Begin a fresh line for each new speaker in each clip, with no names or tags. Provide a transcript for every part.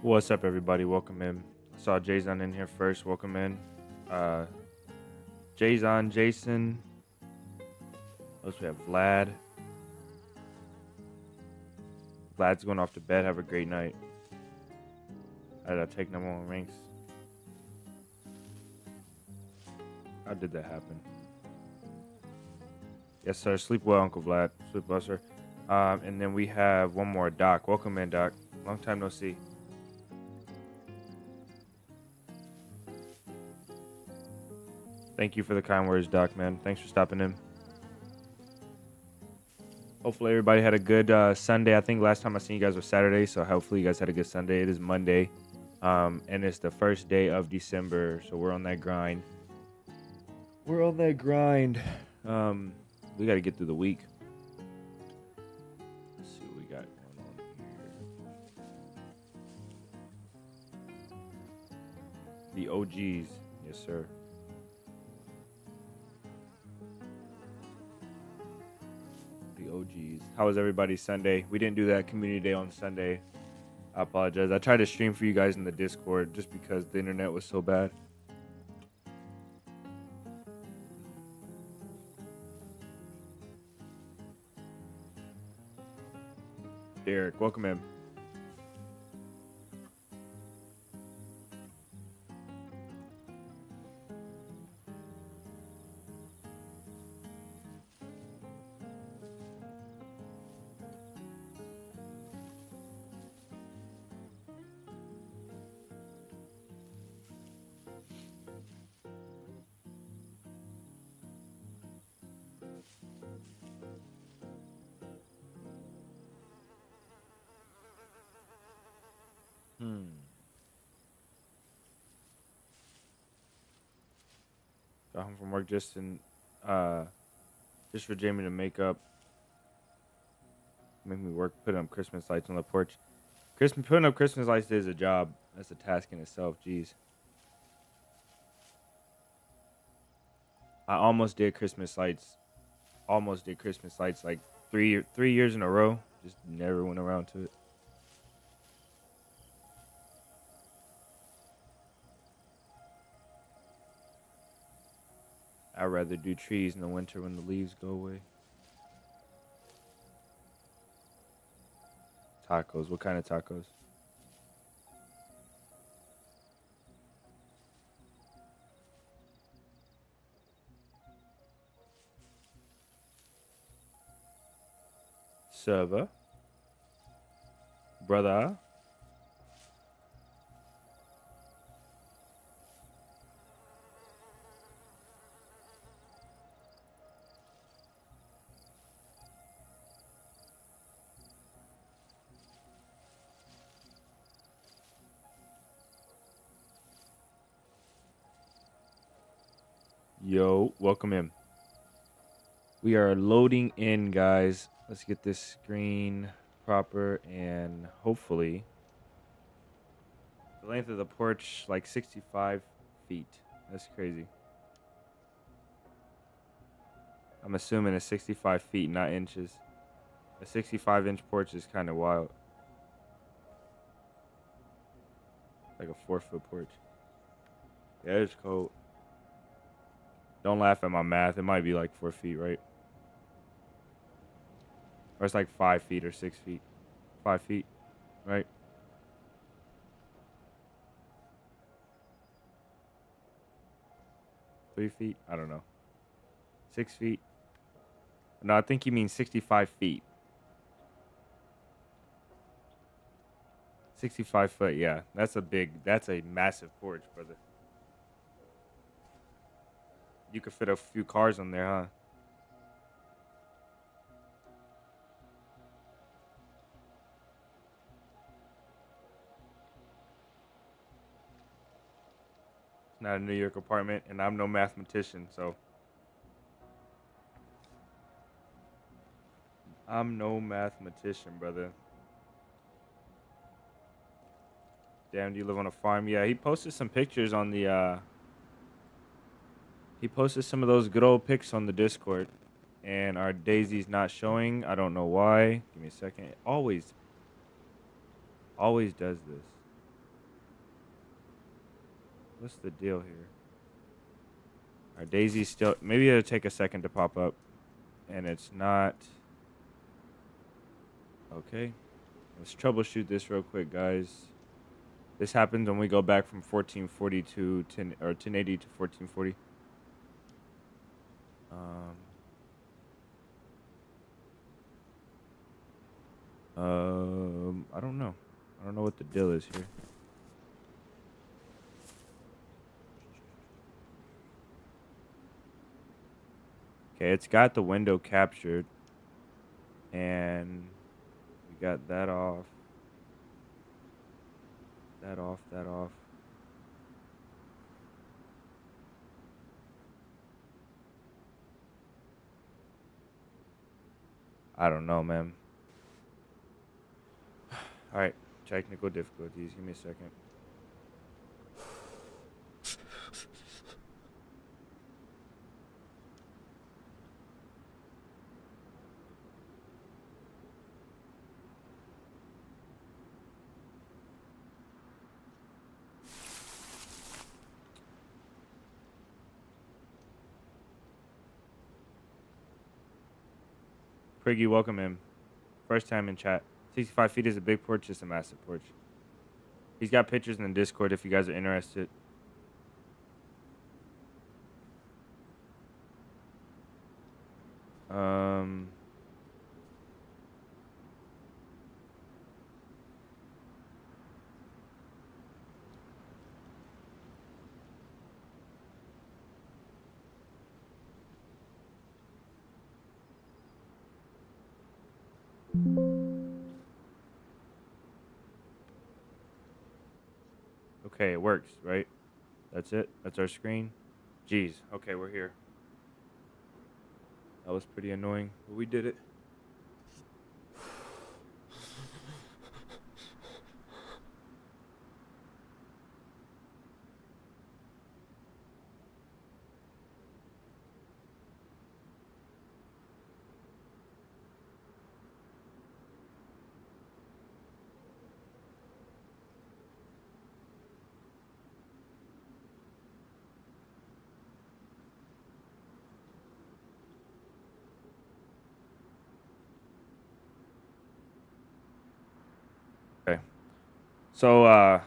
What's up, everybody? Welcome in. I saw Jayzon in here first. Welcome in. Uh, Jayzon, Jason. Else we have Vlad. Vlad's going off to bed. Have a great night. How did I take number one ranks? How did that happen? Yes, sir. Sleep well, Uncle Vlad. Sleep well, sir. And then we have one more, Doc. Welcome in, Doc. Long time no see. Thank you for the kind words, Doc, man. Thanks for stopping in. Hopefully everybody had a good Sunday. I think last time I seen you guys was Saturday, so hopefully you guys had a good Sunday. It is Monday, and it's the first day of December, so we're on that grind. We're on that grind. We got to get through the week. Let's see what we got going on here. The OGs, yes, sir. The OGs. How was everybody's Sunday? We didn't do that community day on Sunday. I apologize. I tried to stream for you guys in the Discord just because the internet was so bad. Derek, welcome in. Got home from work just for Jamie to make me work, putting up Christmas lights on the porch. Putting up Christmas lights is a job. That's a task in itself. Jeez. I almost did Christmas lights. Like three years in a row. Just never went around to it. I'd rather do trees in the winter when the leaves go away. Tacos. What kind of tacos? Server. Brother. Yo, welcome in. We are loading in, guys. Let's get this screen proper and hopefully the length of the porch like 65 feet. That's crazy. I'm assuming it's 65 feet, not inches. A 65-inch porch is kind of wild. Like a 4-foot porch. Yeah, it's cold. Don't laugh at my math. It might be like 4 feet, right? Or it's like 5 feet or 6 feet. 5 feet, right? Three feet? I don't know. 6 feet? No, I think you mean 65 feet. 65 foot, yeah. That's a massive porch, brother. You could fit a few cars on there, huh? It's not a New York apartment, and I'm no mathematician, so. I'm no mathematician, brother. Damn, do you live on a farm? Yeah, he posted some pictures on the, he posted some of those good old pics on the Discord. And our DayZ's not showing. I don't know why. Give me a second. It always does this. What's the deal here? Our DayZ still, maybe it'll take a second to pop up, and it's not. Okay, let's troubleshoot this real quick, guys. This happens when we go back from 1440 to 1080 to 1440. I don't know. I don't know what the deal is here. Okay, it's got the window captured, and we got that off. That off, that off. I don't know, man. All right, technical difficulties. Give me a second. Priggy, welcome in. First time in chat. 65 feet is a big porch, just a massive porch. He's got pictures in the Discord if you guys are interested. Okay, it works, right? That's it. That's our screen. Jeez. Okay, we're here. That was pretty annoying, but we did it. Okay. So,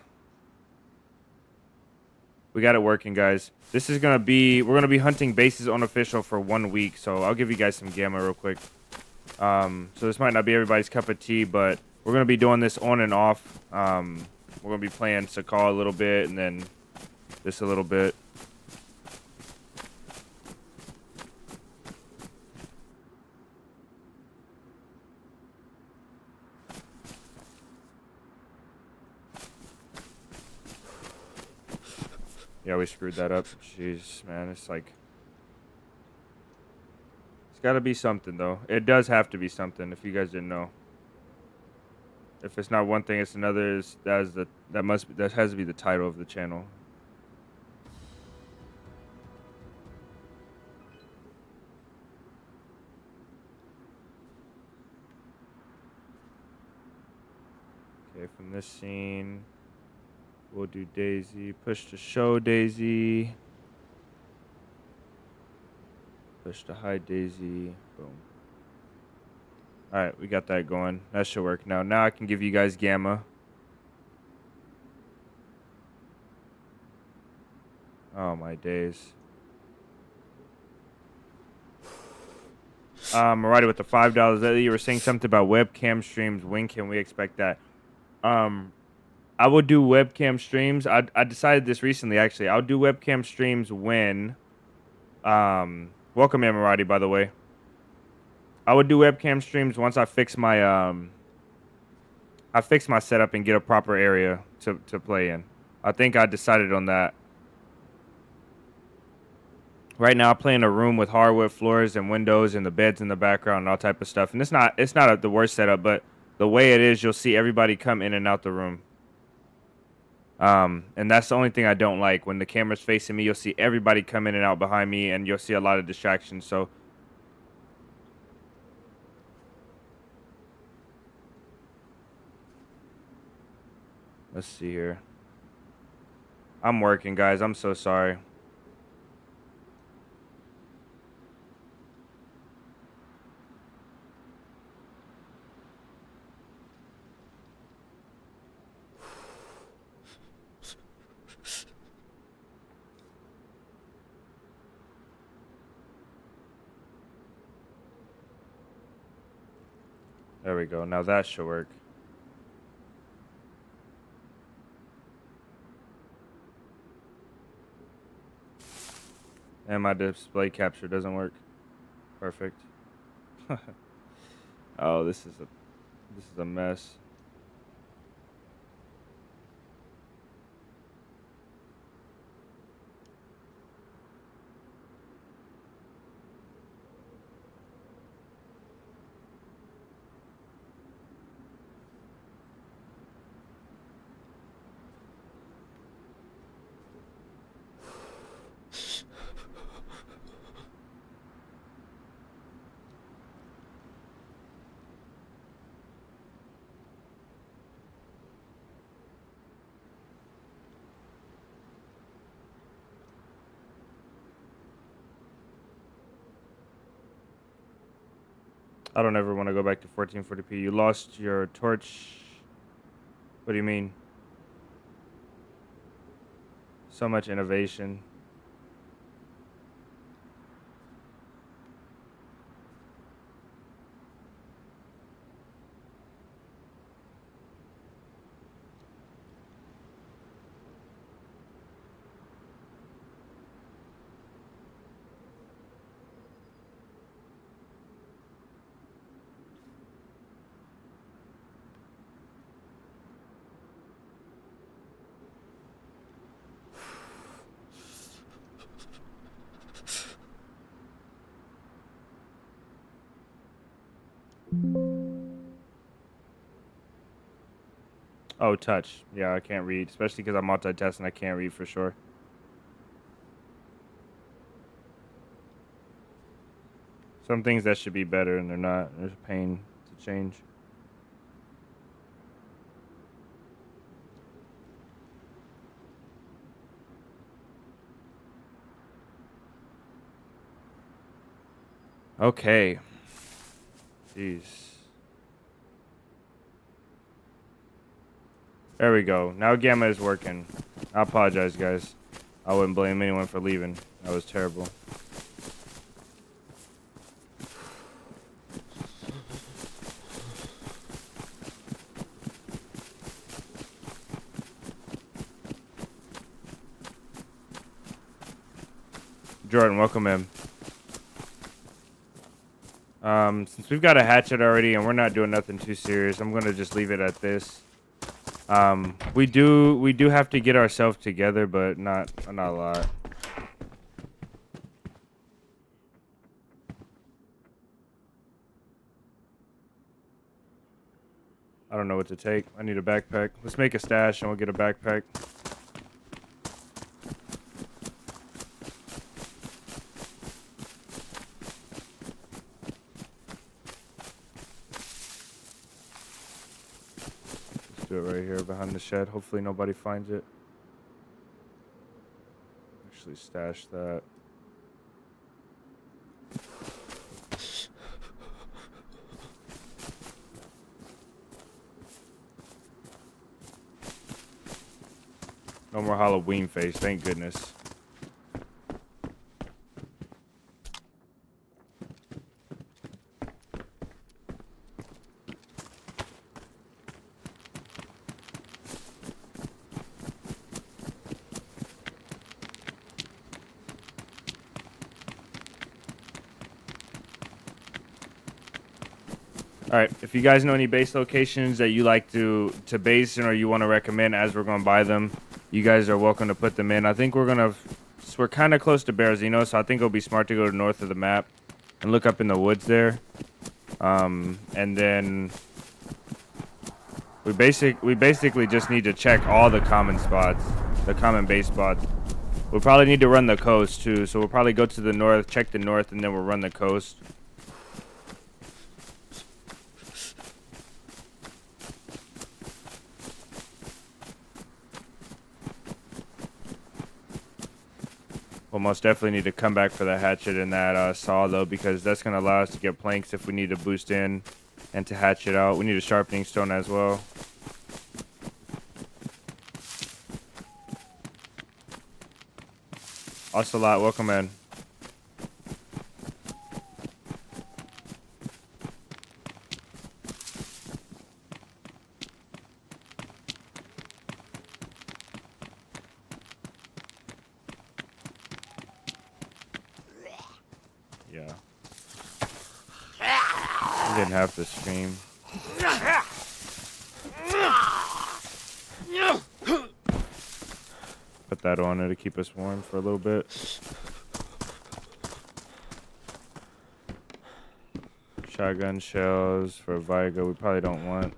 we got it working, guys. This is gonna be, we're gonna be hunting bases unofficial for 1 week, so I'll give you guys some gamma real quick. So this might not be everybody's cup of tea, but we're gonna be doing this on and off. We're gonna be playing Sakal a little bit, and then this a little bit. Yeah, we screwed that up. Jeez, man, it's like, it's got to be something though. It does have to be something. If you guys didn't know, if it's not one thing, it's another. That has to be the title of the channel. Okay, from this scene, we'll do DayZ. Push to show DayZ. Push to hide DayZ. Boom. All right, we got that going. That should work now. Now I can give you guys gamma. Oh my days. Alrighty, with the $5, you were saying something about webcam streams. When can we expect that? I will do webcam streams. I decided this recently, actually. I'll do webcam streams when, welcome Emirati, by the way. I would do webcam streams once I fix my, setup and get a proper area to play in. I think I decided on that. Right now, I play in a room with hardwood floors and windows and the beds in the background and all type of stuff. And it's not the worst setup, but the way it is, you'll see everybody come in and out the room. And that's the only thing I don't like. When the camera's facing me, you'll see everybody come in and out behind me, and you'll see a lot of distractions. So let's see here. I'm working, guys. I'm so sorry. There we go. Now that should work. And my display capture doesn't work. Perfect. Oh, this is a mess. I don't ever want to go back to 1440p. You lost your torch. What do you mean? So much innovation. Oh, touch. Yeah, I can't read, especially because I'm multitasking. I can't read for sure. Some things that should be better and they're not. There's a pain to change. Okay. Jeez. There we go. Now Gamma is working. I apologize, guys. I wouldn't blame anyone for leaving. That was terrible. Jordan, welcome in. Since we've got a hatchet already and we're not doing nothing too serious, I'm gonna just leave it at this. We do have to get ourselves together, but not a lot. I don't know what to take. I need a backpack. Let's make a stash and we'll get a backpack. Let's do it right here behind the shed. Hopefully nobody finds it. Actually stash that. No more Halloween face, thank goodness. Alright, if you guys know any base locations that you like to base in or you want to recommend as we're going to buy them, you guys are welcome to put them in. I think we're kind of close to Berezino, so I think it'll be smart to go to north of the map and look up in the woods there. And then we basically just need to check all the common spots, the common base spots. We'll probably need to run the coast too, so we'll probably go to the north, check the north, and then we'll run the coast. We'll most definitely need to come back for the hatchet and that saw, though, because that's going to allow us to get planks if we need to boost in and to hatch it out. We need a sharpening stone as well. Ocelot, welcome in. Yeah. You didn't have to scream. Put that on there to keep us warm for a little bit. Shotgun shells for Vigo, we probably don't want.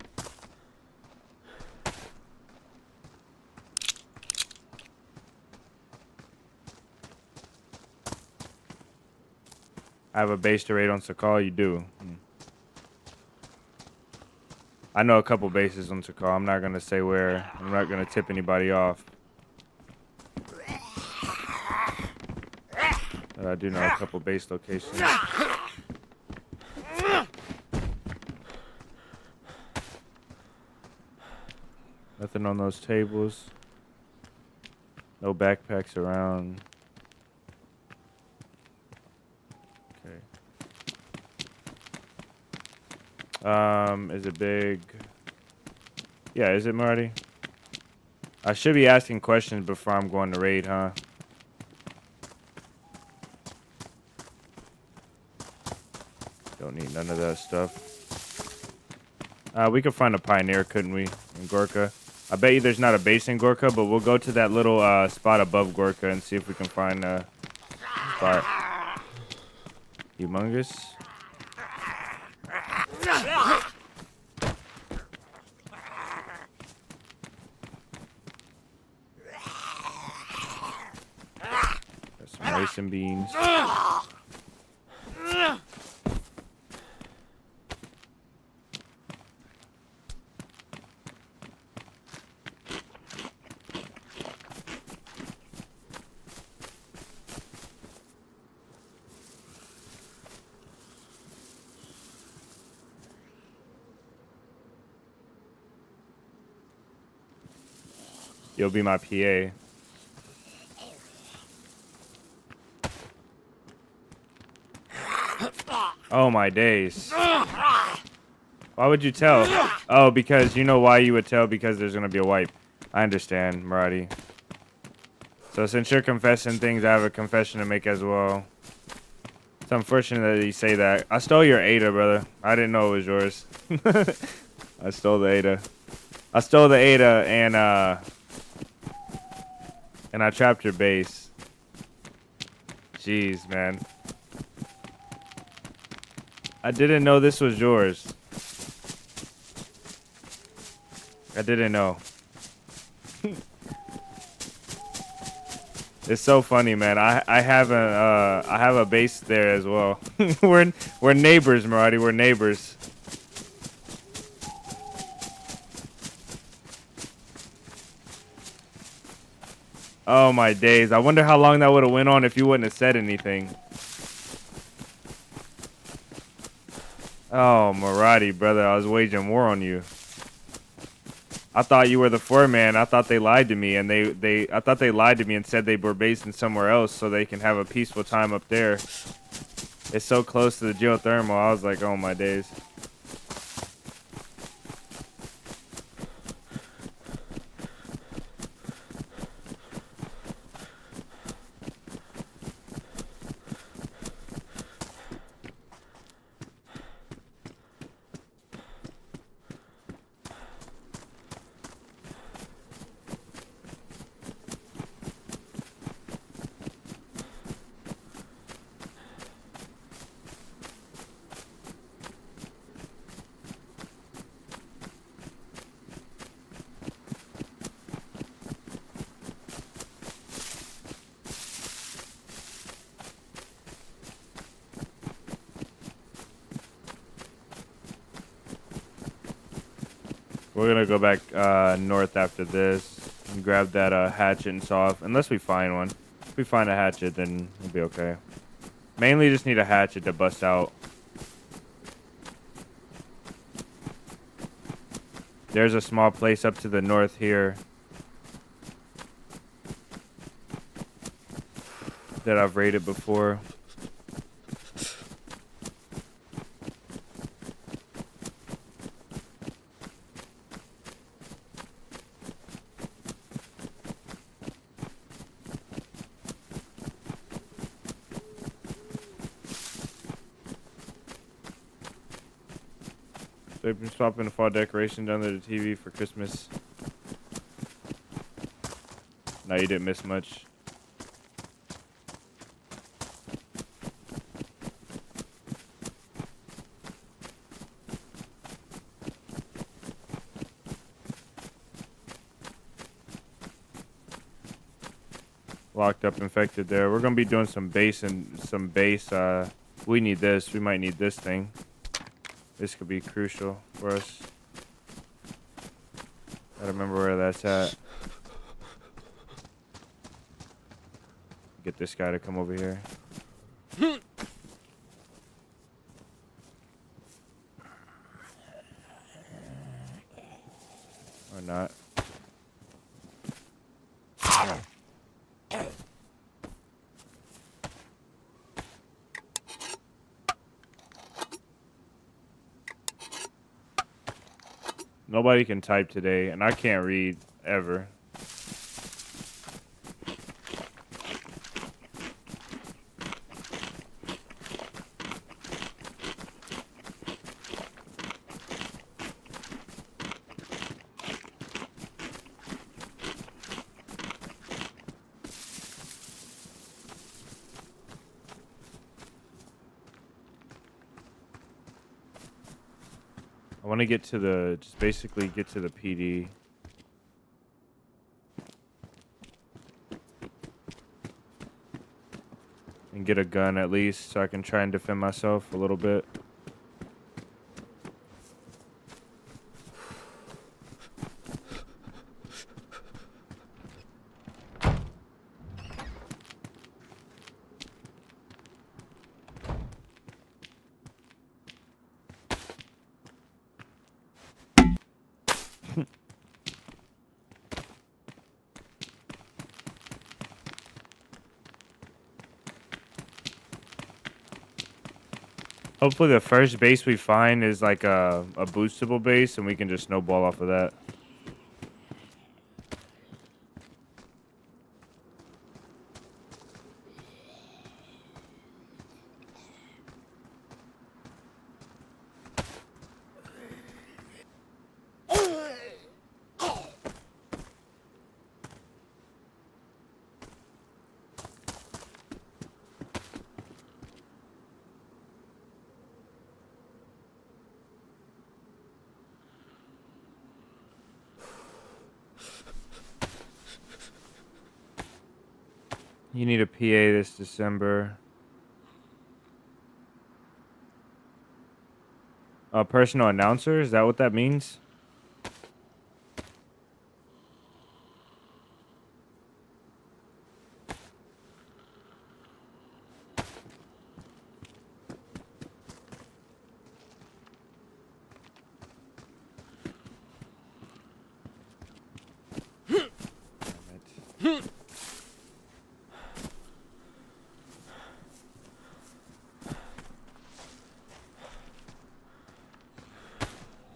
I have a base to raid on Sakal, you do. I know a couple bases on Sakal. I'm not going to say where. I'm not going to tip anybody off. But I do know a couple base locations. Nothing on those tables. No backpacks around. Okay. Is it big? Yeah, is it, Marty? I should be asking questions before I'm going to raid, huh? Don't need none of that stuff. We could find a pioneer, couldn't we, in Gorka? I bet you there's not a base in Gorka, but we'll go to that little spot above Gorka and see if we can find a spot. Humongous. Got some rice and beans. You'll be my PA. Oh my days. Why would you tell? Oh, because you know why you would tell? Because there's gonna be a wipe. I understand, Maradi. So since you're confessing things, I have a confession to make as well. It's unfortunate that you say that. I stole your Ada, brother. I didn't know it was yours. I stole the Ada. I stole the Ada and I trapped your base. Jeez, man. I didn't know this was yours. I didn't know. It's so funny, man. I have a base there as well. we're neighbors, Maradi. We're neighbors. Oh my days. I wonder how long that would have went on if you wouldn't have said anything. Oh, Maradi, brother, I was waging war on you. I thought you were the foreman. I thought they lied to me, and I thought they lied to me and said they were based in somewhere else so they can have a peaceful time up there. It's so close to the geothermal. I was like, oh my days. We're gonna go back north after this and grab that hatchet and saw, unless we find one. If we find a hatchet, then we'll be okay. Mainly just need a hatchet to bust out. There's a small place up to the north here that I've raided before. So I've been swapping the fall decorations under the TV for Christmas. No, you didn't miss much. Locked up, infected there. We're gonna be doing some base and some base. We need this. We might need this thing. This could be crucial for us. Gotta remember where that's at. Get this guy to come over here. Or not. Nobody can type today, and I can't read ever. I want to get to the, just basically get to the PD. And get a gun at least so I can try and defend myself a little bit. Hopefully the first base we find is like a boostable base and we can just snowball off of that. You need a PA this December. A personal announcer? Is that what that means?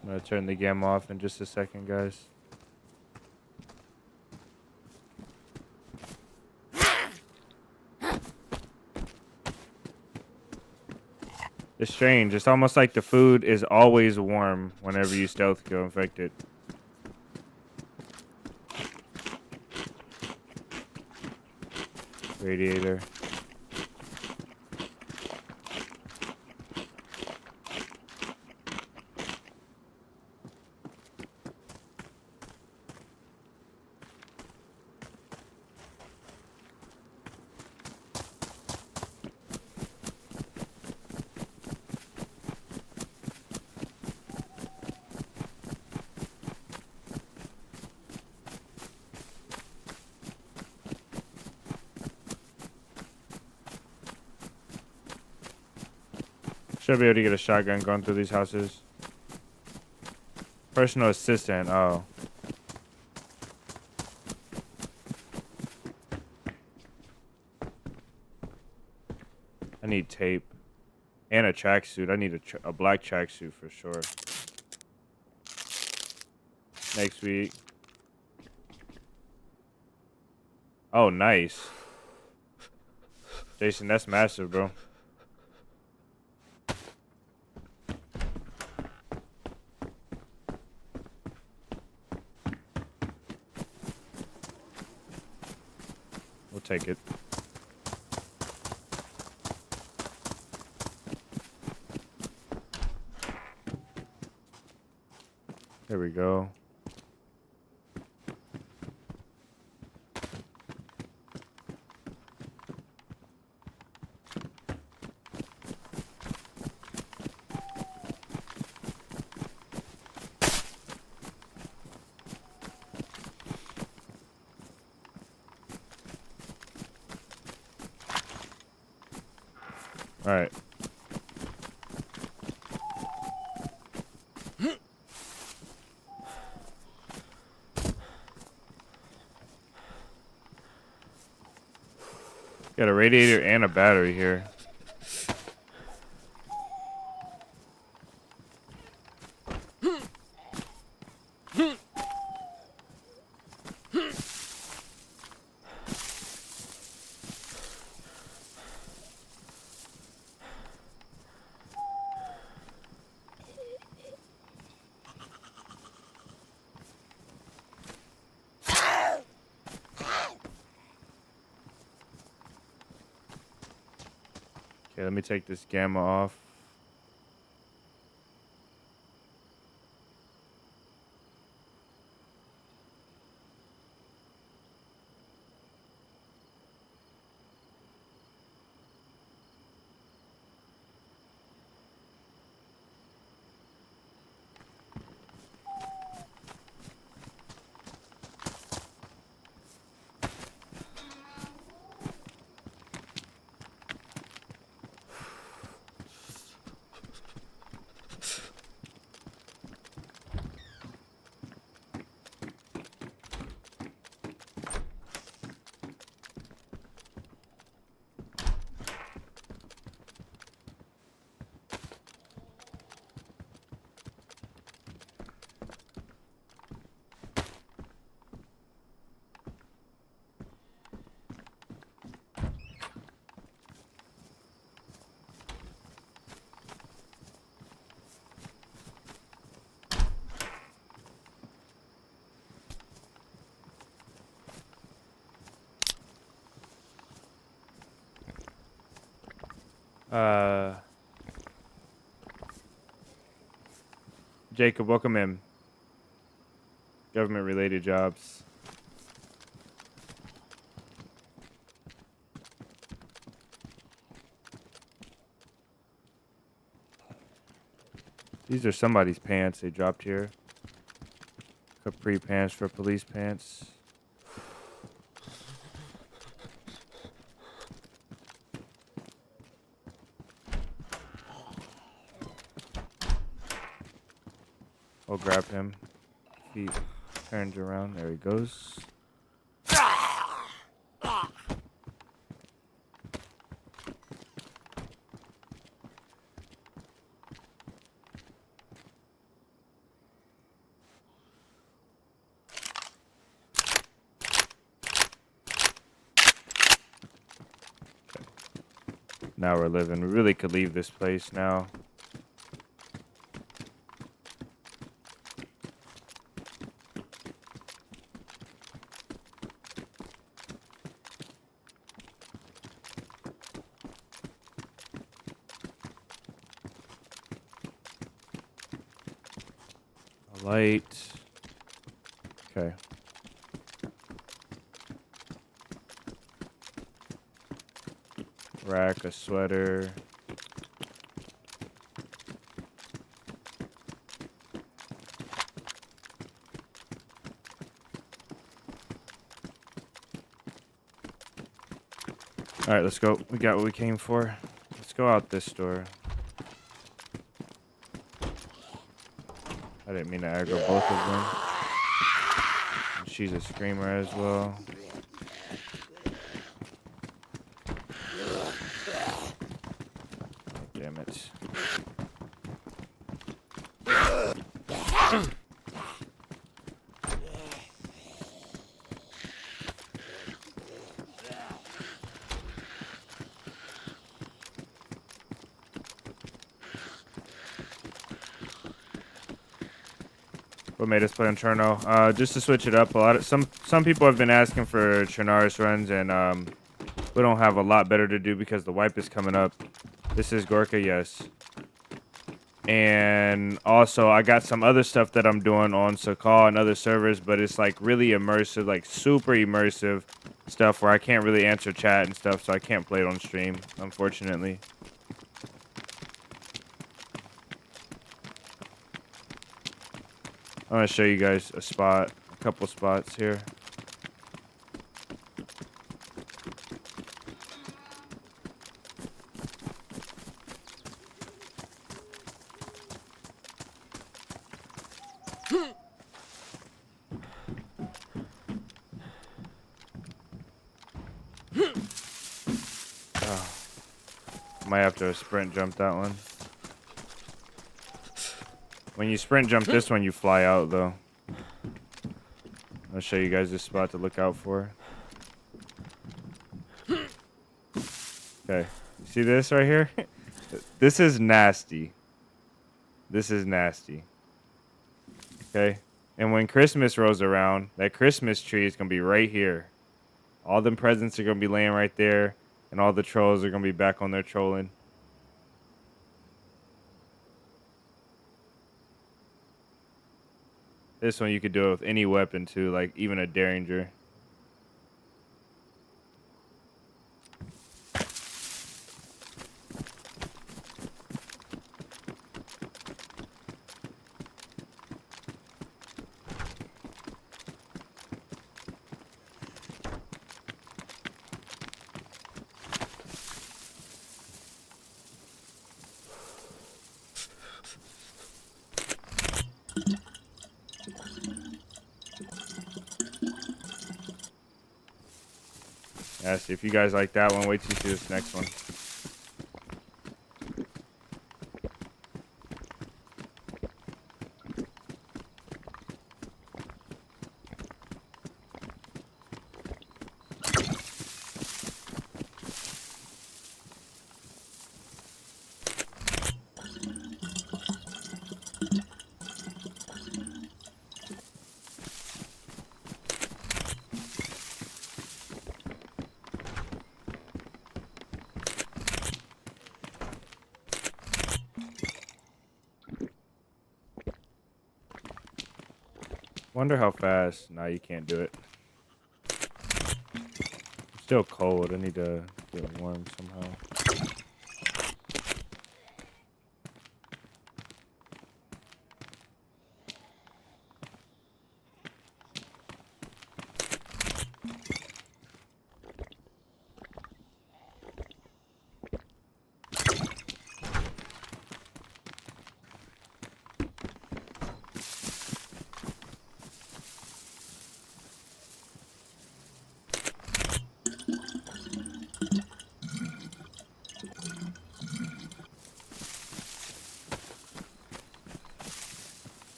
I'm gonna turn the game off in just a second, guys. It's strange. It's almost like the food is always warm whenever you stealth kill infected. Radiator. Should be able to get a shotgun going through these houses. Personal assistant. Oh. I need tape. And a tracksuit. I need a black tracksuit for sure. Next week. Oh, nice. Jason, that's massive, bro. We'll take it. There we go. All right. Got a radiator and a battery here. Okay, let me take this gamma off. Jacob, welcome in. Government-related jobs. These are somebody's pants they dropped here. Capri pants for police pants. I'll grab him. He turns around. There he goes. Now we're living. We really could leave this place now. A light. Okay. Rack, a sweater. All right, let's go. We got what we came for. Let's go out this door. I didn't mean to aggro both of them. And she's a screamer as well. Oh, damn it. What made us play on Cherno? Just to switch it up. Some people have been asking for Chernaris runs, and we don't have a lot better to do because the wipe is coming up. This is Gorka, yes. And also, I got some other stuff that I'm doing on Sakal and other servers, but it's like really immersive, like super immersive stuff where I can't really answer chat and stuff, so I can't play it on stream, unfortunately. I'm gonna show you guys a couple spots here. Oh, might have to sprint jump that one. When you sprint jump this one, you fly out, though. I'll show you guys this spot to look out for. Okay. You see this right here? This is nasty. This is nasty. Okay? And when Christmas rolls around, that Christmas tree is going to be right here. All them presents are going to be laying right there, and all the trolls are going to be back on their trolling. This one you could do it with any weapon too, like even a Derringer. Yes, if you guys like that one, wait till you see this next one. Wonder how fast. Nah, you can't do it. I'm still cold. I need to get warm somehow.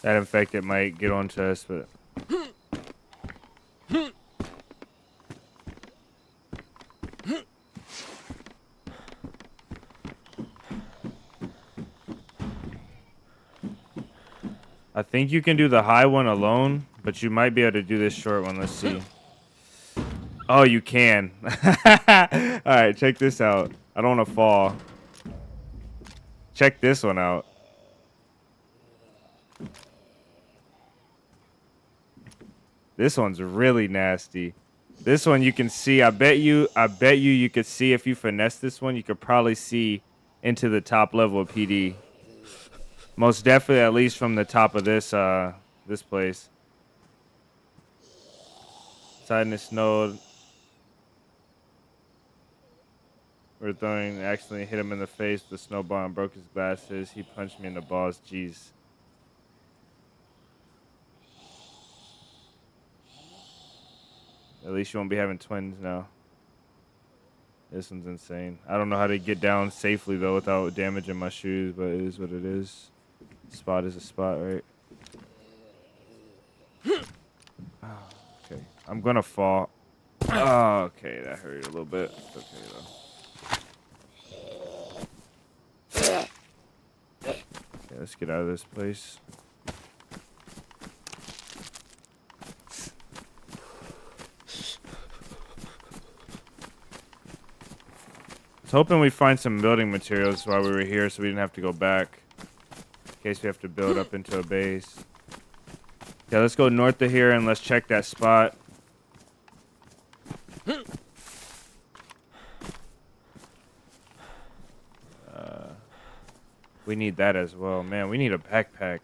That infected might get onto us, but I think you can do the high one alone, but you might be able to do this short one. Let's see. Oh, you can. All right, check this out. I don't want to fall. Check this one out. This one's really nasty. This one you can see. I bet you you could see if you finesse this one, you could probably see into the top level of PD. Most definitely, at least from the top of this this place. Sadness node. We're throwing, accidentally hit him in the face with a snowball and broke his glasses. He punched me in the balls. Jeez. At least you won't be having twins now. This one's insane. I don't know how to get down safely, though, without damaging my shoes, but it is what it is. Spot is a spot, right? Okay. I'm gonna fall. Oh, okay. That hurt a little bit. It's okay, though. Okay, let's get out of this place. I was hoping we'd find some building materials while we were here so we didn't have to go back. In case we have to build up into a base. Yeah, let's go north of here and let's check that spot. We need that as well. Man, we need a backpack.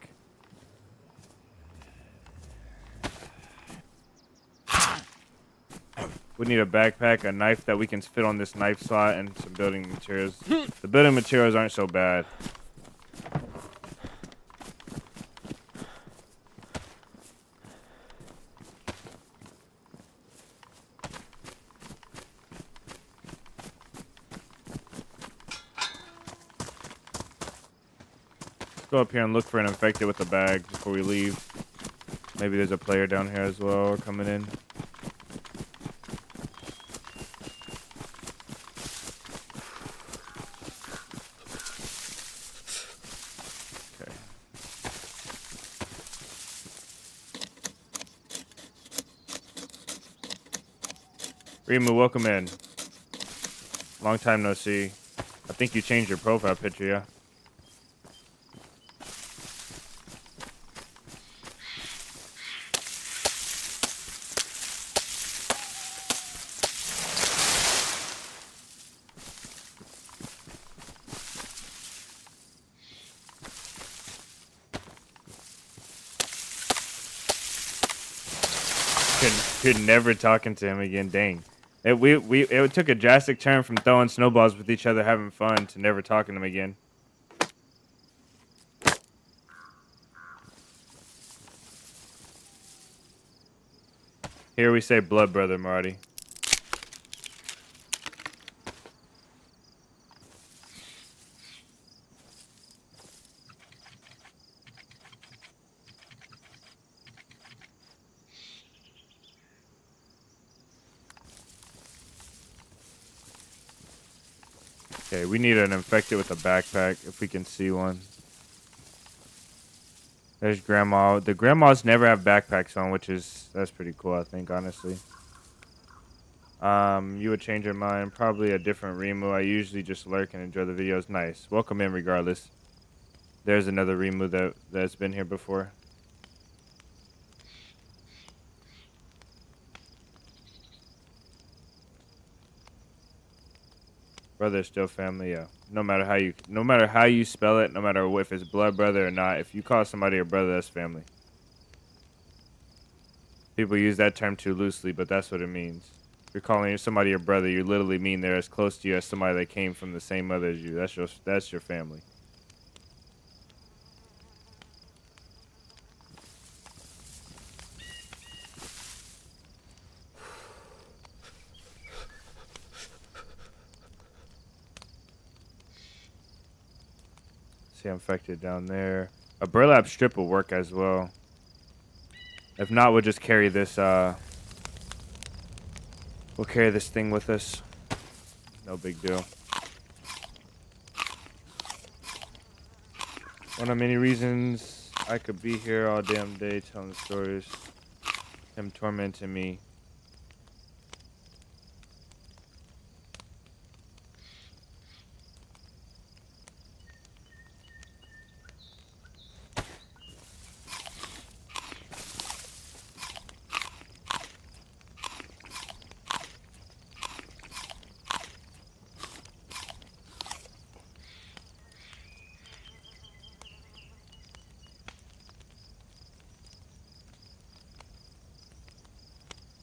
We need a backpack, a knife that we can fit on this knife slot, and some building materials. The building materials aren't so bad. Go up here and look for an infected with a bag before we leave. Maybe there's a player down here as well coming in. Okay. Rimu, welcome in. Long time no see. I think you changed your profile picture, yeah? You're never talking to him again. Dang. It took a drastic turn from throwing snowballs with each other, having fun, to never talking to him again. Here we say blood brother, Marty. Okay, we need an infected with a backpack if we can see one. There's grandma. The grandmas never have backpacks on, that's pretty cool, I think, honestly. You would change your mind. Probably a different Rimu. I usually just lurk and enjoy the videos. Nice. Welcome in regardless. There's another Rimu that's been here before. Brother is still family, yeah. No matter how you spell it, no matter if it's blood brother or not, if you call somebody a brother, that's family. People use that term too loosely, but that's what it means. If you're calling somebody your brother, you literally mean they're as close to you as somebody that came from the same mother as you. That's your family. See, infected down there. A burlap strip will work as well. If not, we'll just carry this. We'll carry this thing with us. No big deal. One of many reasons I could be here all damn day telling stories. Him tormenting me.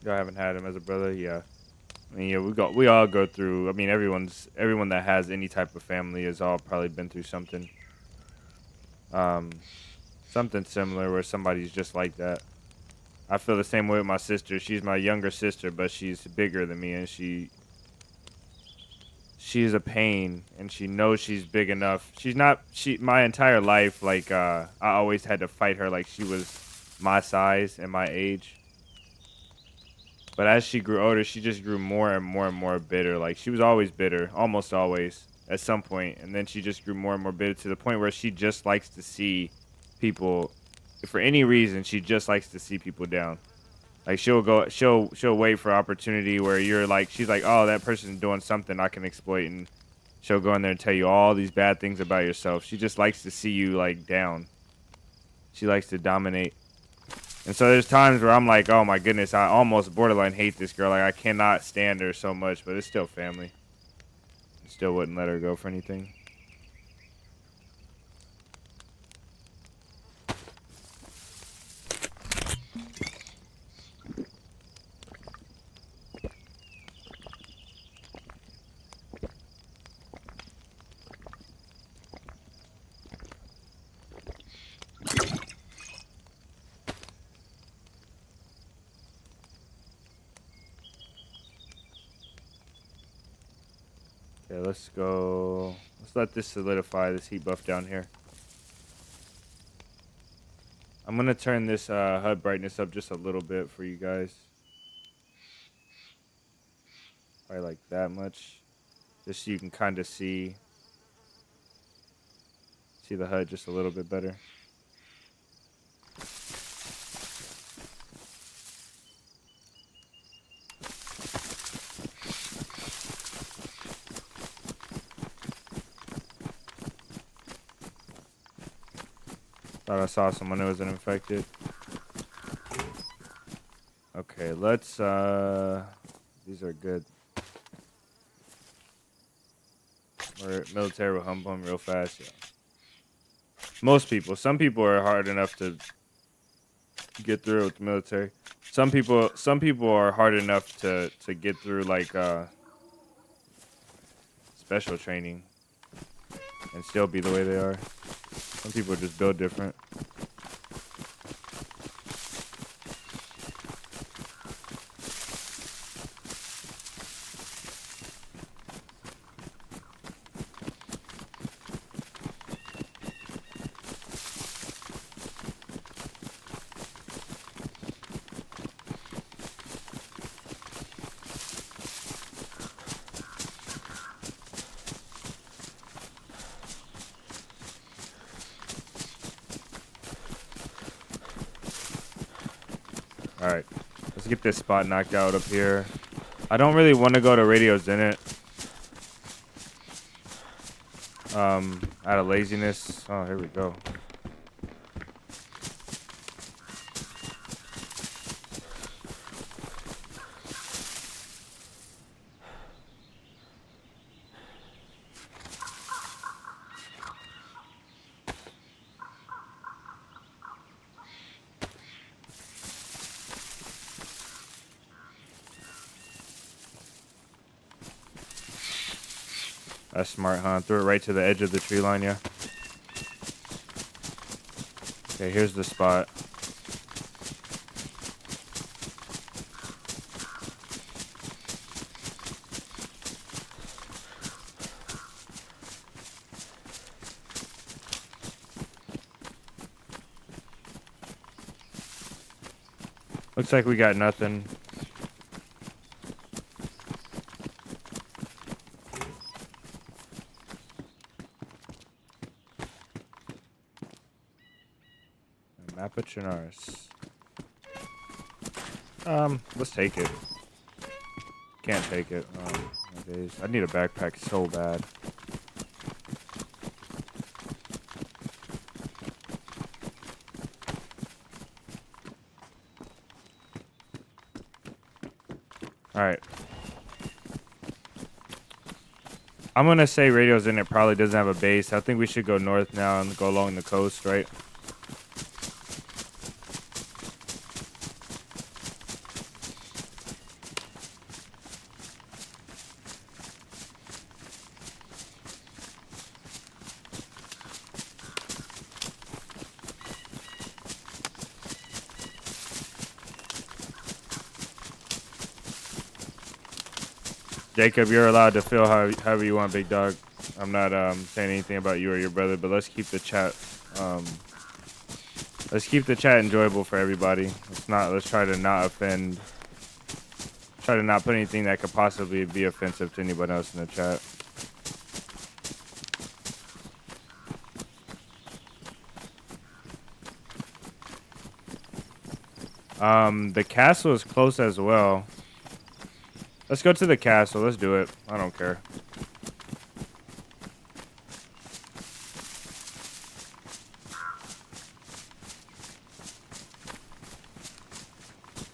Y'all haven't had him as a brother, yeah. I mean, yeah, we all go through. I mean, everyone that has any type of family has all probably been through something. Something similar where somebody's just like that. I feel the same way with my sister. She's my younger sister, but she's bigger than me, and she's a pain, and she knows she's big enough. She's not she my entire life, like I always had to fight her like she was my size and my age. But as she grew older, she just grew more and more and more bitter. Like she was always bitter, almost always at some point, and then she just grew more and more bitter to the point where she just likes to see people, for any reason, she just likes to see people down. Like she'll wait for opportunity where you're like, she's like, oh, that person's doing something I can exploit, and she'll go in there and tell you all these bad things about yourself. She just likes to see you like down. She likes to dominate. And so there's times where I'm like, oh my goodness, I almost borderline hate this girl. Like I cannot stand her so much, but it's still family. Still wouldn't let her go for anything. Okay, let's go. Let's let this solidify, this heat buff down here. I'm going to turn this HUD brightness up just a little bit for you guys. Probably like that much. Just so you can kind of see the HUD just a little bit better. Thought I saw someone who wasn't infected. Okay, let's these are good. We're military will humble them real fast, yeah. Most people. Some people are hard enough to get through with the military. Some people are hard enough to get through like special training and still be the way they are. Some people are just built different. All right, let's get this spot knocked out up here. I don't really want to go to radios in it. Out of laziness. Oh, here we go. That's smart, huh? Threw it right to the edge of the tree line, yeah. Okay, here's the spot. Looks like we got nothing. Map of Chinaris. Let's take it. Can't take it. My days. I need a backpack so bad. Alright. I'm gonna say radio's in it probably doesn't have a base. I think we should go north now and go along the coast, right? Jacob, you're allowed to feel however you want, big dog. I'm not saying anything about you or your brother, but let's keep the chat enjoyable for everybody. Let's try to not offend. Try to not put anything that could possibly be offensive to anybody else in the chat. The castle is close as well. Let's go to the castle. Let's do it. I don't care.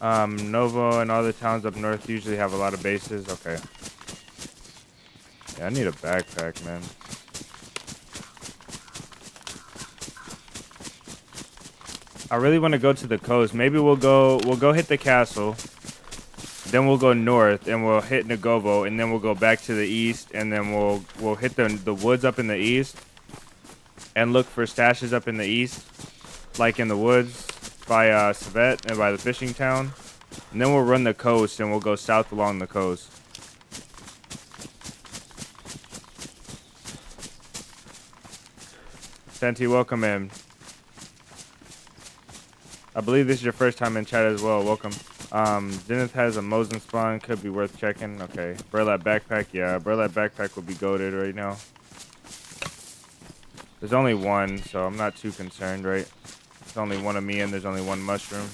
Novo and all the towns up north usually have a lot of bases. Okay. Yeah, I need a backpack, man. I really want to go to the coast. Maybe we'll go hit the castle. Then we'll go north and we'll hit Nagovo, and then we'll go back to the east, and then we'll hit the woods up in the east and look for stashes up in the east, like in the woods by Svet and by the fishing town. And then we'll run the coast and we'll go south along the coast. Senti, welcome in. I believe this is your first time in chat as well. Welcome. Zenith has a Mosin spawn. Could be worth checking. Okay. Burlap backpack. Yeah, Burlap backpack will be goated right now. There's only one, so I'm not too concerned, right? There's only one of me and there's only one mushroom.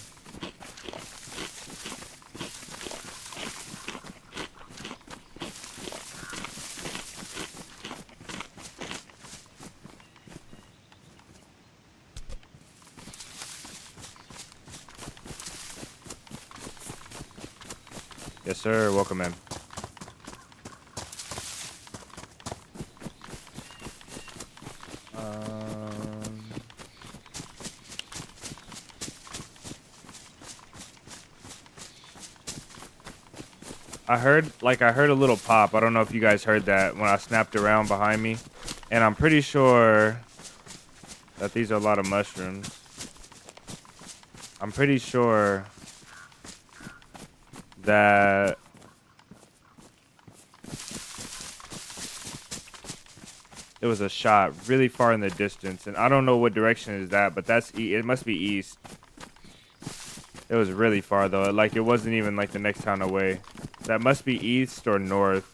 Yes, sir. Welcome in. I heard a little pop. I don't know if you guys heard that when I snapped around behind me. And I'm pretty sure that these are a lot of mushrooms. I'm pretty sure that it was a shot really far in the distance, and I don't know what direction is that, but it must be east. It was really far though. Like, it wasn't even like the next town away. That must be east or north.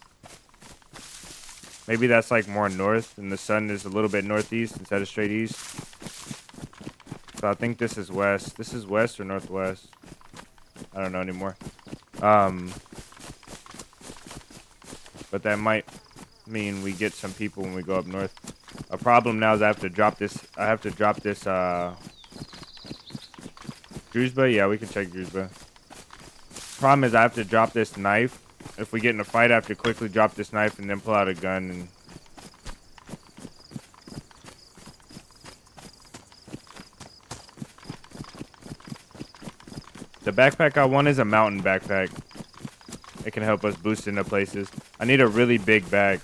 Maybe that's like more north, and the sun is a little bit northeast instead of straight east. So I think this is west. This is west or northwest. I don't know anymore. But that might mean we get some people when we go up north. A problem now is I have to drop this. Druzhba? Yeah, we can check Druzhba. Problem is I have to drop this knife. If we get in a fight, I have to quickly drop this knife and then pull out a gun. And the backpack I want is a mountain backpack. It can help us boost into places. I need a really big bag.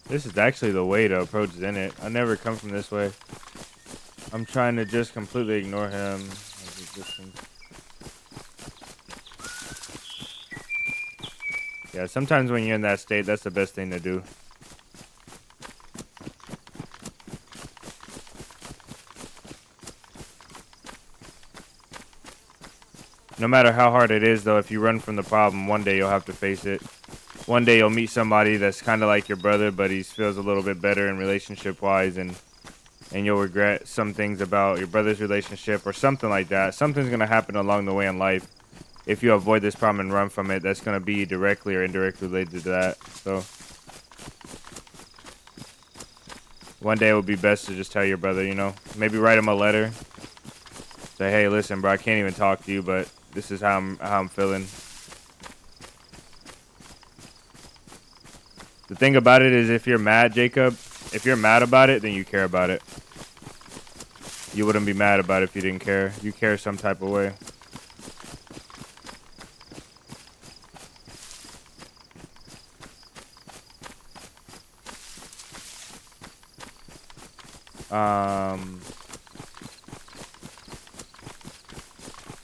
This is actually the way to approach Zenit. I never come from this way. I'm trying to just completely ignore him. Yeah, sometimes when you're in that state, that's the best thing to do. No matter how hard it is, though, if you run from the problem, one day you'll have to face it. One day you'll meet somebody that's kind of like your brother, but he feels a little bit better in relationship-wise, and you'll regret some things about your brother's relationship or something like that. Something's going to happen along the way in life. If you avoid this problem and run from it, that's going to be directly or indirectly related to that. So one day it would be best to just tell your brother, you know, maybe write him a letter. Say, hey, listen, bro, I can't even talk to you, but this is how I'm feeling. The thing about it is, if you're mad, Jacob, If you're mad about it, then you care about it. You wouldn't be mad about it if you didn't care. You care some type of way.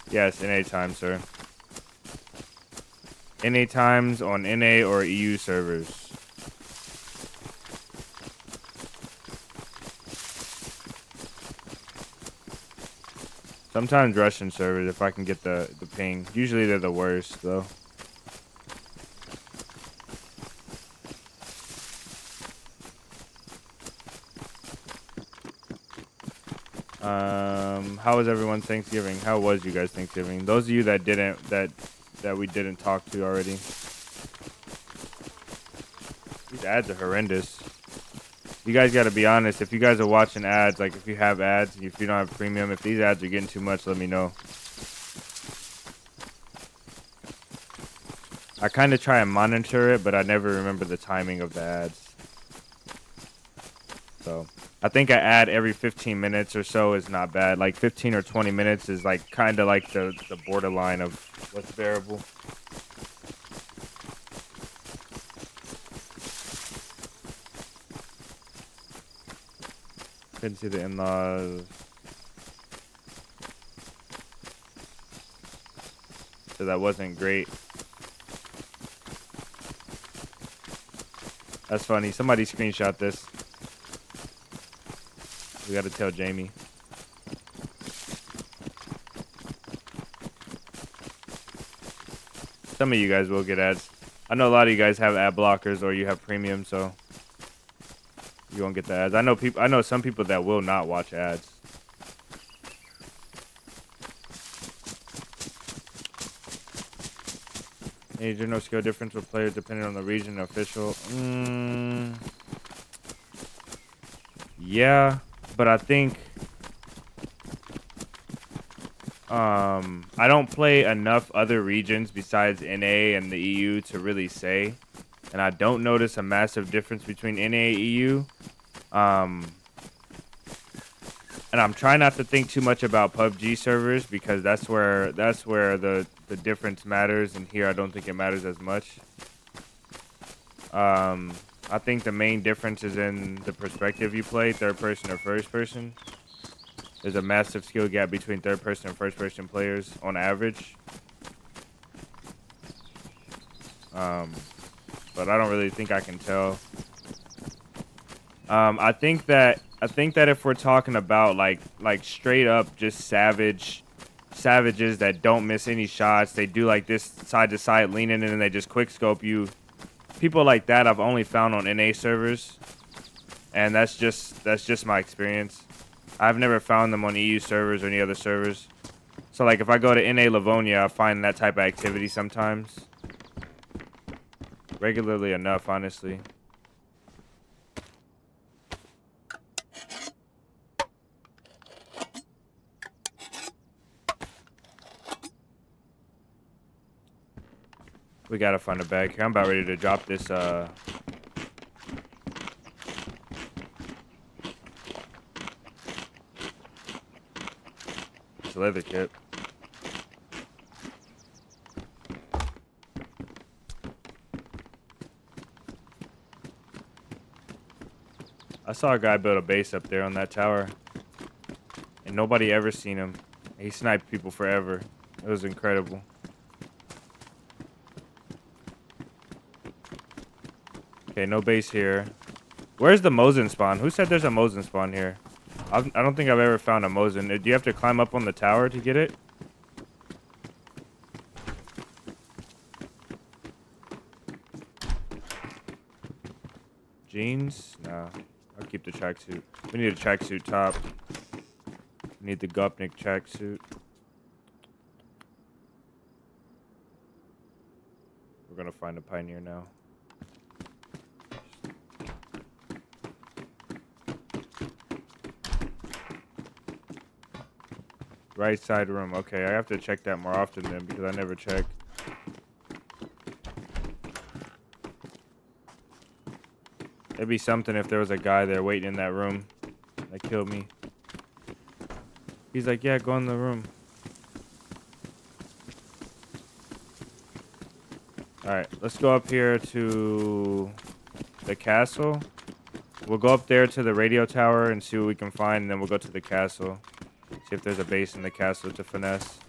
Yes, NA time, sir. NA times on NA or EU servers. Sometimes Russian servers if I can get the ping. Usually they're the worst though. How was everyone's Thanksgiving? How was you guys' Thanksgiving? Those of you that didn't that we didn't talk to already. These ads are horrendous. You guys got to be honest. If you guys are watching ads, like if you have ads, if you don't have premium, if these ads are getting too much, let me know. I kind of try and monitor it, but I never remember the timing of the ads. So I think an ad every 15 minutes or so is not bad. Like 15 or 20 minutes is like kind of like the borderline of what's bearable. Couldn't see the in-laws. So that wasn't great. That's funny. Somebody screenshot this. We gotta tell Jamie. Some of you guys will get ads. I know a lot of you guys have ad blockers or you have premium, so you won't get the ads. I know some people that will not watch ads. Is there no skill difference with players depending on the region and official? Yeah, but I think I don't play enough other regions besides NA and the EU to really say, and I don't notice a massive difference between NA and EU. And I'm trying not to think too much about PUBG servers because that's where the difference matters, and here I don't think it matters as much. I think the main difference is in the perspective you play, third person or first person. There's a massive skill gap between third person and first person players on average. But I don't really think I can tell. I think that if we're talking about like straight up just savages that don't miss any shots, they do like this side to side leaning and then they just quick scope you. People like that I've only found on NA servers, and that's just my experience. I've never found them on EU servers or any other servers. So like if I go to NA Livonia, I find that type of activity sometimes. Regularly enough, honestly. We gotta find a bag here. I'm about ready to drop this leather kit. I saw a guy build a base up there on that tower, and nobody ever seen him. He sniped people forever. It was incredible. Okay, no base here. Where's the Mosin spawn? Who said there's a Mosin spawn here? I don't think I've ever found a Mosin. Do you have to climb up on the tower to get it? Jeans? No. I'll keep the tracksuit. We need a tracksuit top. We need the Gopnik tracksuit. We're gonna find a Pioneer now. Right side room. Okay, I have to check that more often then because I never check. It'd be something if there was a guy there waiting in that room that killed me. He's like, yeah, go in the room. Alright, let's go up here to the castle. We'll go up there to the radio tower and see what we can find, and then we'll go to the castle. See if there's a base in the castle to finesse.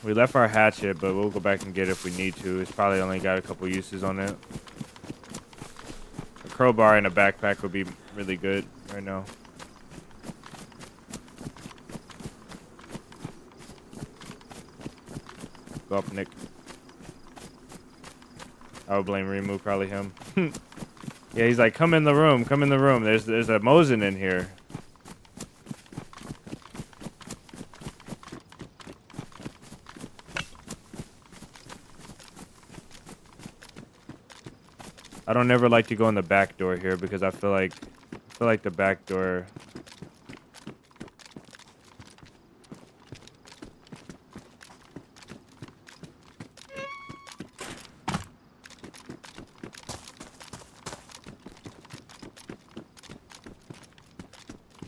We left our hatchet, but we'll go back and get it if we need to. It's probably only got a couple uses on it. A crowbar and a backpack would be really good right now. Go up, Nick. I would blame Remu, probably him. Yeah, he's like, come in the room, come in the room. There's a Mosin in here. I don't ever like to go in the back door here because I feel like the back door.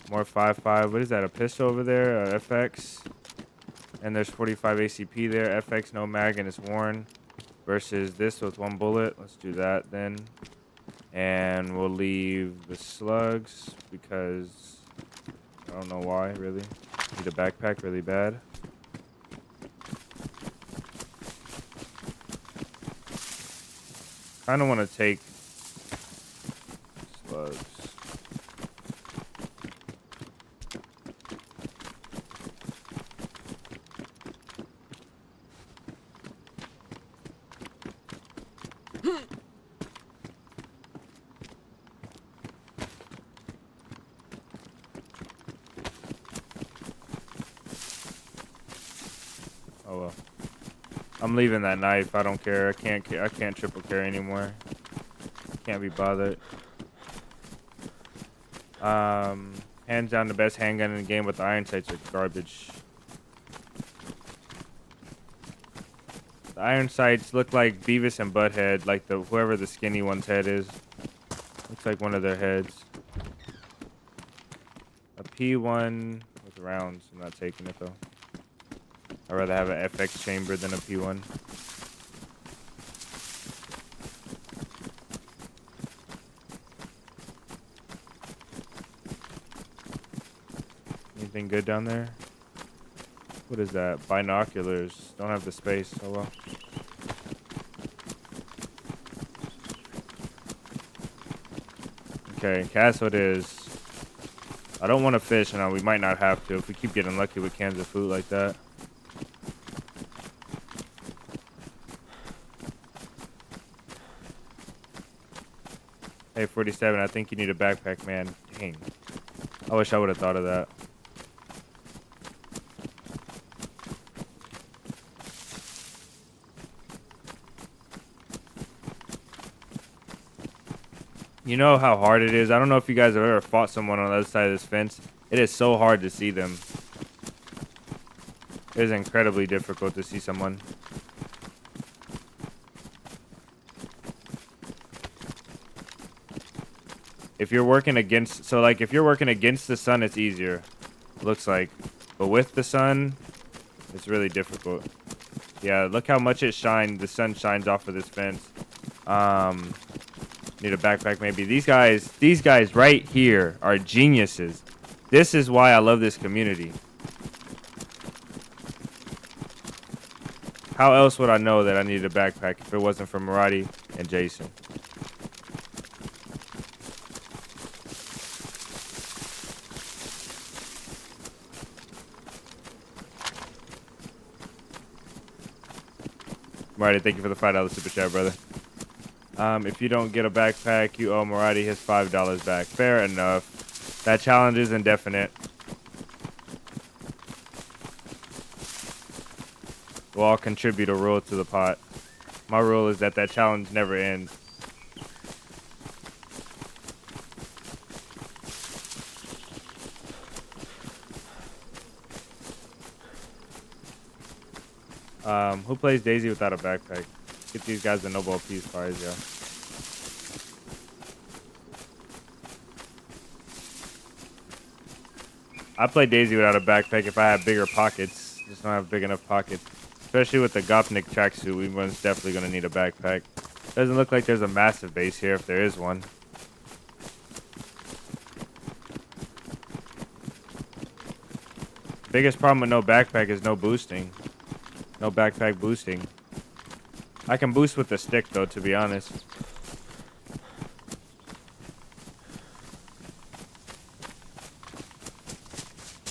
More 5.5. What is that? A pistol over there? FX. And there's 45 ACP there. FX no mag and it's worn. Versus this with 1 bullet. Let's do that then. And we'll leave the slugs because I don't know why really. Need a backpack really bad. Kinda wanna take slugs. Oh well. I'm leaving that knife. I don't care. I can't triple carry anymore. Can't be bothered. Hands down the best handgun in the game, but the iron sights are garbage. The iron sights look like Beavis and Butthead, like whoever the skinny one's head is. Looks like one of their heads. A P1 with rounds. I'm not taking it though. I'd rather have an FX chamber than a P1. Anything good down there? What is that? Binoculars. Don't have the space. Oh well. Okay, castle it is. I don't want to fish, and we might not have to if we keep getting lucky with cans of food like that. Hey, 47, I think you need a backpack, man. Dang. I wish I would have thought of that. You know how hard it is? I don't know if you guys have ever fought someone on the other side of this fence. It is so hard to see them. It is incredibly difficult to see someone. If you're working against, so like if you're working against the sun, it's easier. Looks like. But with the sun, it's really difficult. Yeah, look how much it shines. The sun shines off of this fence. Need a backpack maybe. These guys right here are geniuses. This is why I love this community. How else would I know that I needed a backpack if it wasn't for Marati and Jason? Marati, thank you for the $5 super chat, brother. If you don't get a backpack, you owe Marati his $5 back. Fair enough. That challenge is indefinite. We'll all contribute a rule to the pot. My rule is that challenge never ends. Who plays DayZ without a backpack? Get these guys the Nobel Peace Prize, yeah. I play DayZ without a backpack if I have bigger pockets. Just don't have big enough pockets. Especially with the Gopnik tracksuit, we most definitely gonna need a backpack. Doesn't look like there's a massive base here if there is one. Biggest problem with no backpack is no boosting. No backpack boosting. I can boost with the stick though, to be honest.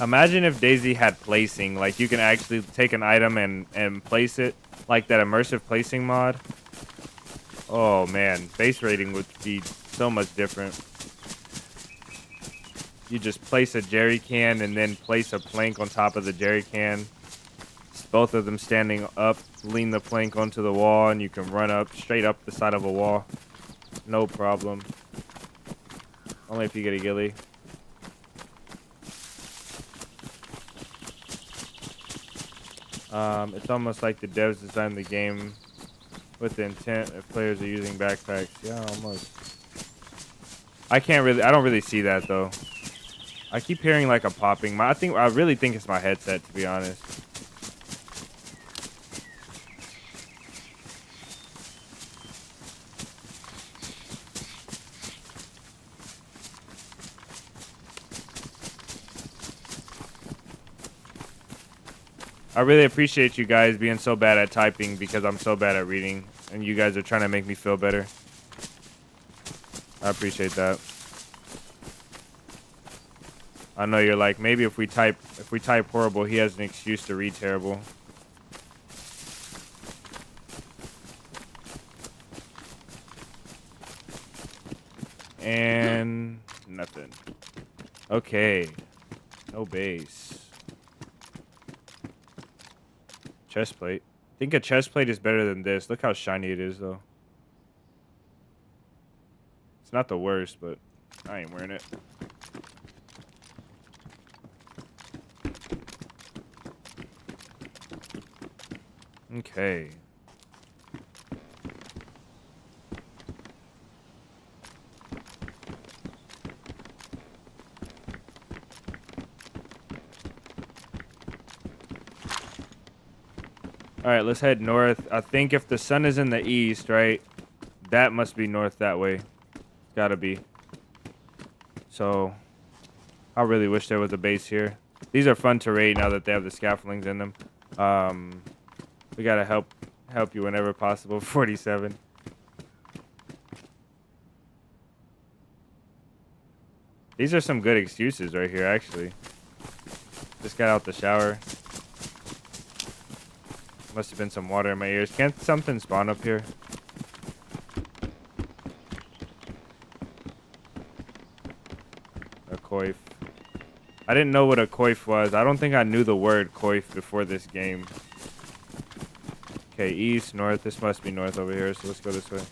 Imagine if DayZ had placing, like you can actually take an item and place it, like that immersive placing mod. Oh man, base rating would be so much different. You just place a jerry can and then place a plank on top of the jerry can. Both of them standing up, lean the plank onto the wall, and you can run up straight up the side of a wall. No problem. Only if you get a ghillie. It's almost like the devs designed the game with the intent if players are using backpacks. Yeah, almost. I don't really see that though. I keep hearing like a popping. I really think it's my headset, to be honest. I really appreciate you guys being so bad at typing because I'm so bad at reading, and you guys are trying to make me feel better. I appreciate that. I know you're like, maybe if we type horrible, he has an excuse to read terrible. And nothing. Okay. No base. Chest plate. I think a chest plate is better than this. Look how shiny it is, though. It's not the worst, but I ain't wearing it. Okay. All right, let's head north. I think if the sun is in the east, right, that must be north that way. Gotta be. So, I really wish there was a base here. These are fun to raid now that they have the scaffoldings in them. We gotta help you whenever possible. 47. These are some good excuses right here, actually. Just got out the shower. Must have been some water in my ears. Can't something spawn up here? A coif. I didn't know what a coif was. I don't think I knew the word coif before this game. Okay, east, north. This must be north over here, so let's go this way.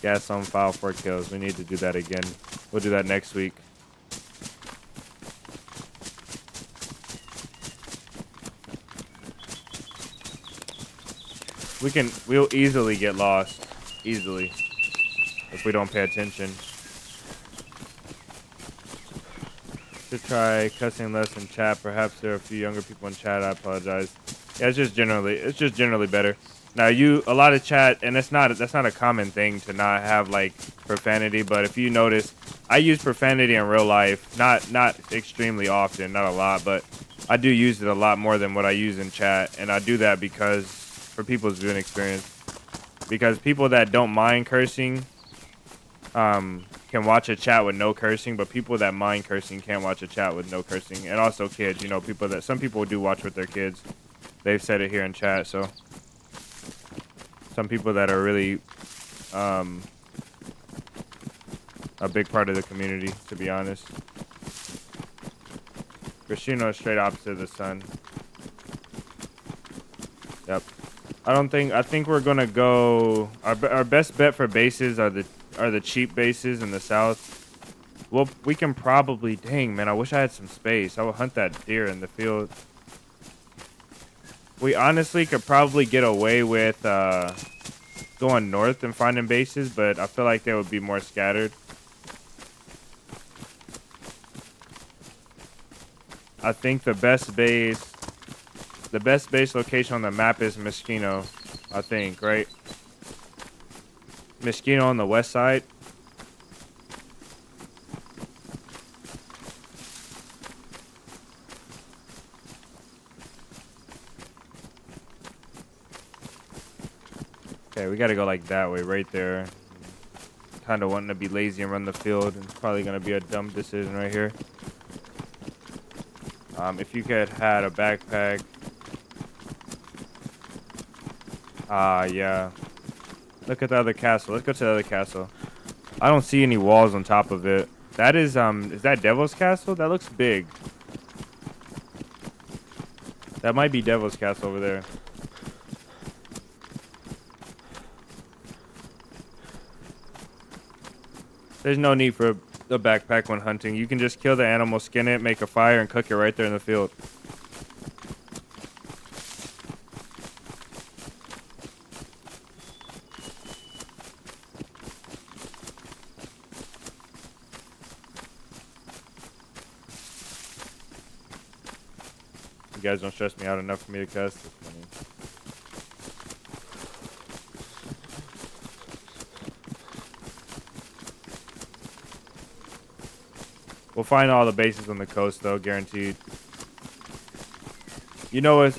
Gas on file 4 kills. We need to do that again. We'll do that next week. We'll easily get lost. Easily. If we don't pay attention. Should try cussing less in chat. Perhaps there are a few younger people in chat. I apologize. Yeah, it's just generally better. Now a lot of chat, and that's not a common thing to not have like profanity, but if you notice, I use profanity in real life, not extremely often, not a lot, but I do use it a lot more than what I use in chat, and I do that because for people's viewing experience. Because people that don't mind cursing can watch a chat with no cursing, but people that mind cursing can't watch a chat with no cursing. And also kids, you know, some people do watch with their kids. They've said it here in chat, so some people that are really a big part of the community, to be honest. Christino is straight opposite of the sun. Yep. I think we're gonna go. Our best bet for bases are the cheap bases in the south. Well, we can probably. Dang man, I wish I had some space. I would hunt that deer in the field. We honestly could probably get away with going north and finding bases, but I feel like they would be more scattered. I think the best base location on the map is Mosquito, I think, right? Mosquito on the west side. Okay, we gotta go like that way, right there. Kind of wanting to be lazy and run the field, and it's probably gonna be a dumb decision right here. If you could had a backpack. Yeah. Look at the other castle. Let's go to the other castle. I don't see any walls on top of it. That is that Devil's Castle? That looks big. That might be Devil's Castle over there. There's no need for a backpack when hunting. You can just kill the animal, skin it, make a fire, and cook it right there in the field. You guys don't stress me out enough for me to cast this money. We'll find all the bases on the coast, though, guaranteed. You know what?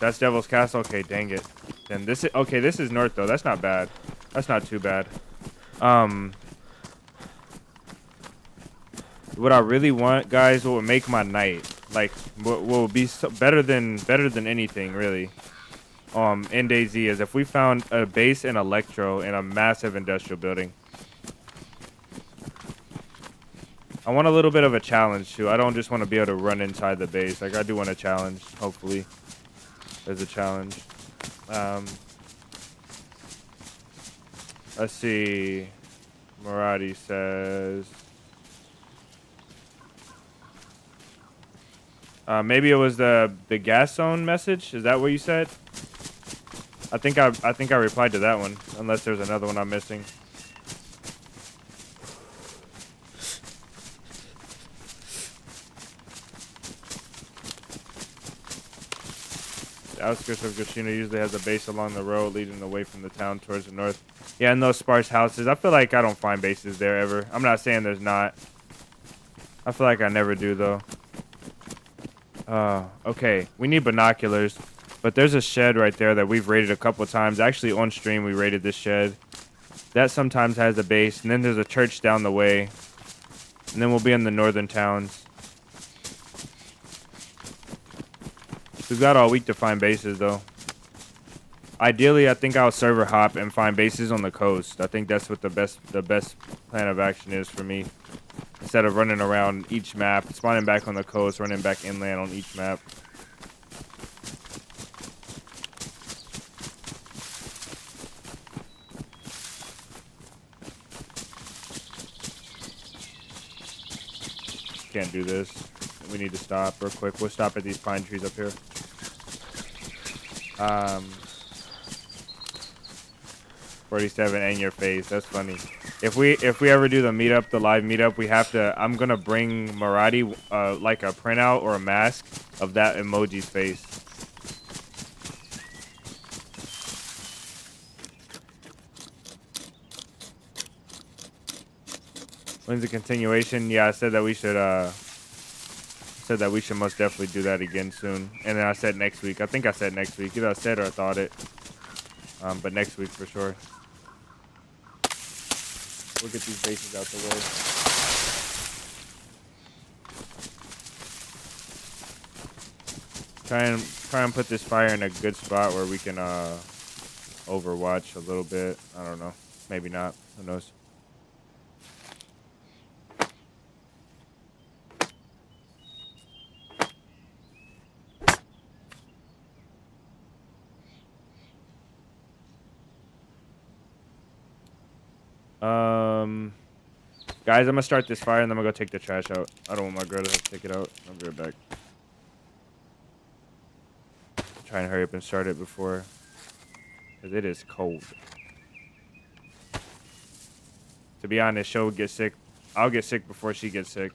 That's Devil's Castle. Okay, dang it. Then this is okay. This is north, though. That's not bad. That's not too bad. What I really want, guys, what would make my night, like, what will be so better than anything, really. In DayZ is if we found a base and electro in a massive industrial building. I want a little bit of a challenge too. I don't just want to be able to run inside the base. Like, I do want a challenge. Hopefully, there's a challenge. Let's see. Marathi says. Maybe it was the gas zone message. Is that what you said? I think I replied to that one. Unless there's another one I'm missing. The outskirts of Gashina usually has a base along the road leading away from the town towards the north. Yeah, and those sparse houses. I feel like I don't find bases there ever. I'm not saying there's not. I feel like I never do, though. Okay. We need binoculars. But there's a shed right there that we've raided a couple times. Actually, on stream, we raided this shed. That sometimes has a base. And then there's a church down the way. And then we'll be in the northern towns. We've got all week to find bases, though. Ideally, I think I'll server hop and find bases on the coast. I think that's what the best plan of action is for me. Instead of running around each map, spawning back on the coast, running back inland on each map. Can't do this. We need to stop real quick. We'll stop at these pine trees up here. 47 and your face. That's funny. If we ever do the meetup, the live meetup, we have to. I'm gonna bring Marathi like a printout or a mask of that emoji's face. When's the continuation? Yeah, I said that we should most definitely do that again soon. And then I said next week. I think I said next week. Either I said or I thought it. But next week for sure. We'll get these bases out the way. Try and put this fire in a good spot where we can overwatch a little bit. I don't know. Maybe not. Who knows? Guys, I'm gonna start this fire and then I'm gonna go take the trash out. I don't want my girl to have to take it out. I'll be right back. Try and hurry up and start it before because it is cold. To be honest, she'll get sick. I'll get sick before she gets sick.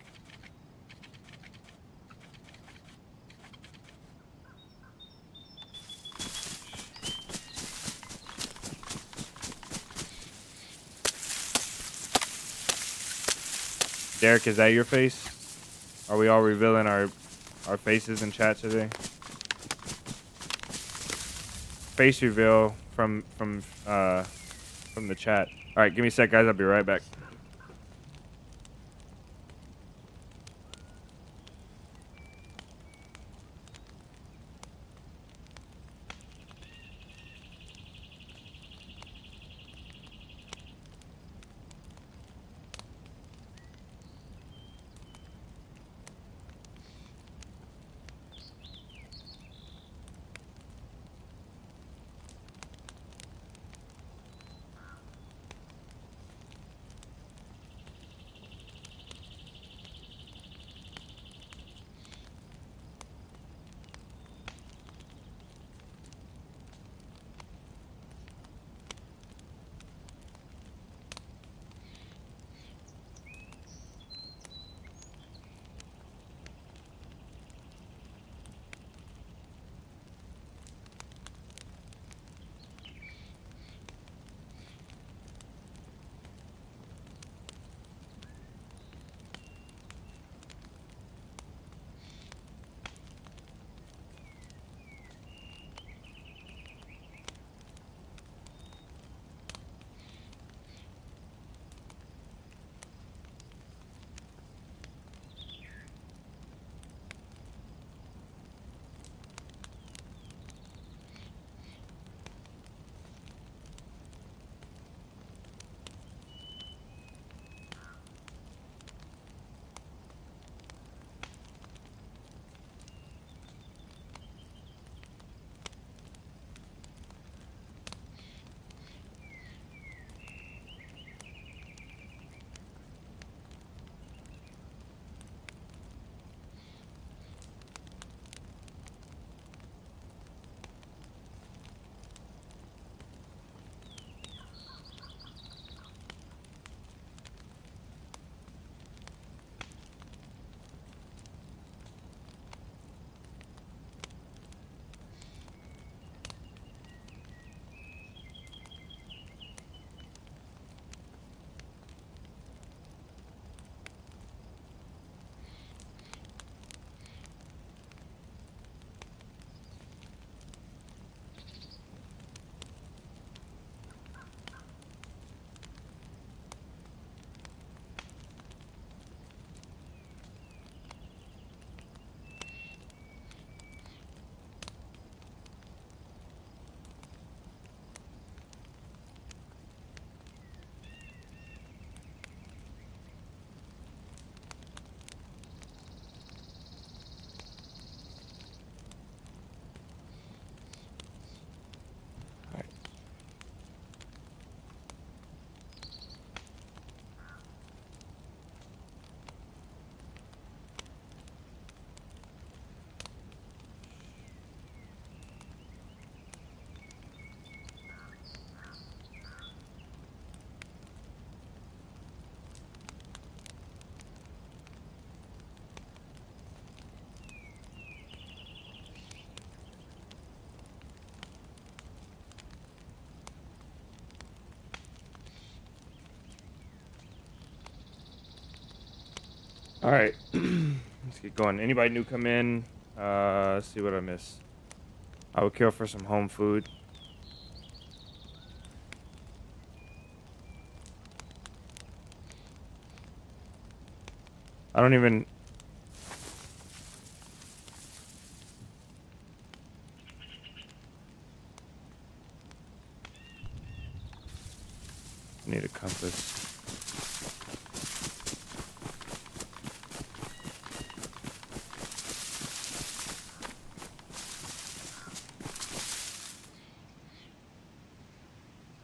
Derek, is that your face? Are we all revealing our faces in chat today? Face reveal from the chat. All right, give me a sec, guys. I'll be right back. All right, let's get going. Anybody new come in? Let's see what I missed. I would kill for some home food. I don't even. Need a compass.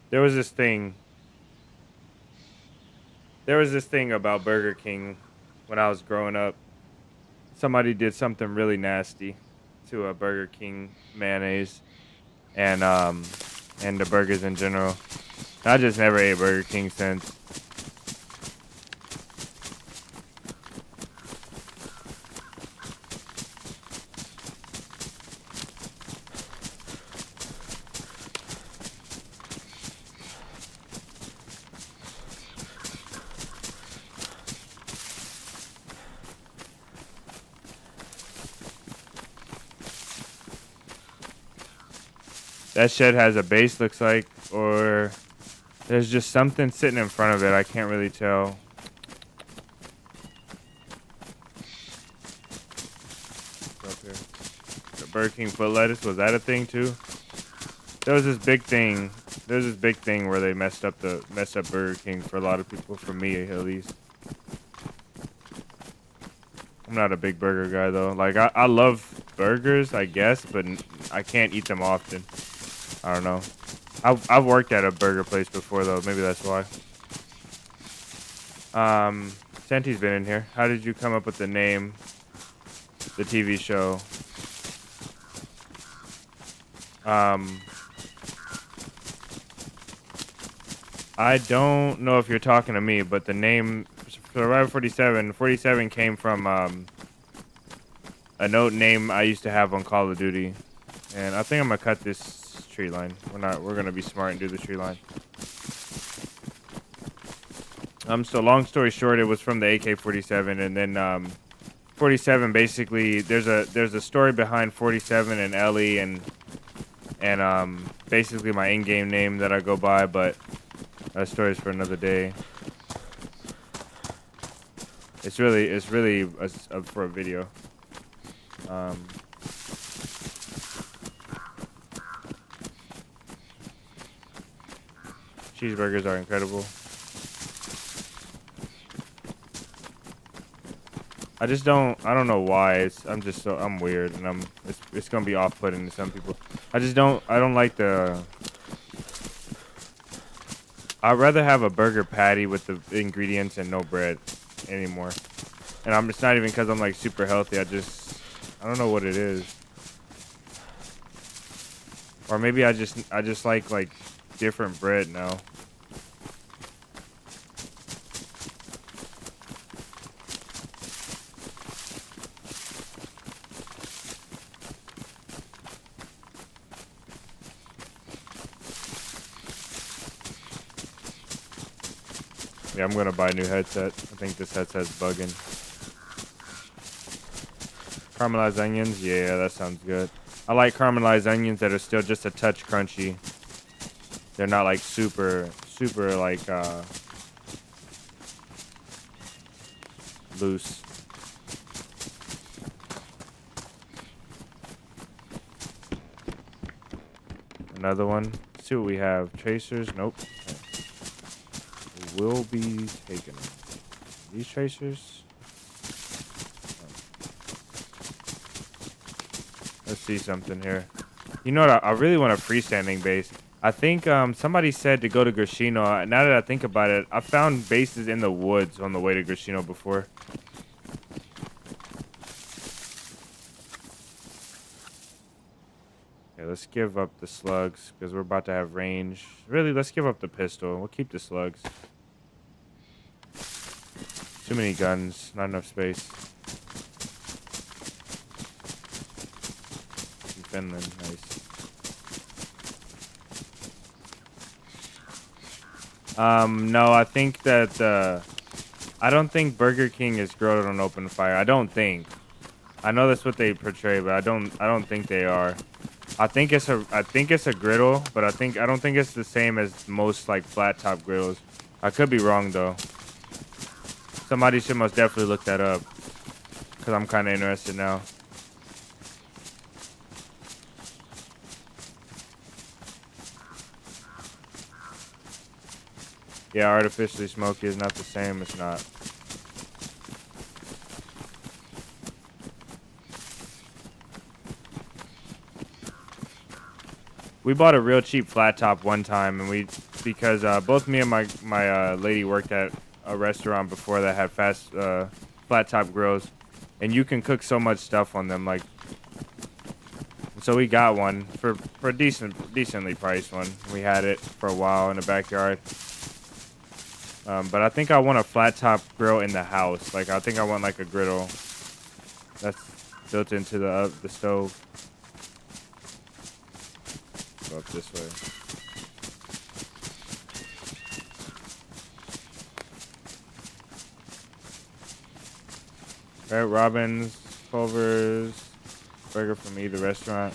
There was this thing. There was this thing about Burger King when I was growing up. Somebody did something really nasty to a Burger King mayonnaise, and and the burgers in general. I just never ate Burger King since. That shed has a base, looks like, or there's just something sitting in front of it. I can't really tell. Up here. The Burger King foot lettuce, was that a thing too? There was this big thing. There's this big thing where they messed up Burger King for a lot of people, for me at least. I'm not a big burger guy though. Like I love burgers, I guess, but I can't eat them often. I don't know. I've worked at a burger place before though. Maybe that's why. Santi's been in here. How did you come up with the name? The TV show. I don't know if you're talking to me, but the name Survivor 47 came from a note name I used to have on Call of Duty. And I think I'm gonna cut this tree line. We're gonna be smart and do the tree line. So long story short, it was from the AK-47, and then 47 basically there's a story behind 47 and Ellie and basically my in-game name that I go by, but that story's for another day. It's really for a video. Cheeseburgers are incredible. I don't know why. I'm weird, and it's gonna be off-putting to some people. I don't like the. I'd rather have a burger patty with the ingredients and no bread anymore. And it's not even because I'm like super healthy. I don't know what it is. Or maybe I just like different bread now. Yeah, I'm gonna buy a new headset. I think this headset's bugging. Caramelized onions, yeah, that sounds good. I like caramelized onions that are still just a touch crunchy. They're not like super like loose. Another one. Let's see what we have. Tracers, nope. Will be taken. These tracers. Let's see something here. You know what? I really want a freestanding base. I think somebody said to go to Grishino. Now that I think about it, I found bases in the woods on the way to Grishino before. Okay, let's give up the slugs because we're about to have range. Really, let's give up the pistol. We'll keep the slugs. Too many guns, not enough space. In Finland, nice. No, I think that I don't think Burger King is grilled on open fire. I don't think. I know that's what they portray, but I don't think they are. I think it's a griddle, but I don't think it's the same as most like flat top griddles. I could be wrong though. Somebody should most definitely look that up, because I'm kind of interested now. Yeah, artificially smoky is not the same. It's not. We bought a real cheap flat top one time, and because both me and my lady worked at a restaurant before that had flat top grills, and you can cook so much stuff on them. Like so we got one for a decently priced one. We had it for a while in the backyard. But I think I want a flat top grill in the house. Like I think I want like a griddle that's built into the stove. Go up this way. Red Robin's, Culver's, burger for me, the restaurant.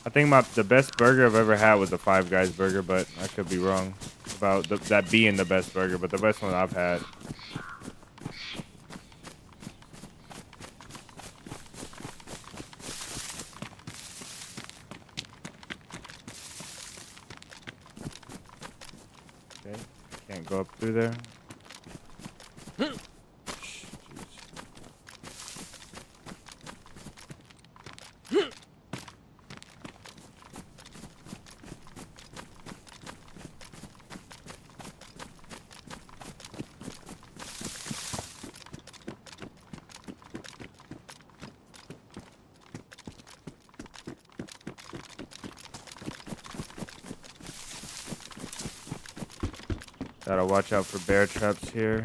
I think the best burger I've ever had was the Five Guys burger, but I could be wrong about that being the best burger, but the best one I've had. Okay, can't go up through there. Gotta watch out for bear traps here.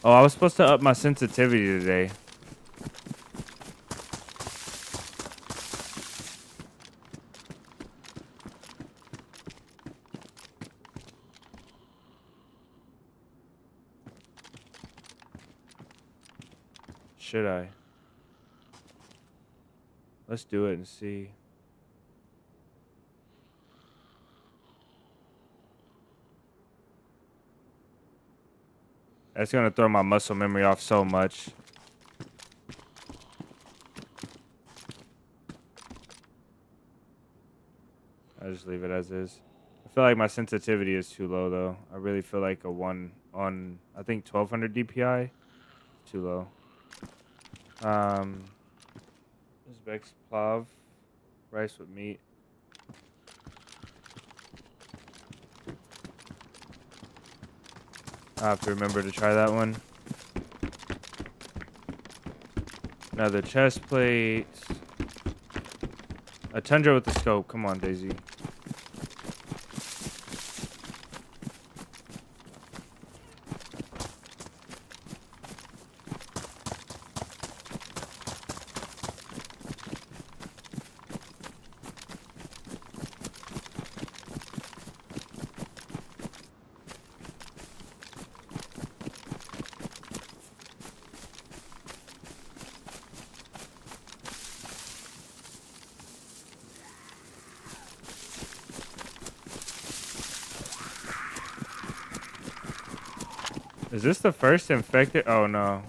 Oh, I was supposed to up my sensitivity today. Should I? Let's do it and see. That's gonna throw my muscle memory off so much. I just leave it as is. I feel like my sensitivity is too low though. I really feel like a 1 on I think 1200 DPI. Too low. Uzbek plav, rice with meat. I have to remember to try that one. Another chest plate. A tundra with the scope. Come on, DayZ. Is this the first infected? Oh no.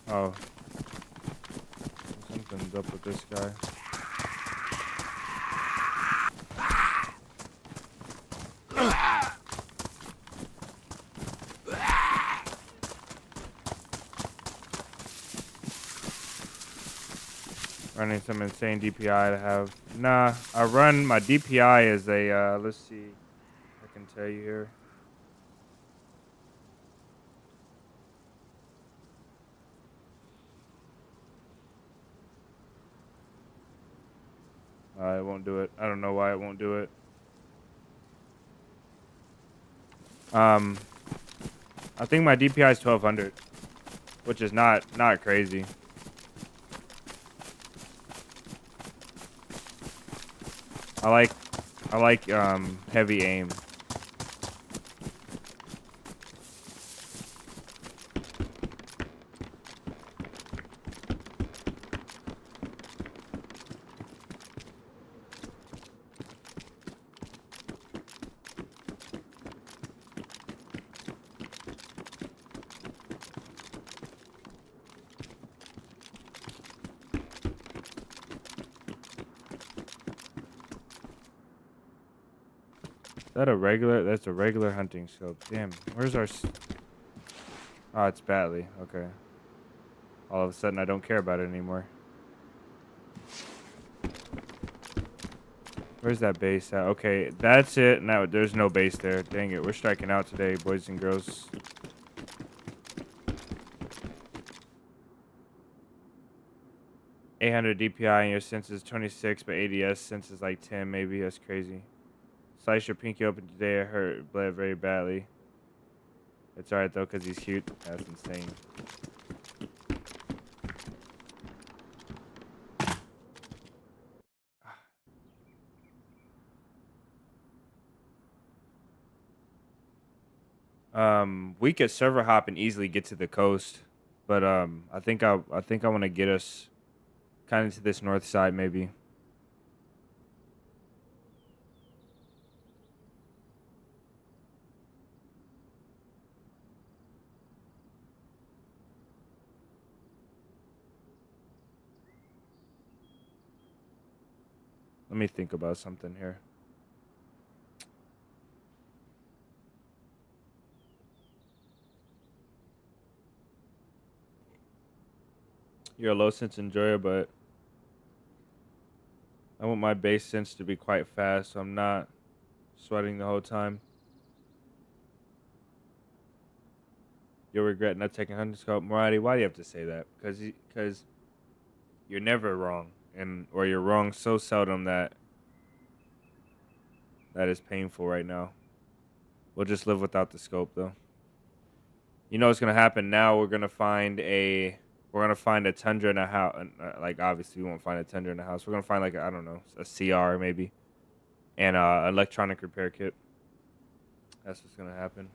Oh. Something's up with this guy. Running some insane DPI to have. Nah, I run my DPI is a let's see. I can tell you here. It won't do it. I don't know why it won't do it. I think my DPI is 1200, which is not crazy. I like heavy aim. Is that a regular? That's a regular hunting scope. Damn, where's our? Oh, it's Batley. Okay. All of a sudden, I don't care about it anymore. Where's that base at? Okay, that's it. Now there's no base there. Dang it, we're striking out today, boys and girls. $800 DPI and your sense is 26, but ADS sense is like 10 maybe. That's crazy. Slice your pinky open today. It hurt, bled very badly. It's alright though, cause he's cute. That's insane. We could server hop and easily get to the coast, but I think I want to get us kind of to this north side maybe. Let me think about something here. You're a low sense enjoyer, but I want my base sense to be quite fast, so I'm not sweating the whole time. You'll regret not taking hunting scope. Morati, why do you have to say that? Because you're never wrong, or you're wrong so seldom that is painful right now. We'll just live without the scope though. You know what's gonna happen now? We're gonna find a tundra in a house. Like obviously we won't find a tundra in a house. We're gonna find like I don't know, a CR maybe, and electronic repair kit. That's what's gonna happen.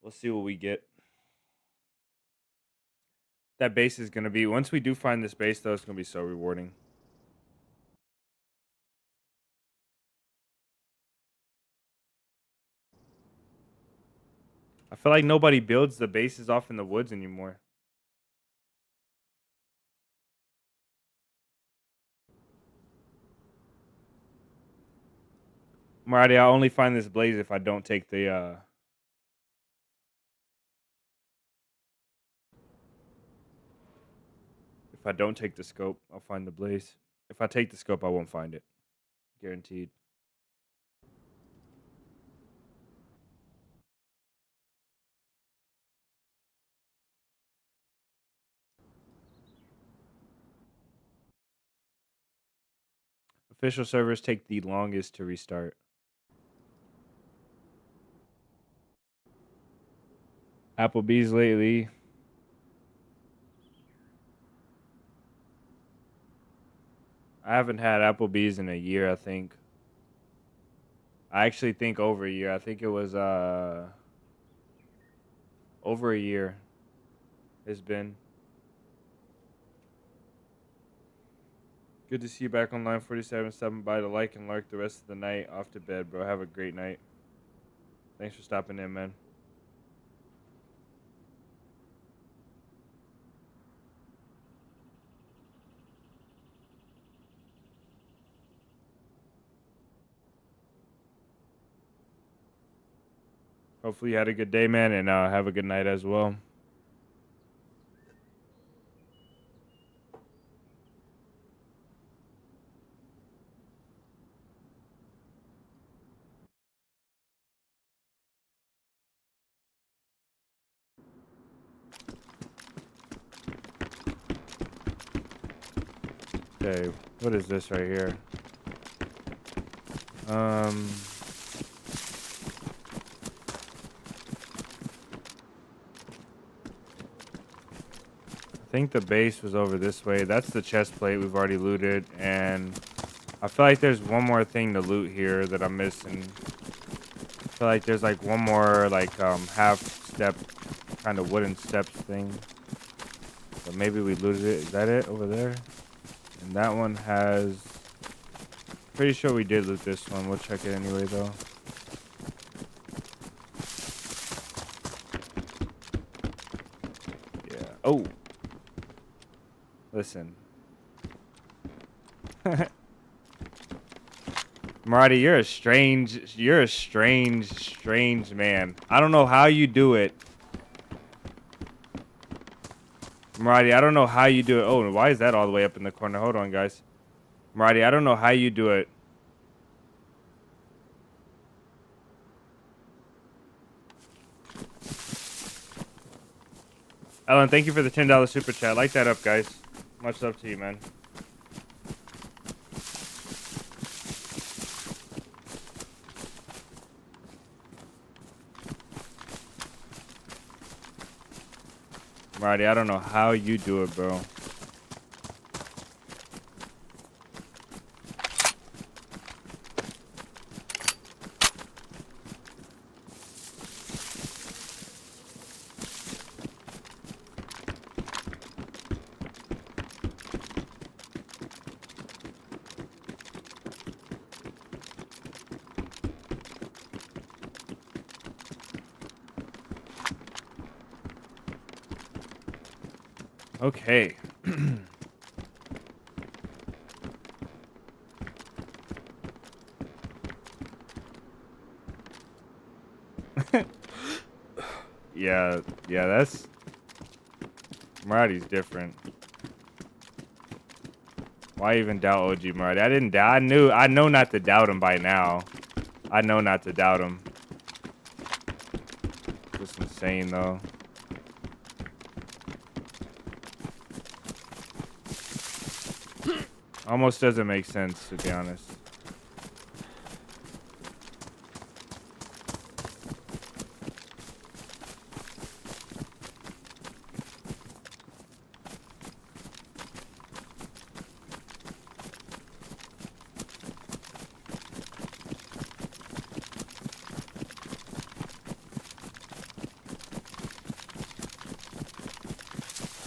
We'll see what we get. That base is gonna be once we do find this base though, it's gonna be so rewarding. I feel like nobody builds the bases off in the woods anymore. Marty, I'll only find this blaze if I don't take the if I don't take the scope, I'll find the blaze. If I take the scope, I won't find it. Guaranteed. Official servers take the longest to restart. Applebee's lately. I haven't had Applebee's in a year, I think. I actually think over a year. I think it was over a year. It's been. Good to see you back on line 47. Stopping by to like and lark the rest of the night. Off to bed, bro. Have a great night. Thanks for stopping in, man. Hopefully you had a good day, man, and have a good night as well. Okay, what is this right here? I think the base was over this way. That's the chest plate we've already looted, and I feel like there's one more thing to loot here that I'm missing. I feel like there's like one more like half step kind of wooden steps thing. But maybe we looted it. Is that it over there? And that one has. Pretty sure we did loot this one. We'll check it anyway though. Oh, listen. Marty, you're a strange man. I don't know how you do it. Marty, I don't know how you do it. Oh, why is that all the way up in the corner? Hold on, guys. Marty, I don't know how you do it. Ellen, thank you for the $10 super chat. Like that up, guys. Much love to you, man. Marty, I don't know how you do it, bro. Okay. Yeah, that's Marty's different. Why even doubt OG Marty? I didn't doubt. I know not to doubt him by now. I know not to doubt him. Just insane though. Almost doesn't make sense, to be honest.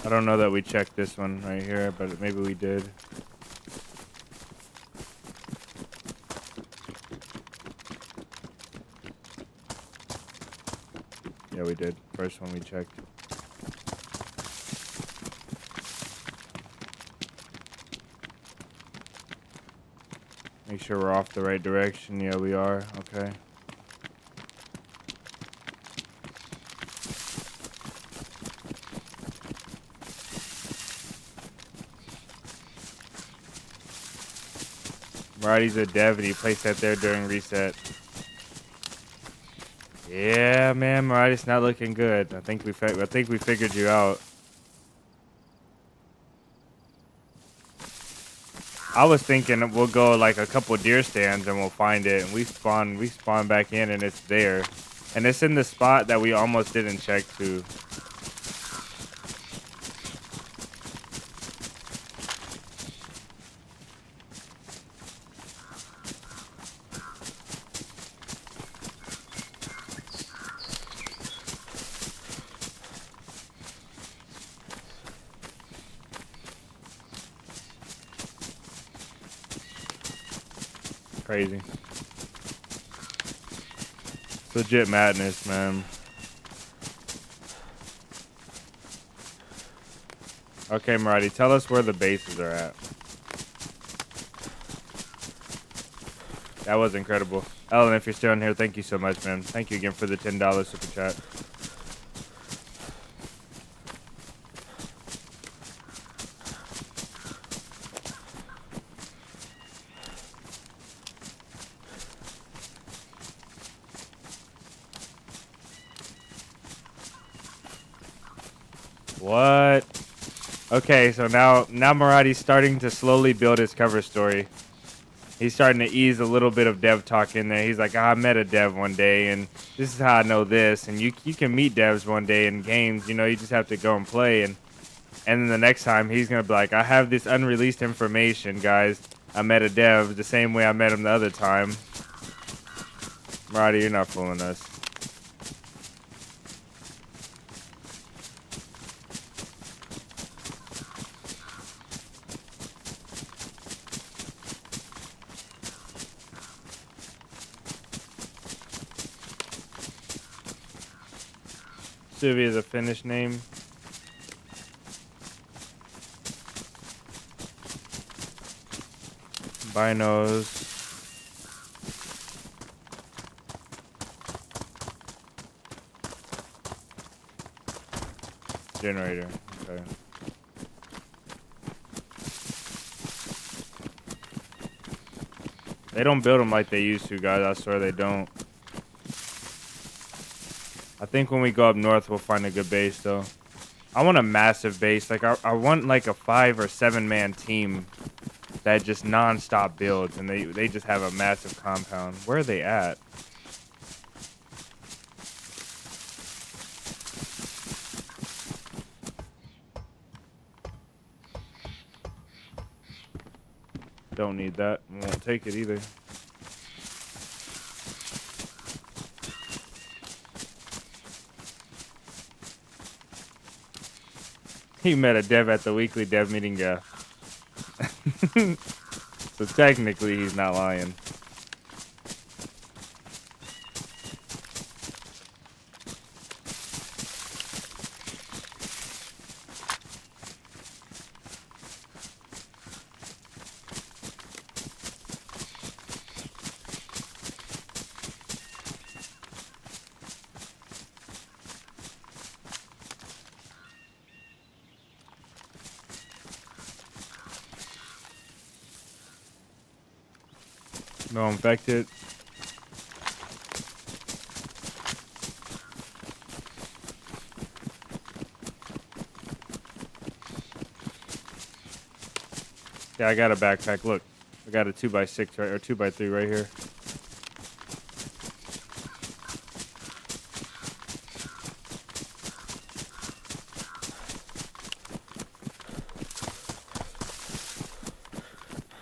I don't know that we checked this one right here, but maybe we did. Yeah, we did. First one we checked. Make sure we're off the right direction. Yeah, we are. Okay. Marty's a dev and he placed that there during reset. Yeah, man, Marty's not looking good. I think we figured you out. I was thinking we'll go like a couple deer stands and we'll find it, and we spawn back in and it's there, and it's in the spot that we almost didn't check to. Crazy. It's legit madness, man. Okay, Marty, tell us where the bases are at. That was incredible. Ellen, if you're still in here, thank you so much, man. Thank you again for the $10 super chat. What? Okay, so now Maradi's starting to slowly build his cover story. He's starting to ease a little bit of dev talk in there. He's like, I met a dev one day, and this is how I know this. And you can meet devs one day in games. You know, you just have to go and play. And then the next time, he's going to be like, I have this unreleased information, guys. I met a dev the same way I met him the other time. Maradi, you're not fooling us. Suvi is a Finnish name. Binos. Generator. Okay. They don't build them like they used to, guys. I swear they don't. I think when we go up north, we'll find a good base, though. I want a massive base. Like, I want, like, a 5 or 7-man team that just non-stop builds, and they just have a massive compound. Where are they at? Don't need that. Won't take it either. He met a dev at the weekly dev meeting, yeah. So technically, he's not lying. No infected. Yeah, I got a backpack. Look, I got a 2x6 right, or 2x3 right here.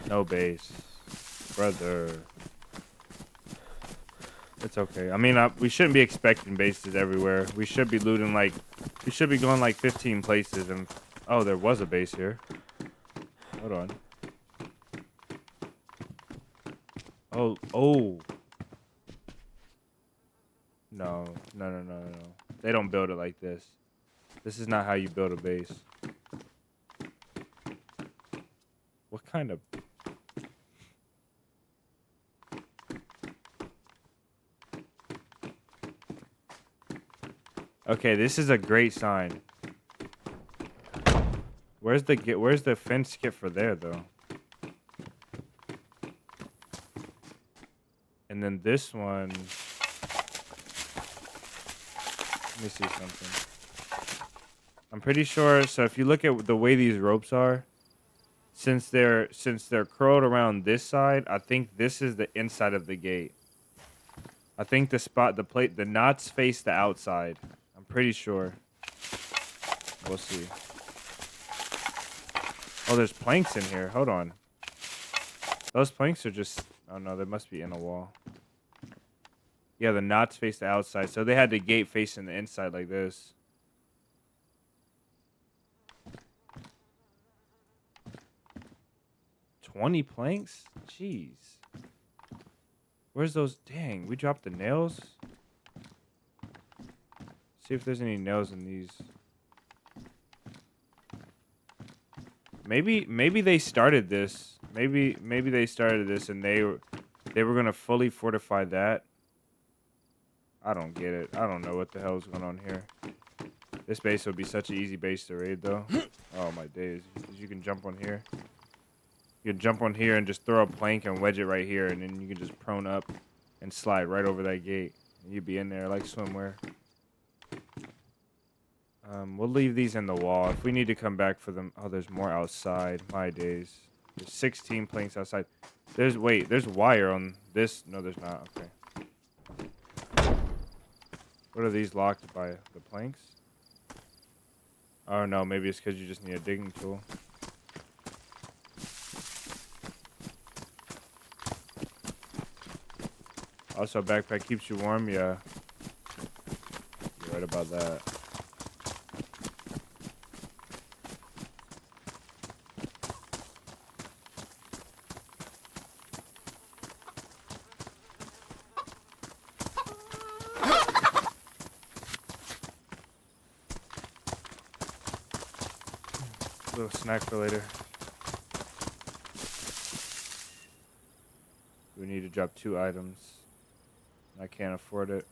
No base, brother. It's okay. I mean, we shouldn't be expecting bases everywhere. We should be looting like, we should be going like 15 places. And oh, there was a base here. Hold on. Oh. No. They don't build it like this. This is not how you build a base. What kind of... Okay, this is a great sign. Where's the fence skip for there though? And then this one. Let me see something. I'm pretty sure. So if you look at the way these ropes are, since they're curled around this side, I think this is the inside of the gate. I think the knots face the outside. I'm pretty sure. We'll see. Oh, there's planks in here. Hold on. Those planks are just... Oh, no, they must be in a wall. Yeah, the knots face the outside. So they had the gate facing the inside like this. $20 planks? Jeez. Where's those? Dang, we dropped the nails? See if there's any nails in these. Maybe they started this. Maybe they started this and they were gonna fully fortify that. I don't get it. I don't know what the hell is going on here. This base would be such an easy base to raid though. Oh my days. You can jump on here. You can jump on here and just throw a plank and wedge it right here, and then you can just prone up and slide right over that gate. And you'd be in there like swimwear. We'll leave these in the wall. If we need to come back for them... Oh, there's more outside. My days. There's 16 planks outside. There's wire on this. No, there's not. Okay. What are these locked by? The planks? Oh, no. Maybe it's because you just need a digging tool. Also, a backpack keeps you warm. Yeah. You're right about that. Little snack for later. We need to drop 2 items. I can't afford it.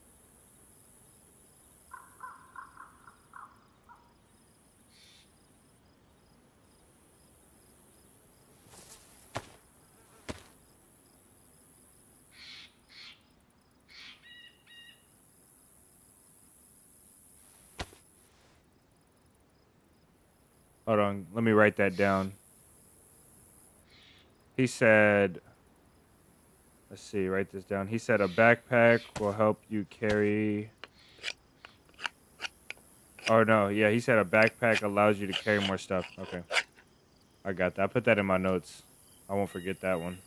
Hold on. Let me write that down. He said, let's see, write this down. He said a backpack will help you carry. Oh, no. Yeah, he said a backpack allows you to carry more stuff. Okay. I got that. I put that in my notes. I won't forget that one.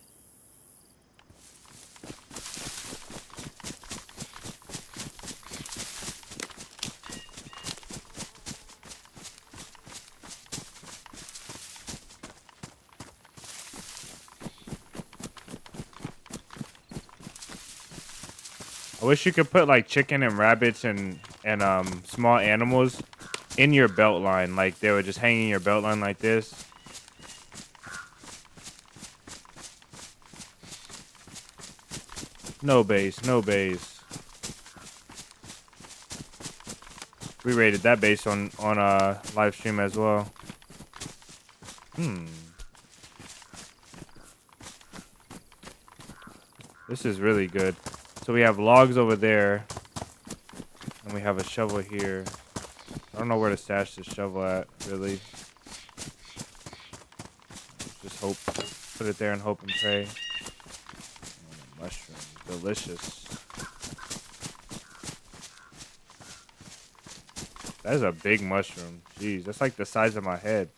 I wish you could put like chicken and rabbits and small animals in your belt line. Like they would just hang in your belt line like this. No base, no base. We rated that base on live stream as well. This is really good. So we have logs over there, and we have a shovel here. I don't know where to stash this shovel at, really. Just hope. Put it there and hope and pray. Oh, mushrooms, delicious. That is a big mushroom. Jeez, that's like the size of my head.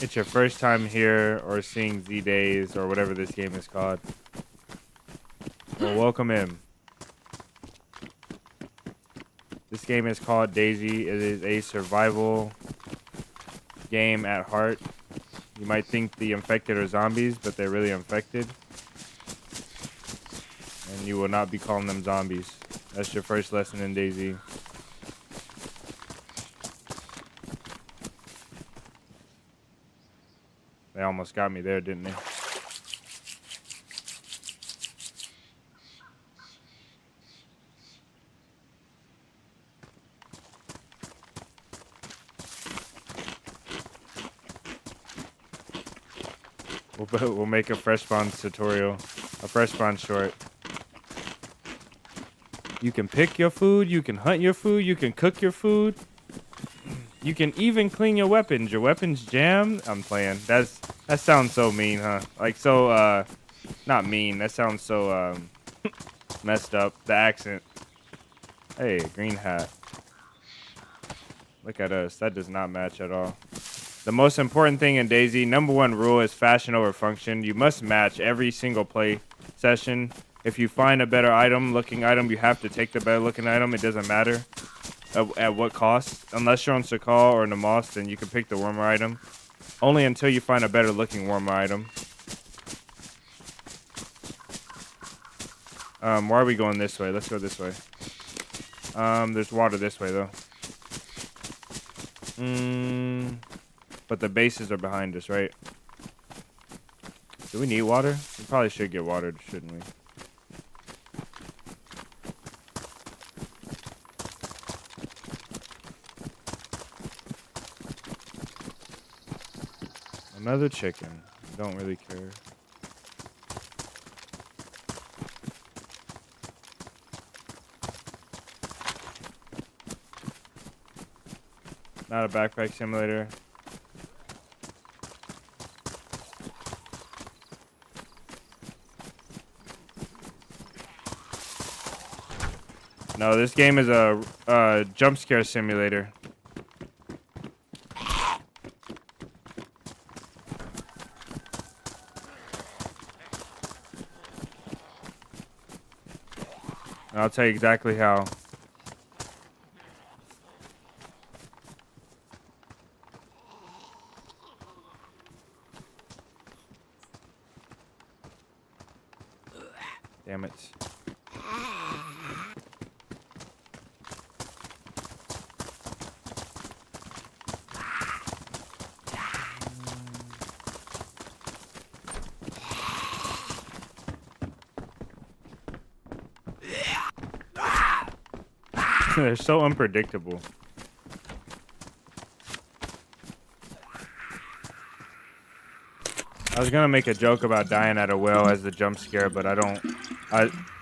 It's your first time here or seeing DayZ or whatever this game is called. Well, welcome in. This game is called DayZ. It is a survival game at heart. You might think the infected are zombies, but they're really infected. And you will not be calling them zombies. That's your first lesson in DayZ. They almost got me there, didn't they? We'll make a fresh spawn tutorial. A fresh spawn short. You can pick your food, you can hunt your food, you can cook your food. You can even clean your weapons. Your weapons jammed? I'm playing. That sounds so mean, huh? Like so not mean. That sounds so messed up. The accent. Hey, green hat. Look at us. That does not match at all. The most important thing in DayZ, number 1 rule is fashion over function. You must match every single play session. If you find a better looking item, you have to take the better looking item. It doesn't matter at what cost. Unless you're on Sakal or Namos, then you can pick the warmer item. Only until you find a better looking warmer item. Why are we going this way? Let's go this way. There's water this way though. But the bases are behind us, right? Do we need water? We probably should get watered, shouldn't we? Another chicken. Don't really care. Not a backpack simulator. No, this game is a jump scare simulator. I'll tell you exactly how. Damn it. They're so unpredictable. I was gonna make a joke about dying at a well as the jump scare, but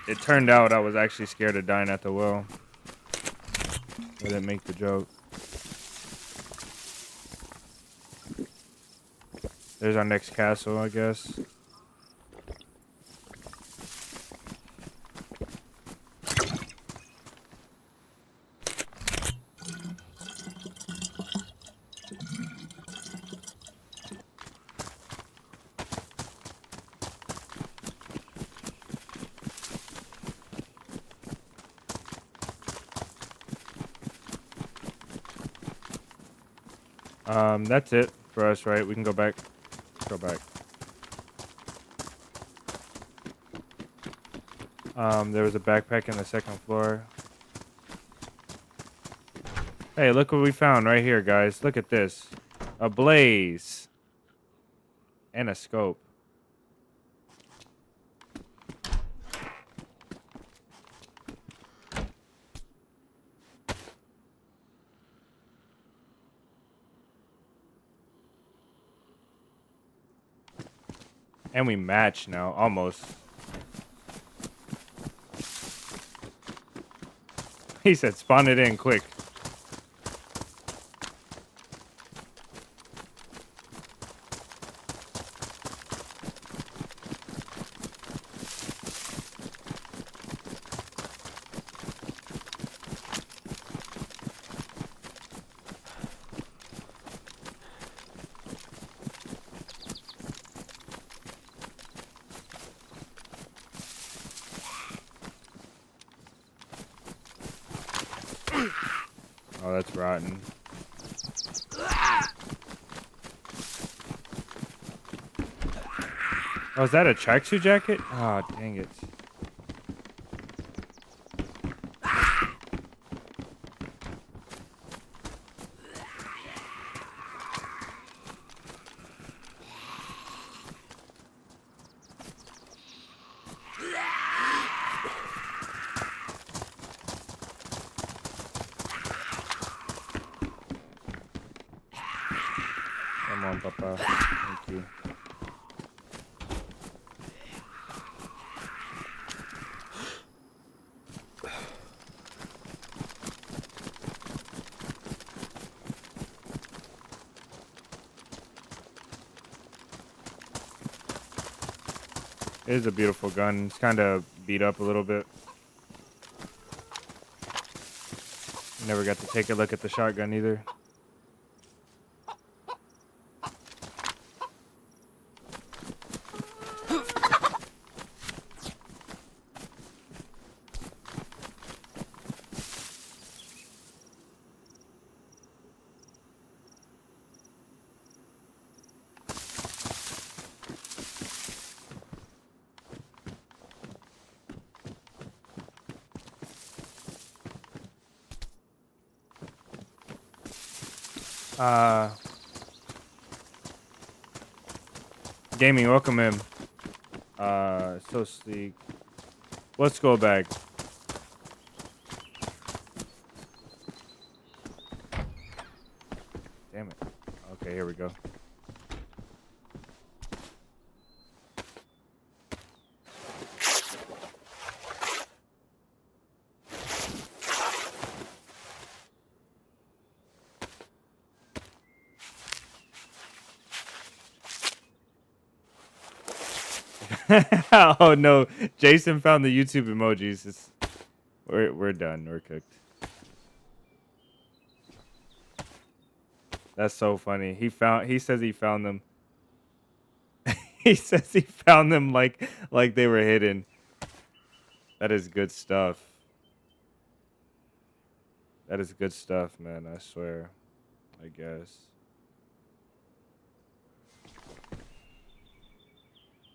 it turned out I was actually scared of dying at the well. I didn't make the joke. There's our next castle, I guess. That's it for us, right? We can go back. Go back. There was a backpack in the second floor. Hey, look what we found right here, guys. Look at this. A blaze. And a scope. And we match now, almost. He said, spawn it in quick. Oh, that's rotten. Oh, is that a tracksuit jacket? Oh, dang it. Come on, Papa. Thank you. It is a beautiful gun. It's kind of beat up a little bit. Never got to take a look at the shotgun either. Gaming, welcome in. So sleek. Let's go back. Damn it. Okay, here we go. Oh no, Jason found the YouTube emojis. We're done. We're cooked. That's so funny. He says he found them. He says he found them like they were hidden. That is good stuff. That is good stuff, man. I swear. I guess.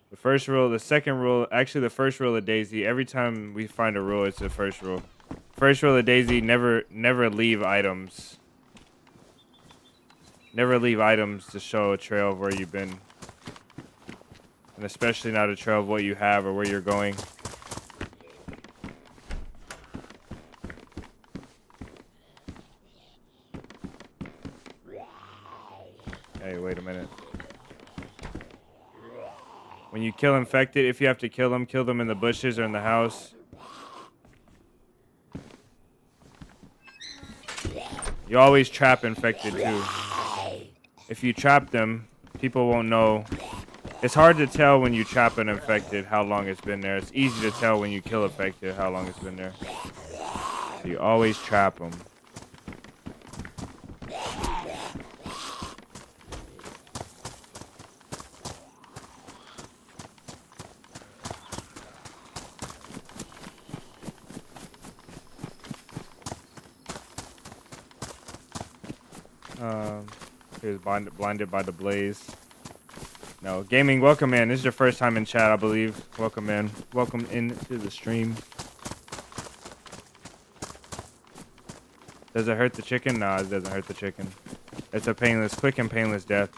The first rule, the second rule, actually the first rule of DayZ, every time we find a rule, it's the first rule. First rule of DayZ, never leave items. Never leave items to show a trail of where you've been. And especially not a trail of what you have or where you're going. Hey, wait a minute. When you kill infected, if you have to kill them in the bushes or in the house. You always trap infected too. If you trap them, people won't know. It's hard to tell when you trap an infected how long it's been there. It's easy to tell when you kill infected how long it's been there. So you always trap them. He was blinded by the blaze. No, gaming, welcome in. This is your first time in chat, I believe. Welcome in. Welcome into the stream. Does it hurt the chicken? Nah, it doesn't hurt the chicken. It's a painless, quick and painless death.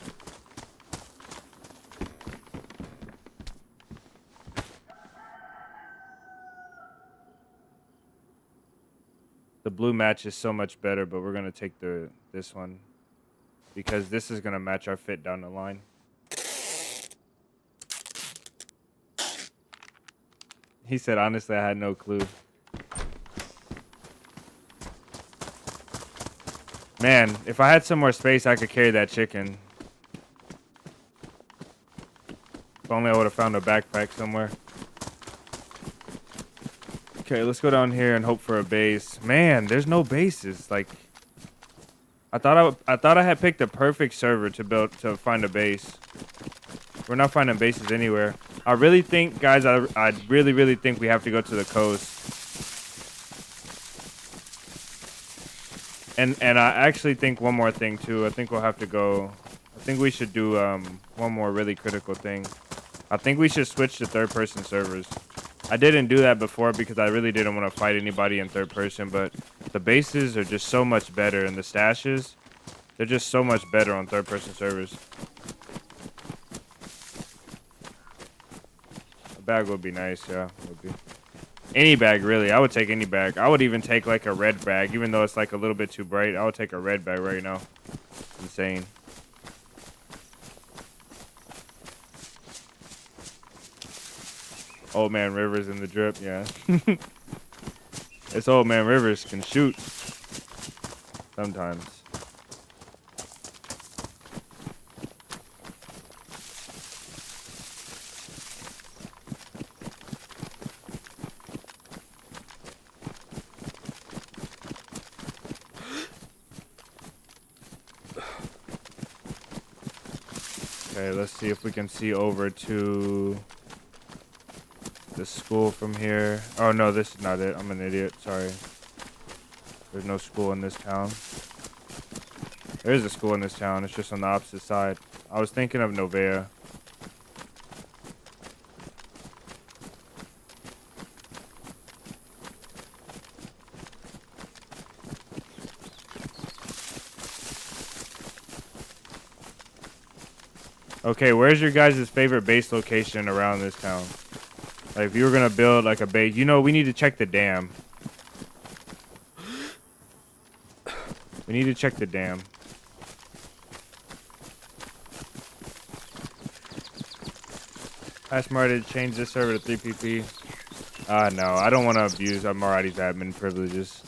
The blue match is so much better, but we're gonna take this one because this is gonna match our fit down the line. He said, honestly, I had no clue. Man, if I had some more space, I could carry that chicken. If only I would have found a backpack somewhere. Okay, let's go down here and hope for a base. Man, there's no bases. Like, I thought I had picked a perfect server to find a base. We're not finding bases anywhere. I really think, guys, I really think we have to go to the coast. And I actually think one more thing too. I think we'll have to go. I think we should do one more really critical thing. I think we should switch to third-person servers. I didn't do that before because I really didn't want to fight anybody in third person, but the bases are just so much better, and the stashes, they're just so much better on third-person servers. A bag would be nice, yeah. Would be. Any bag, really. I would take any bag. I would even take like a red bag, even though it's like a little bit too bright. I would take a red bag right now. Insane. Old Man Rivers in the drip, yeah. This Old Man Rivers can shoot. Sometimes. Okay, let's see if we can see over to the school from here. Oh no, this is not it. I'm an idiot. Sorry. There's no school in this town. There is a school in this town. It's just on the opposite side. I was thinking of Novea. Okay, where's your guys' favorite base location around this town? Like, if you were gonna build like a base, you know, we need to check the dam. We need to check the dam. Ask Marty to change this server to 3PP. No, I don't want to abuse Marty's admin privileges.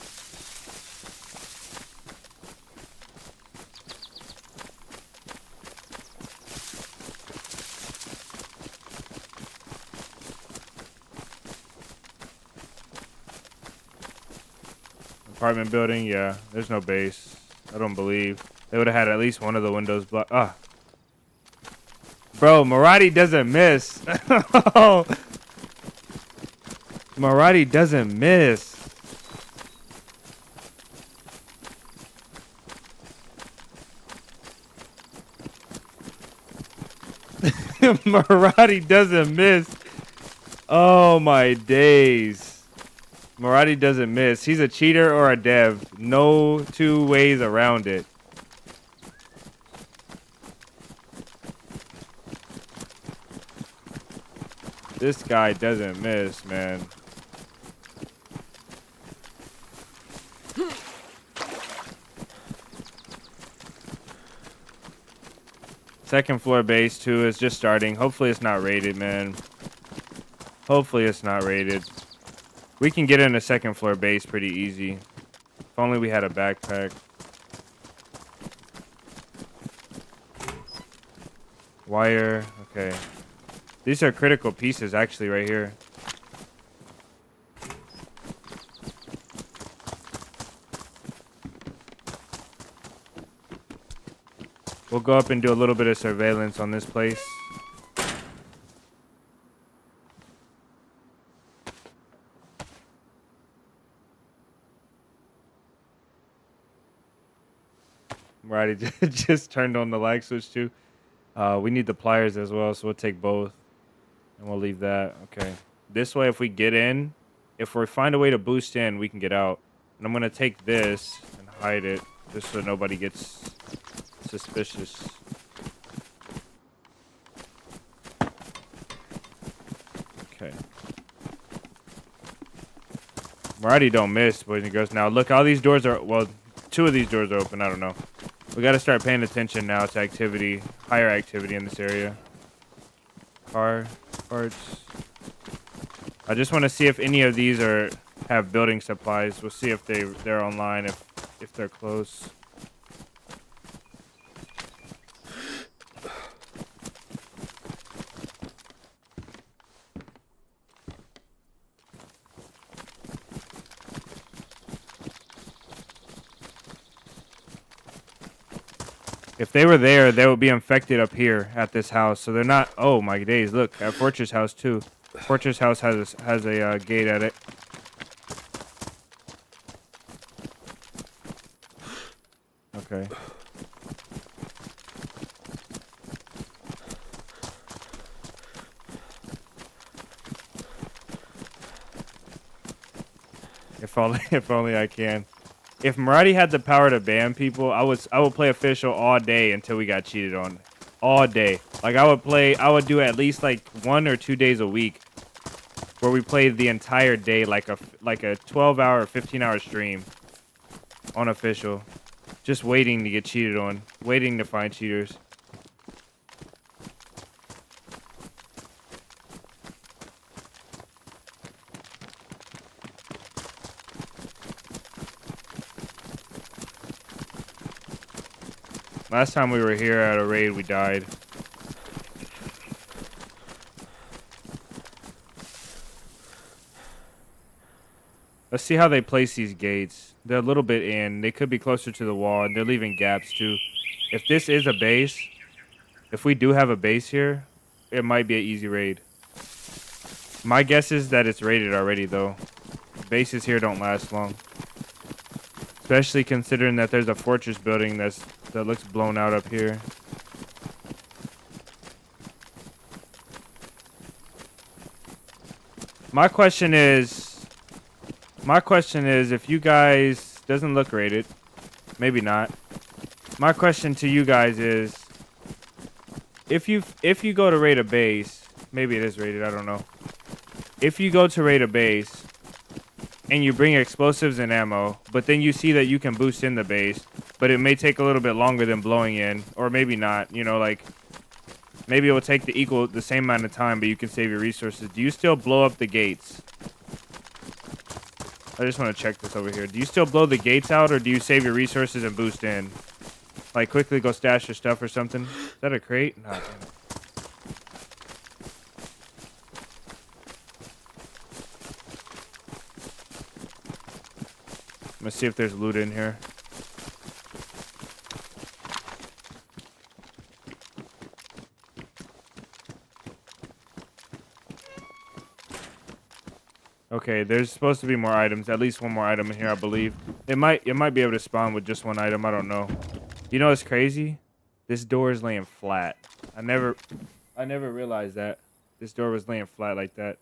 Apartment building, yeah. There's no base. I don't believe. They would have had at least one of the windows blocked. Bro, Marathi doesn't miss. Marathi doesn't miss. Marathi doesn't miss. Oh my days. Marathi doesn't miss. He's a cheater or a dev. No two ways around it. This guy doesn't miss, man. Second floor base too is just starting. Hopefully it's not raided, man. Hopefully it's not raided. We can get in a second floor base pretty easy. If only we had a backpack. Wire. Okay. These are critical pieces actually right here. We'll go up and do a little bit of surveillance on this place. Right, it just turned on the light switch too. We need the pliers as well, so we'll take both. And we'll leave that. Okay. This way, if we get in, if we find a way to boost in, we can get out. And I'm going to take this and hide it just so nobody gets suspicious. Okay. Marathi don't miss, boys and girls. Now, look, all these doors are, well, 2 of these doors are open. I don't know. We got to start paying attention now to activity, higher activity in this area. Car parts. I just want to see if any of these have building supplies. We'll see if they're online, if they're close. If they were there, they would be infected up here at this house. So they're not. Oh my days! Look at Fortress House too. Fortress House has a gate at it. Okay. If only I can. If Marathi had the power to ban people, I would play official all day until we got cheated on. All day. Like I would do at least like 1 or 2 days a week where we played the entire day like a 12-hour, 15-hour stream on official. Just waiting to get cheated on. Waiting to find cheaters. Last time we were here at a raid, we died. Let's see how they place these gates. They're a little bit in. They could be closer to the wall, and they're leaving gaps too. If this is a base, if we do have a base here, it might be an easy raid. My guess is that it's raided already, though. Bases here don't last long. Especially considering that there's a fortress building that looks blown out up here. My question is if you guys, doesn't look rated, maybe not. My question to you guys is, if you go to raid a base, maybe it is rated, I don't know. If you go to raid a base and you bring explosives and ammo, but then you see that you can boost in the base, but it may take a little bit longer than blowing in, or maybe not, you know, like maybe it will take the same amount of time, but you can save your resources. Do you still blow up the gates? I just want to check this over here. Do you still blow the gates out, or do you save your resources and boost in? Like quickly go stash your stuff or something? Is that a crate? Nah, damn it. Let's see if there's loot in here. Okay, there's supposed to be more items. At least one more item in here, I believe. It might be able to spawn with just one item. I don't know. You know what's crazy? This door is laying flat. I never realized that this door was laying flat like that.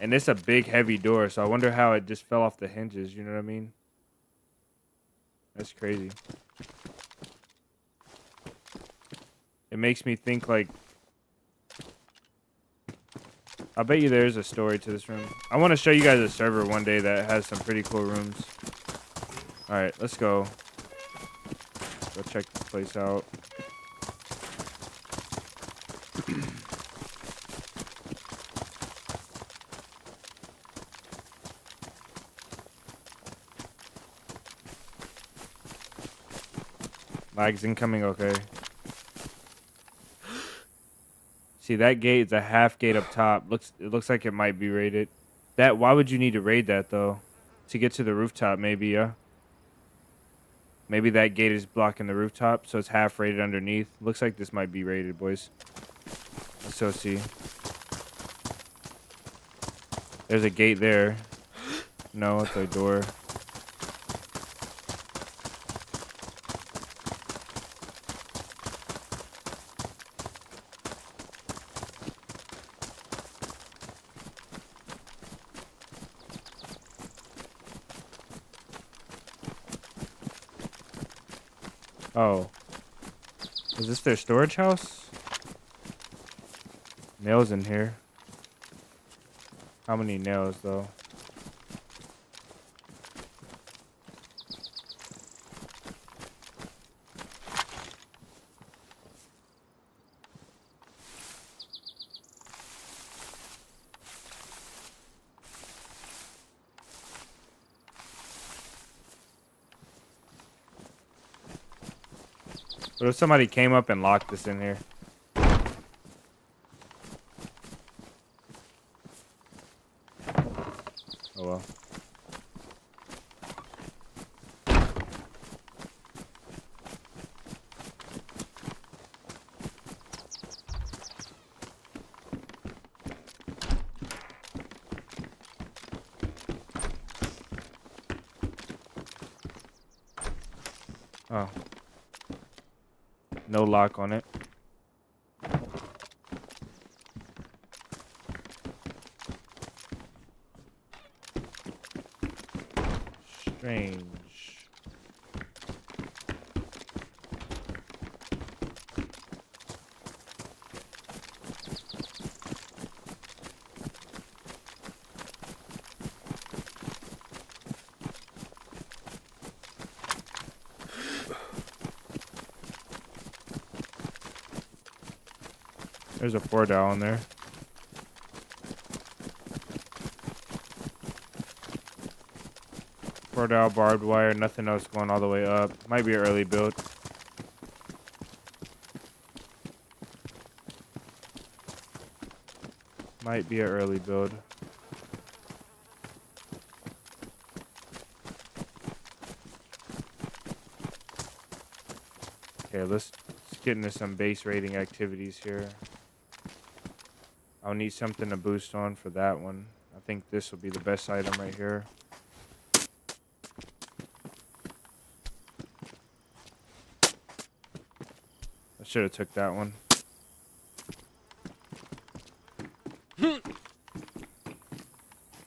And it's a big, heavy door, so I wonder how it just fell off the hinges. You know what I mean? That's crazy. It makes me think, like, I bet you there's a story to this room. I want to show you guys a server one day that has some pretty cool rooms. All right, let's go. Go check this place out. Lags incoming, okay. See, that gate is a half gate up top. It looks like it might be raided. Why would you need to raid that though? To get to the rooftop, maybe, yeah. Maybe that gate is blocking the rooftop, so it's half raided underneath. Looks like this might be raided, boys. Let's go see. There's a gate there. No, it's a door. Oh. Is this their storage house? Nails in here. How many nails, though? What if somebody came up and locked us in here? Oh well. Oh. No lock on it. Strange. There's a 4-dowel in there. Four-dowel, barbed wire, nothing else going all the way up. Might be an early build. Might be an early build. Okay, let's get into some base raiding activities here. I'll need something to boost on for that one. I think this will be the best item right here. I should have took that one.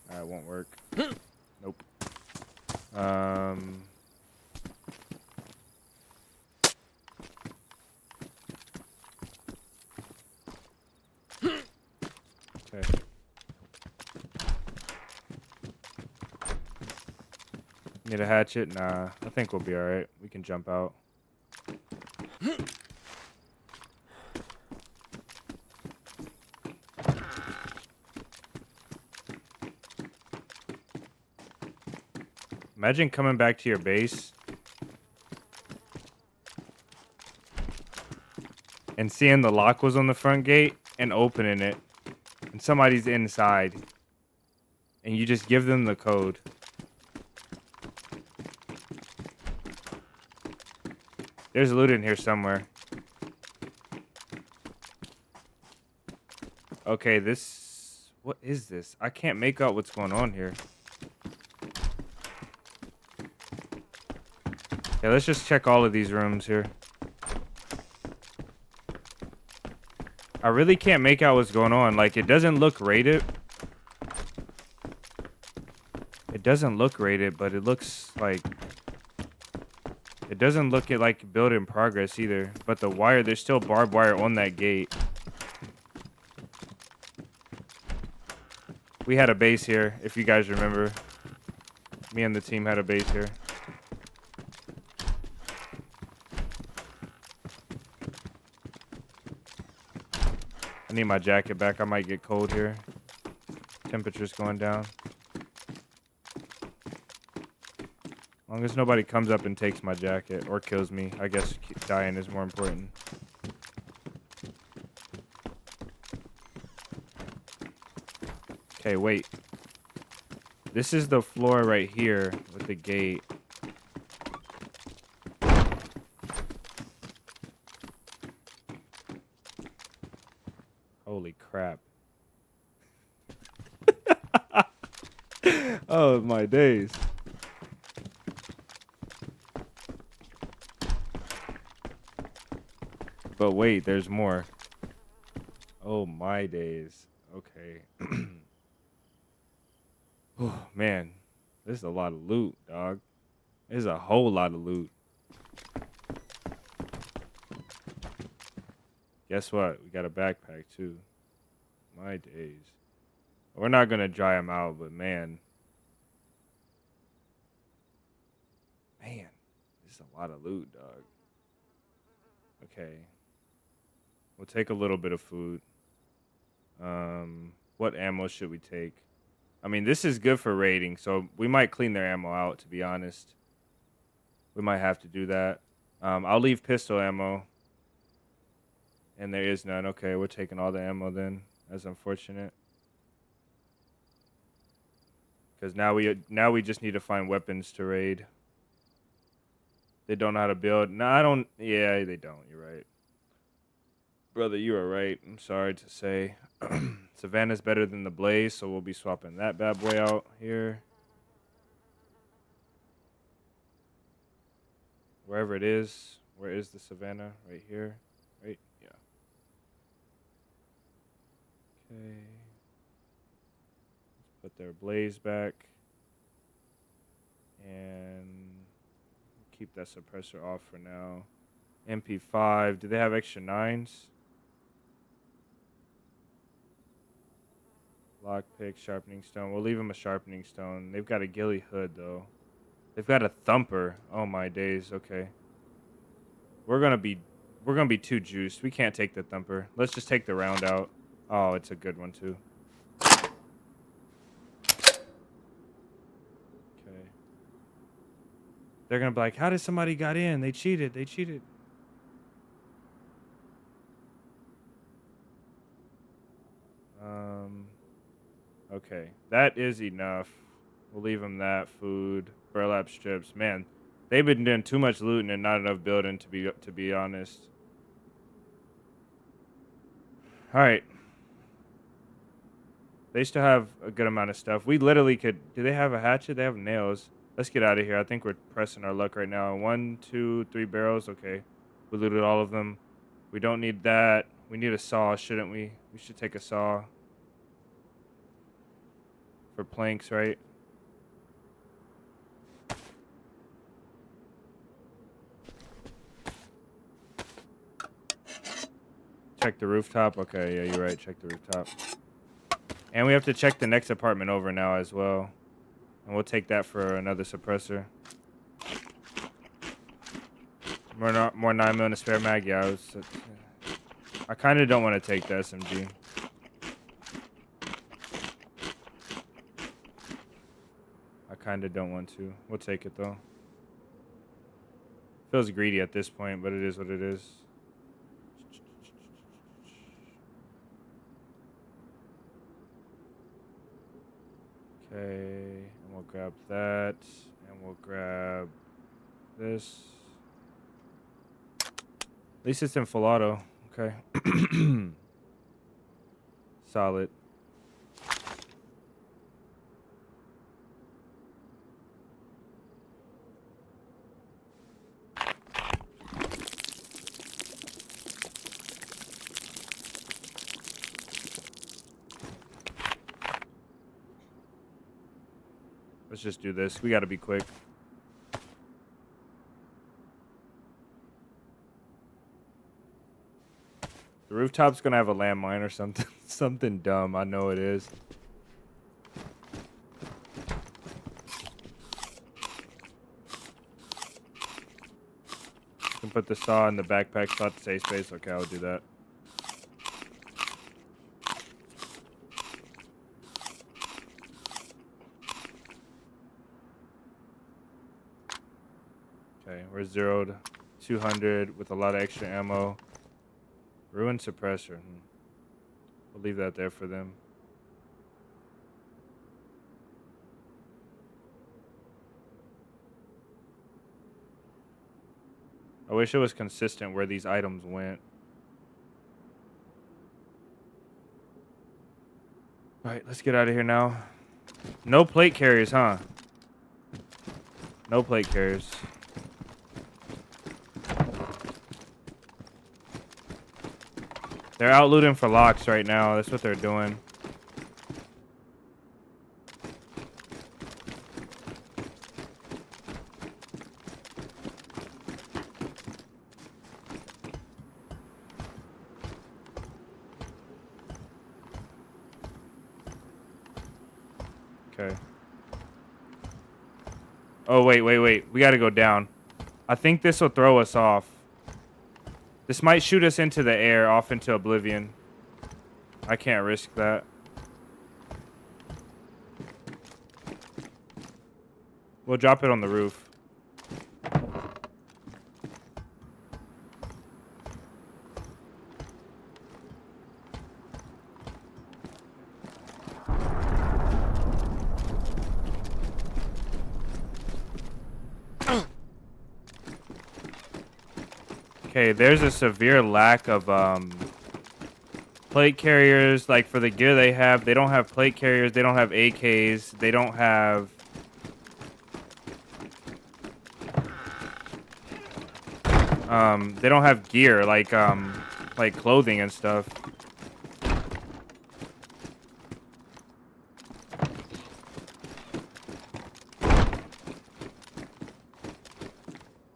That won't work. Nope. Okay. Need a hatchet? Nah, I think we'll be alright. We can jump out. Imagine coming back to your base and seeing the lock was on the front gate and opening it and somebody's inside and you just give them the code. There's loot in here somewhere. Okay, what is this? I can't make out what's going on here. Yeah, let's just check all of these rooms here. I really can't make out what's going on. Like, it doesn't look rated. It doesn't look rated, but it looks like... It doesn't look like build in progress either. But the wire, there's still barbed wire on that gate. We had a base here, if you guys remember. Me and the team had a base here. I need my jacket back. I might get cold here. Temperature's going down. long as nobody comes up and takes my jacket or kills me. I guess dying is more important. Okay, wait. This is the floor right here with the gate. Holy crap. Oh, my days. But wait, there's more. Oh, my days. Okay. Oh, man. This is a lot of loot, dog. There's a whole lot of loot. Guess what? We got a backpack, too. My days. We're not going to dry them out, but man. Man, this is a lot of loot, dog. Okay. We'll take a little bit of food. What ammo should we take? I mean, this is good for raiding, so we might clean their ammo out, to be honest. We might have to do that. I'll leave pistol ammo. And there is none. Okay, we're taking all the ammo then. That's unfortunate. Because now we just need to find weapons to raid. They don't know how to build. No, I don't. Yeah, they don't. You're right. Brother, you are right. I'm sorry to say. Savannah's better than the Blaze, so we'll be swapping that bad boy out here. Wherever it is. Where is the Savannah? Right here. Right? Yeah. Okay. Let's put their Blaze back. And keep that suppressor off for now. MP5. Do they have extra 9s? Lockpick, sharpening stone. We'll leave them a sharpening stone. They've got a ghillie hood, though. They've got a thumper. Oh, my days. Okay. We're gonna be too juiced. We can't take the thumper. Let's just take the round out. Oh, it's a good one, too. Okay. They're gonna be like, how did somebody got in? They cheated. They cheated. Okay. That is enough. We'll leave them that. Food. Burlap strips. Man, they've been doing too much looting and not enough building, to be honest. All right. They still have a good amount of stuff. We literally could... Do they have a hatchet? They have nails. Let's get out of here. I think we're pressing our luck right now. 1, 2, 3 barrels. Okay. We looted all of them. We don't need that. We need a saw, shouldn't we? We should take a saw. For planks, right? Check the rooftop. Okay, yeah, you're right. Check the rooftop. And we have to check the next apartment over now as well. And we'll take that for another suppressor. More 9mm and a spare mag. Yeah, I kind of don't want to take the SMG. I kind of don't want to. We'll take it, though. Feels greedy at this point, but it is what it is. Okay, and we'll grab that, and we'll grab this. At least it's in full auto. Okay. Solid. Let's just do this. We got to be quick. The rooftop's going to have a landmine or something. Something dumb. I know it is. You can put the saw in the backpack slot to save space. Okay, I'll do that. Okay, we're 0 to 200 with a lot of extra ammo. Ruin suppressor. We'll leave that there for them. I wish it was consistent where these items went. All right, let's get out of here now. No plate carriers, huh? No plate carriers. They're out looting for locks right now. That's what they're doing. Okay. Oh, wait. We gotta go down. I think this will throw us off. This might shoot us into the air, off into oblivion. I can't risk that. We'll drop it on the roof. Okay, there's a severe lack of plate carriers. Like for the gear they don't have plate carriers. They don't have AKs. They don't have gear like clothing and stuff.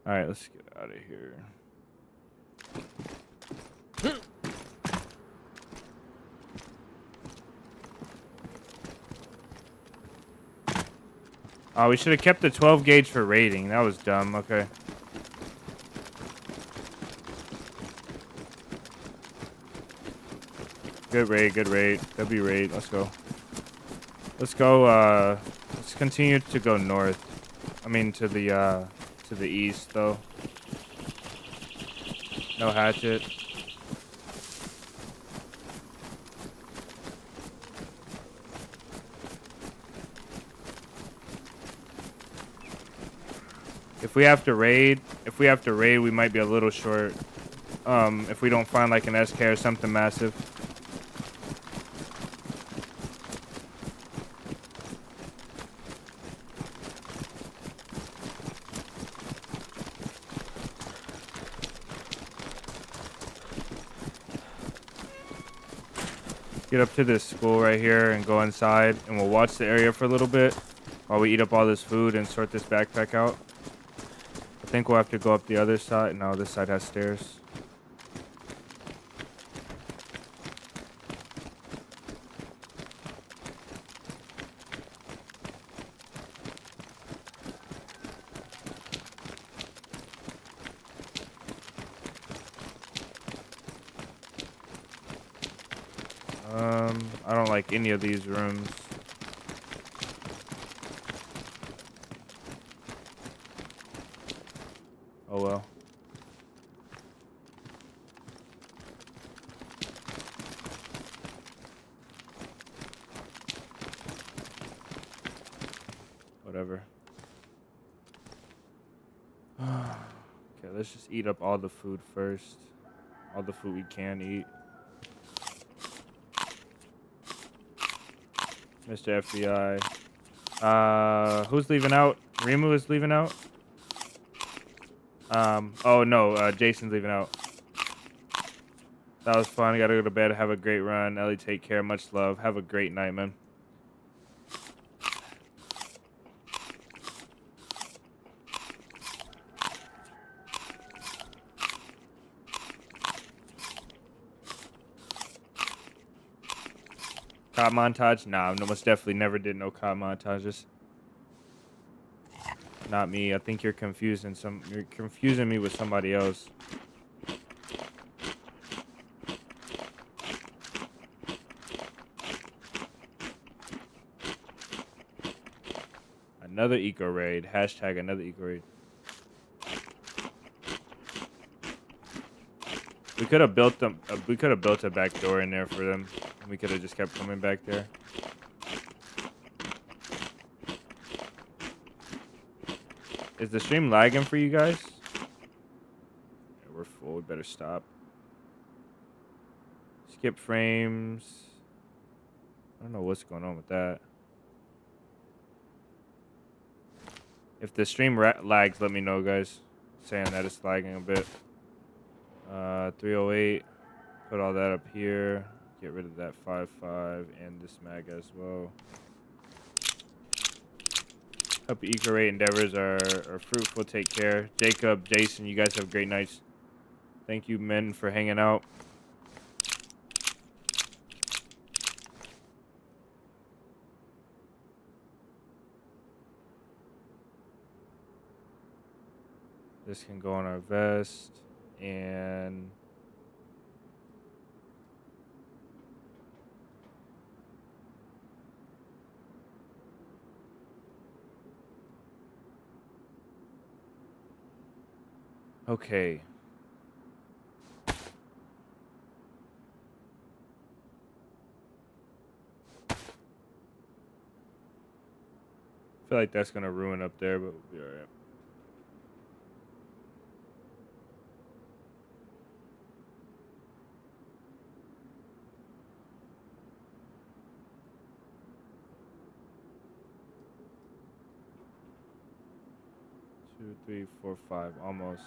All right, let's get out of here. Oh, we should have kept the 12 gauge for raiding. That was dumb. Okay. Good raid, good raid. W raid. Let's go. Let's go, let's continue to go north. I mean to the east though. No hatchet. If we have to raid, we might be a little short. If we don't find like an SK or something massive. Get up to this school right here and go inside, and we'll watch the area for a little bit while we eat up all this food and sort this backpack out. I think we'll have to go up the other side. No, this side has stairs. I don't like any of these rooms. Oh well. Whatever. Okay, let's just eat up all the food first. All the food we can eat. Mr. FBI. Who's leaving out? Rimu is leaving out? Oh no, Jason's leaving out. That was fun. I gotta go to bed. Have a great run. Ellie, take care. Much love. Have a great night, man. Cop montage? Nah, no, most definitely never did no cop montages. Not me. I think you're confusing me with somebody else. Another eco raid. Hashtag another eco raid. We could have built them. We could have built a back door in there for them. And we could have just kept coming back there. Is the stream lagging for you guys? Yeah, we're full. We better stop. Skip frames. I don't know what's going on with that. If the stream lags, let me know, guys. Saying that it's lagging a bit. 308. Put all that up here. Get rid of that 5.5 and this mag as well. Hope your eco rate endeavors are fruitful. Take care. Jacob, Jason, you guys have great nights. Thank you, men, for hanging out. This can go on our vest. And okay. I feel like that's gonna ruin up there, but we'll be alright. Two, three, four, five, almost.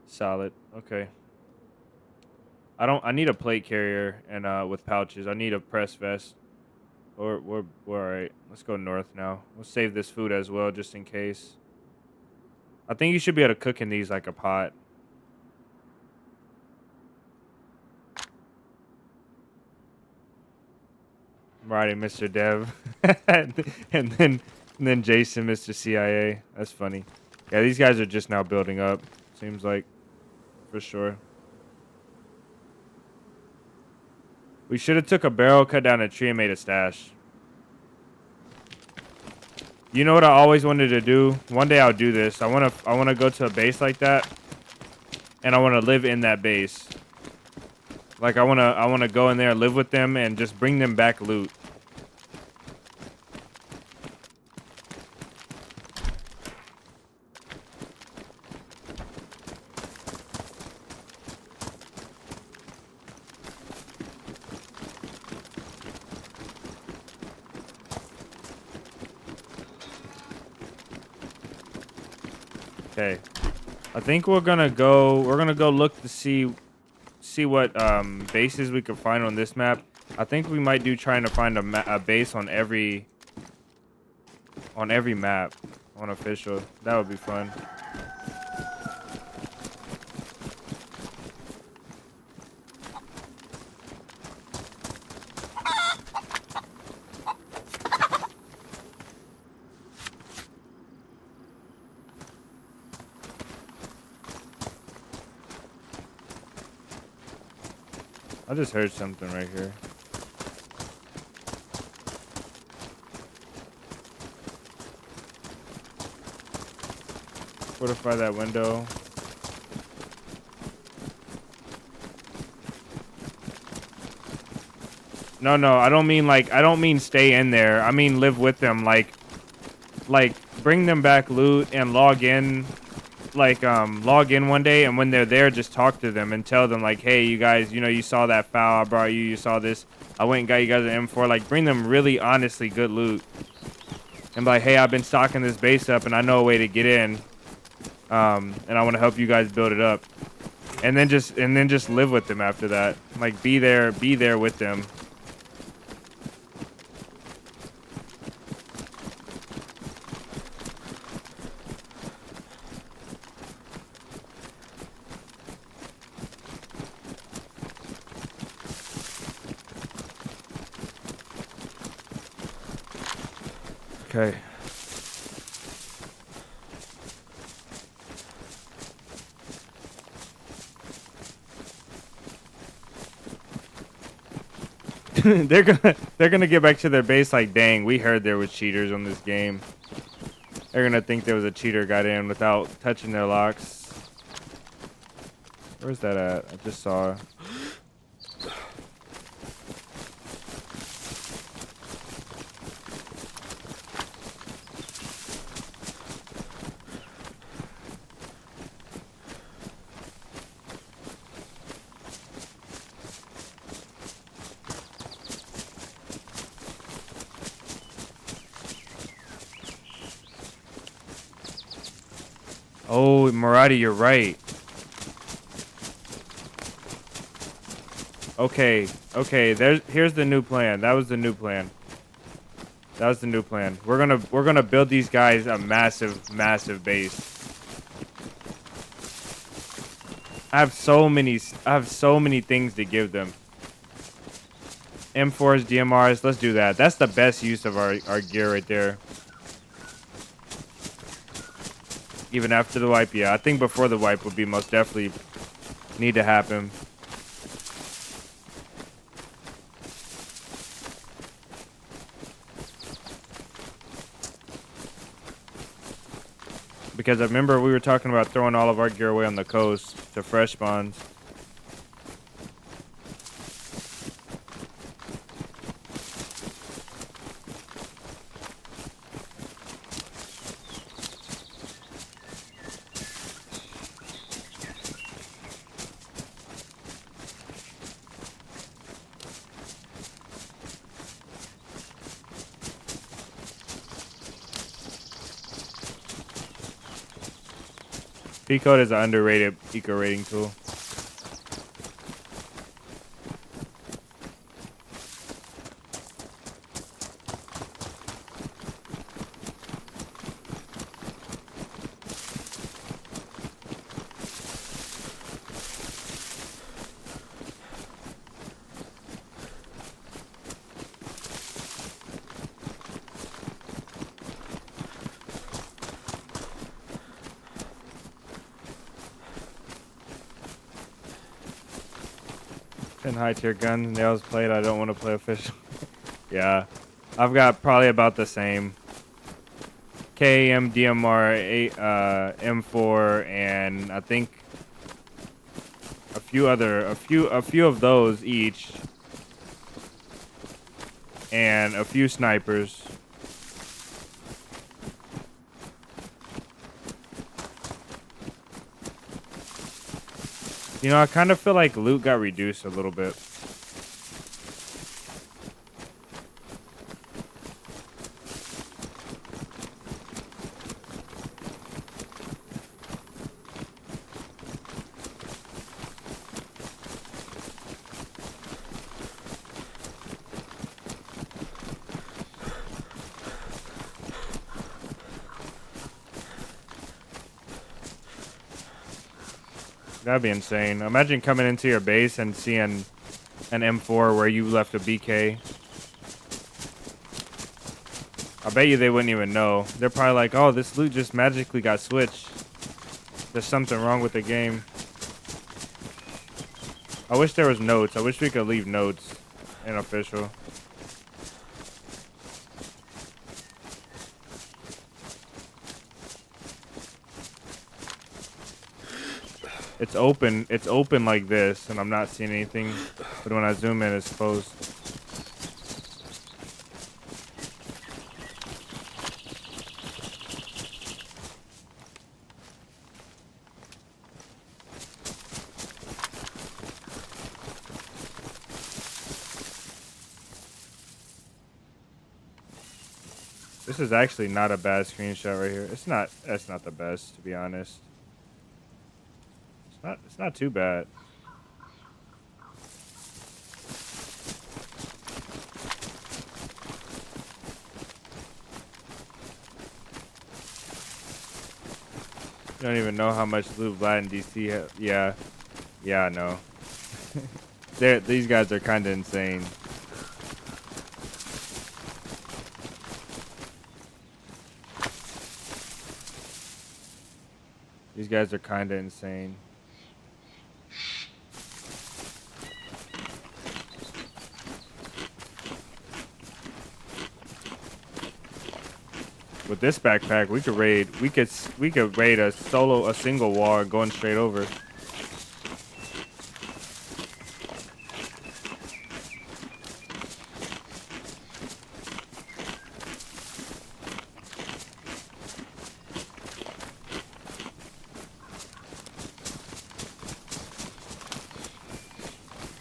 Solid. Okay. I need a plate carrier and with pouches. I need a press vest. We're alright. Let's go north now. We'll save this food as well just in case. I think you should be able to cook in these like a pot. Righty, Mr. Dev. and then Jason, Mr. CIA. That's funny. Yeah, these guys are just now building up. Seems like, for sure. We should have took a barrel, cut down a tree, and made a stash. You know what I always wanted to do? One day I'll do this. I wanna go to a base like that, and I wanna live in that base. Like I wanna go in there, live with them, and just bring them back loot. Okay, I think we're gonna go look to see what bases we can find on this map. I think we might do trying to find a base on every map on official. That would be fun. I just heard something right here. Fortify that window. No, I don't mean stay in there. I mean live with them, like bring them back loot and log in one day, and when they're there just talk to them and tell them like, hey, you guys, you saw that foul I brought you saw this, I went and got you guys an M4. Like bring them really honestly good loot and be like, hey, I've been stocking this base up and I know a way to get in, and I want to help you guys build it up, and then just live with them after that. Like be there with them. Okay. they're gonna get back to their base like, dang, we heard there was cheaters on this game. They're gonna think there was a cheater got in without touching their locks. Where's that at? I just saw. Oh, Maradi, you're right. Okay, here's the new plan. That was the new plan. That was the new plan. We're gonna build these guys a massive base. I have so many things to give them. M4s, DMRs, let's do that. That's the best use of our gear right there. Even after the wipe, yeah. I think before the wipe would be most definitely need to happen. Because I remember we were talking about throwing all of our gear away on the coast to fresh spawns. P-Code is an underrated eco rating tool. High tier gun, nails played. I don't want to play official. Yeah, I've got probably about the same. KM, DMR, M4, and I think a few of those each, and a few snipers. You know, I kind of feel like loot got reduced a little bit. That'd be insane. Imagine coming into your base and seeing an M4 where you left a BK. I bet you they wouldn't even know. They're probably like, oh, this loot just magically got switched. There's something wrong with the game. I wish there was notes. I wish we could leave notes in official. It's open like this, and I'm not seeing anything. But when I zoom in, it's closed. This is actually not a bad screenshot right here. That's not the best, to be honest. It's not too bad. You don't even know how much loot Vlad and DC have. Yeah, I know. These guys are kind of insane. These guys are kind of insane. With this backpack, we could raid. We could raid a single wall and going straight over.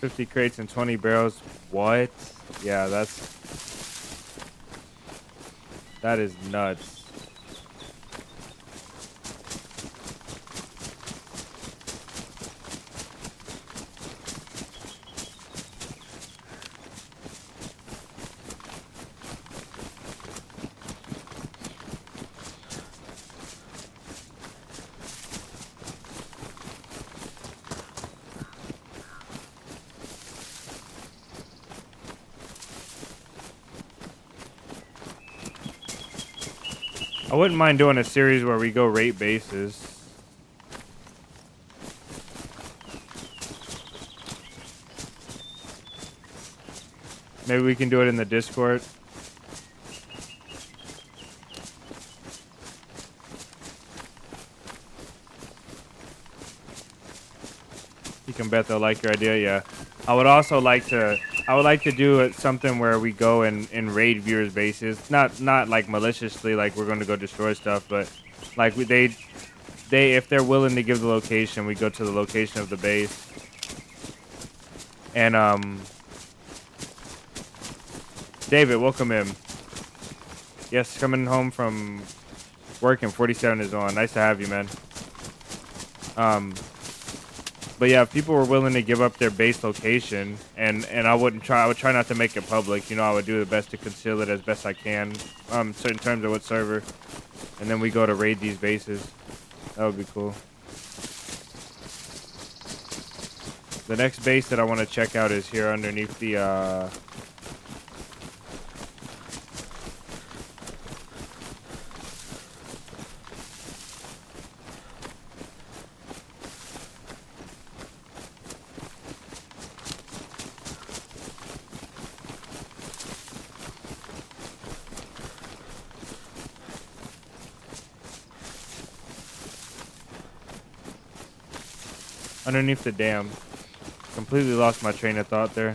$50 crates and 20 barrels. What? Yeah, that is nuts. I wouldn't mind doing a series where we go rate bases. Maybe we can do it in the Discord. You can bet they'll like your idea, yeah. I would like to do something where we go and raid viewers' bases. Not like maliciously, like we're going to go destroy stuff, but like they if they're willing to give the location, we go to the location of the base. And David, welcome in. Yes, coming home from work and 47 is on. Nice to have you, man. But yeah, if people were willing to give up their base location, and I would try not to make it public. You know, I would do the best to conceal it as best I can. So in terms of what server, and then we go to raid these bases. That would be cool. The next base that I want to check out is here underneath the underneath the dam. Completely lost my train of thought there.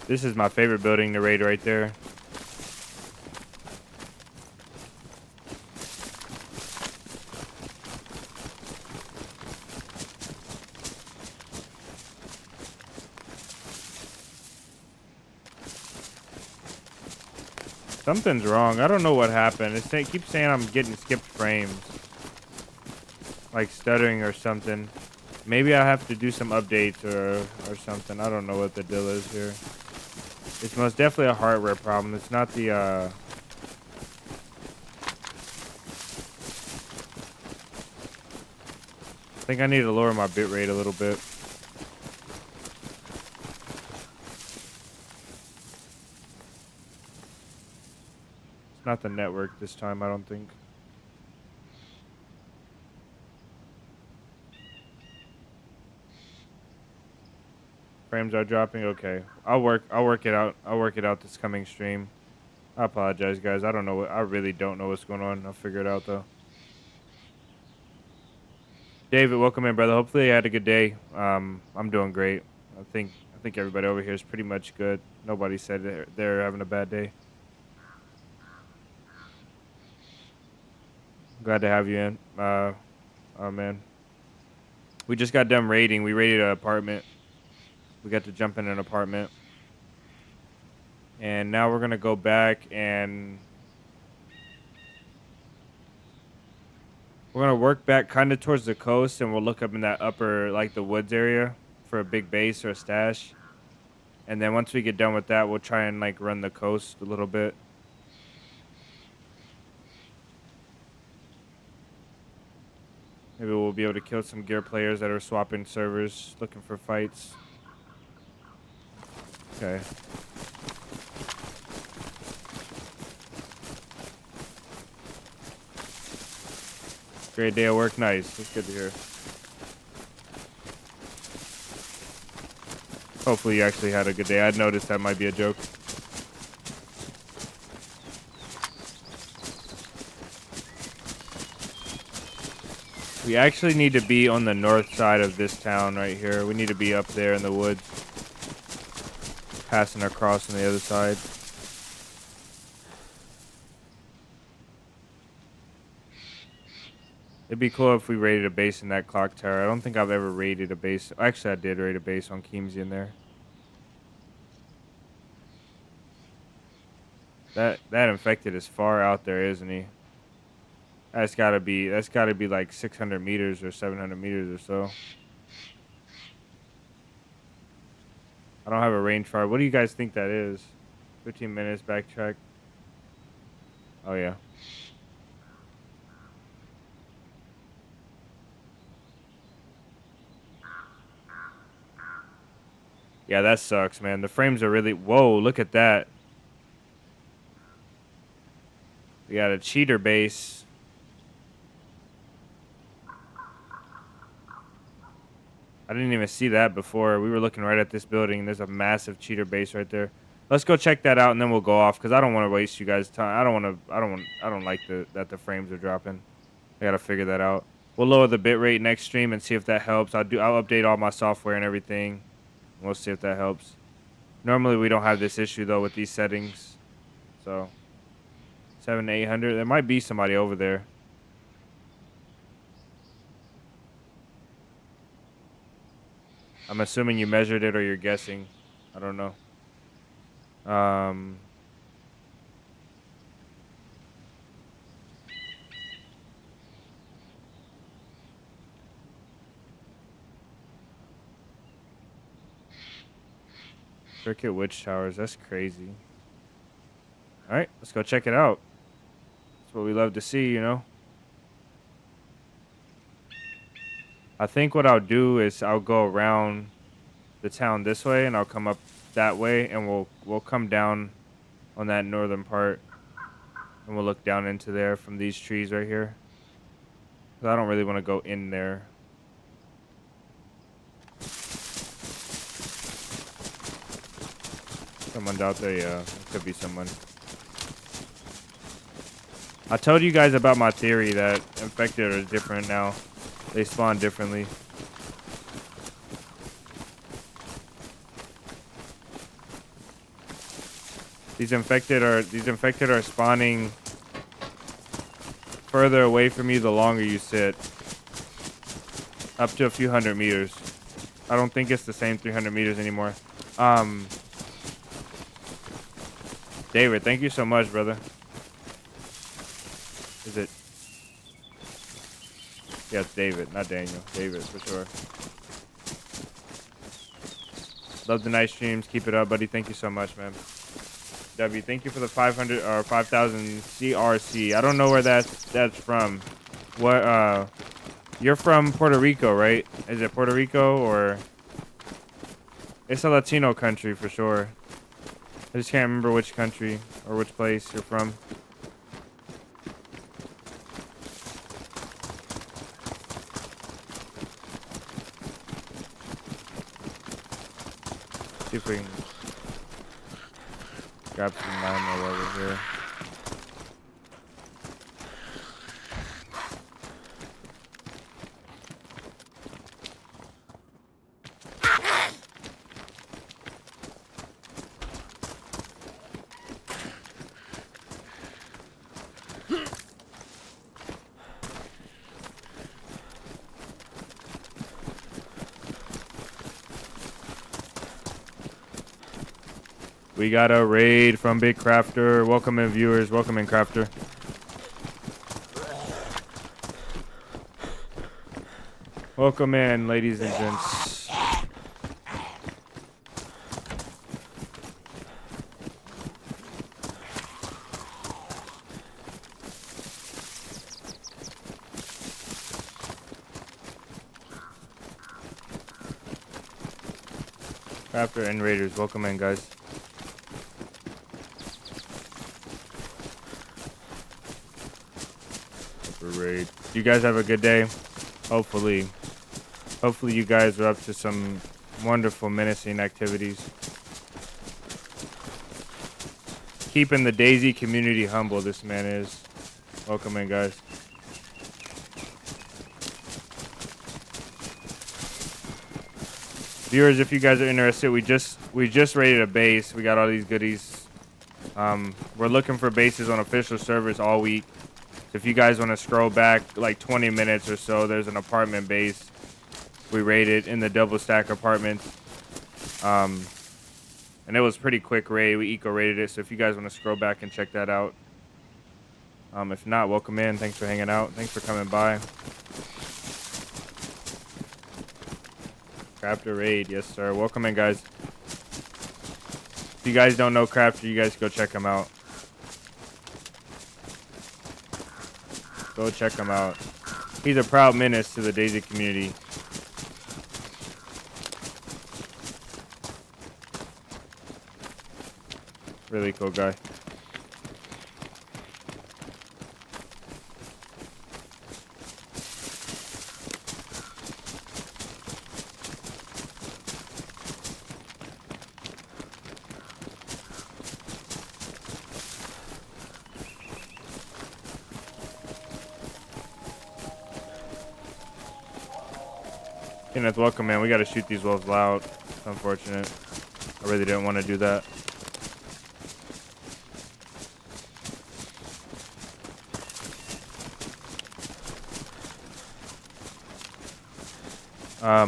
This is my favorite building to raid right there. Something's wrong. I don't know what happened. It keeps saying I'm getting skipped frames. Like stuttering or something. Maybe I have to do some updates or something. I don't know what the deal is here. It's most definitely a hardware problem. It's not the I think I need to lower my bitrate a little bit. It's not the network this time, I don't think. Frames are dropping. Okay, I'll work it out. I'll work it out this coming stream. I apologize, guys. I really don't know what's going on. I'll figure it out though. David, welcome in, brother. Hopefully you had a good day. I'm doing great. I think everybody over here is pretty much good. Nobody said they're having a bad day. Glad to have you in. Oh man, we just got done raiding. We raided an apartment. We got to jump in an apartment, and now we're gonna go back and we're gonna work back kind of towards the coast, and we'll look up in that upper, like the woods area, for a big base or a stash. And then once we get done with that, we'll try and like run the coast a little bit. Maybe we'll be able to kill some gear players that are swapping servers, looking for fights. Okay. Great day at work. Nice. That's good to hear. Hopefully you actually had a good day. I'd noticed that might be a joke. We actually need to be on the north side of this town right here. We need to be up there in the woods. Passing across on the other side. It'd be cool if we raided a base in that clock tower. I don't think I've ever raided a base. Actually, I did raid a base on Keemsy in there. That infected is far out there, isn't he? That's gotta be like 600 meters or 700 meters or so. I don't have a range fire. What do you guys think that is? 15 minutes backtrack. Oh yeah. Yeah, that sucks, man. The frames are really... Whoa, look at that. We got a cheater base. I didn't even see that before. We were looking right at this building. There's a massive cheater base right there. Let's go check that out and then we'll go off because I don't want to waste you guys' time. I don't like that the frames are dropping. I gotta figure that out. We'll lower the bitrate next stream and see if that helps. I'll update all my software and everything. We'll see if that helps. Normally we don't have this issue though with these settings. So 700 to 800. There might be somebody over there. I'm assuming you measured it or you're guessing. I don't know. Circuit Witch Towers. That's crazy. All right, let's go check it out. That's what we love to see, you know. I think what I'll do is I'll go around the town this way and I'll come up that way and we'll come down on that northern part and we'll look down into there from these trees right here. 'Cause I don't really want to go in there. Someone's out there, yeah. It could be someone. I told you guys about my theory that infected are different now. They spawn differently. These infected are spawning further away from you the longer you sit. Up to a few hundred meters. I don't think it's the same 300 meters anymore. David, thank you so much, brother. Is it? Yeah, it's David, not Daniel. David, for sure. Love the nice streams. Keep it up, buddy. Thank you so much, man. W, thank you for the 500 or 5,000 CRC. I don't know where that's from. What? You're from Puerto Rico, right? Is it Puerto Rico or? It's a Latino country for sure. I just can't remember which country or which place you're from. See if we can grab some ammo over here. We got a raid from Big Crafter. Welcome in, viewers. Welcome in, Crafter. Welcome in, ladies and gents. Crafter and raiders, welcome in, guys. Raid. You guys have a good day. Hopefully you guys are up to some wonderful menacing activities. Keeping the DayZ community humble, this man is. Welcome in, guys. Viewers, if you guys are interested, we just raided a base. We got all these goodies. We're looking for bases on official servers all week. So if you guys want to scroll back like 20 minutes or so, there's an apartment base we raided in the double stack apartments. And it was pretty quick raid. We eco raided it. So if you guys want to scroll back and check that out. If not, welcome in. Thanks for hanging out. Thanks for coming by. Crafter raid, yes sir. Welcome in, guys. If you guys don't know Crafter, you guys go check him out. Go check him out. He's a proud menace to the DayZ community. Really cool guy. Kenneth, welcome, man. We got to shoot these wolves loud. It's unfortunate. I really didn't want to do that.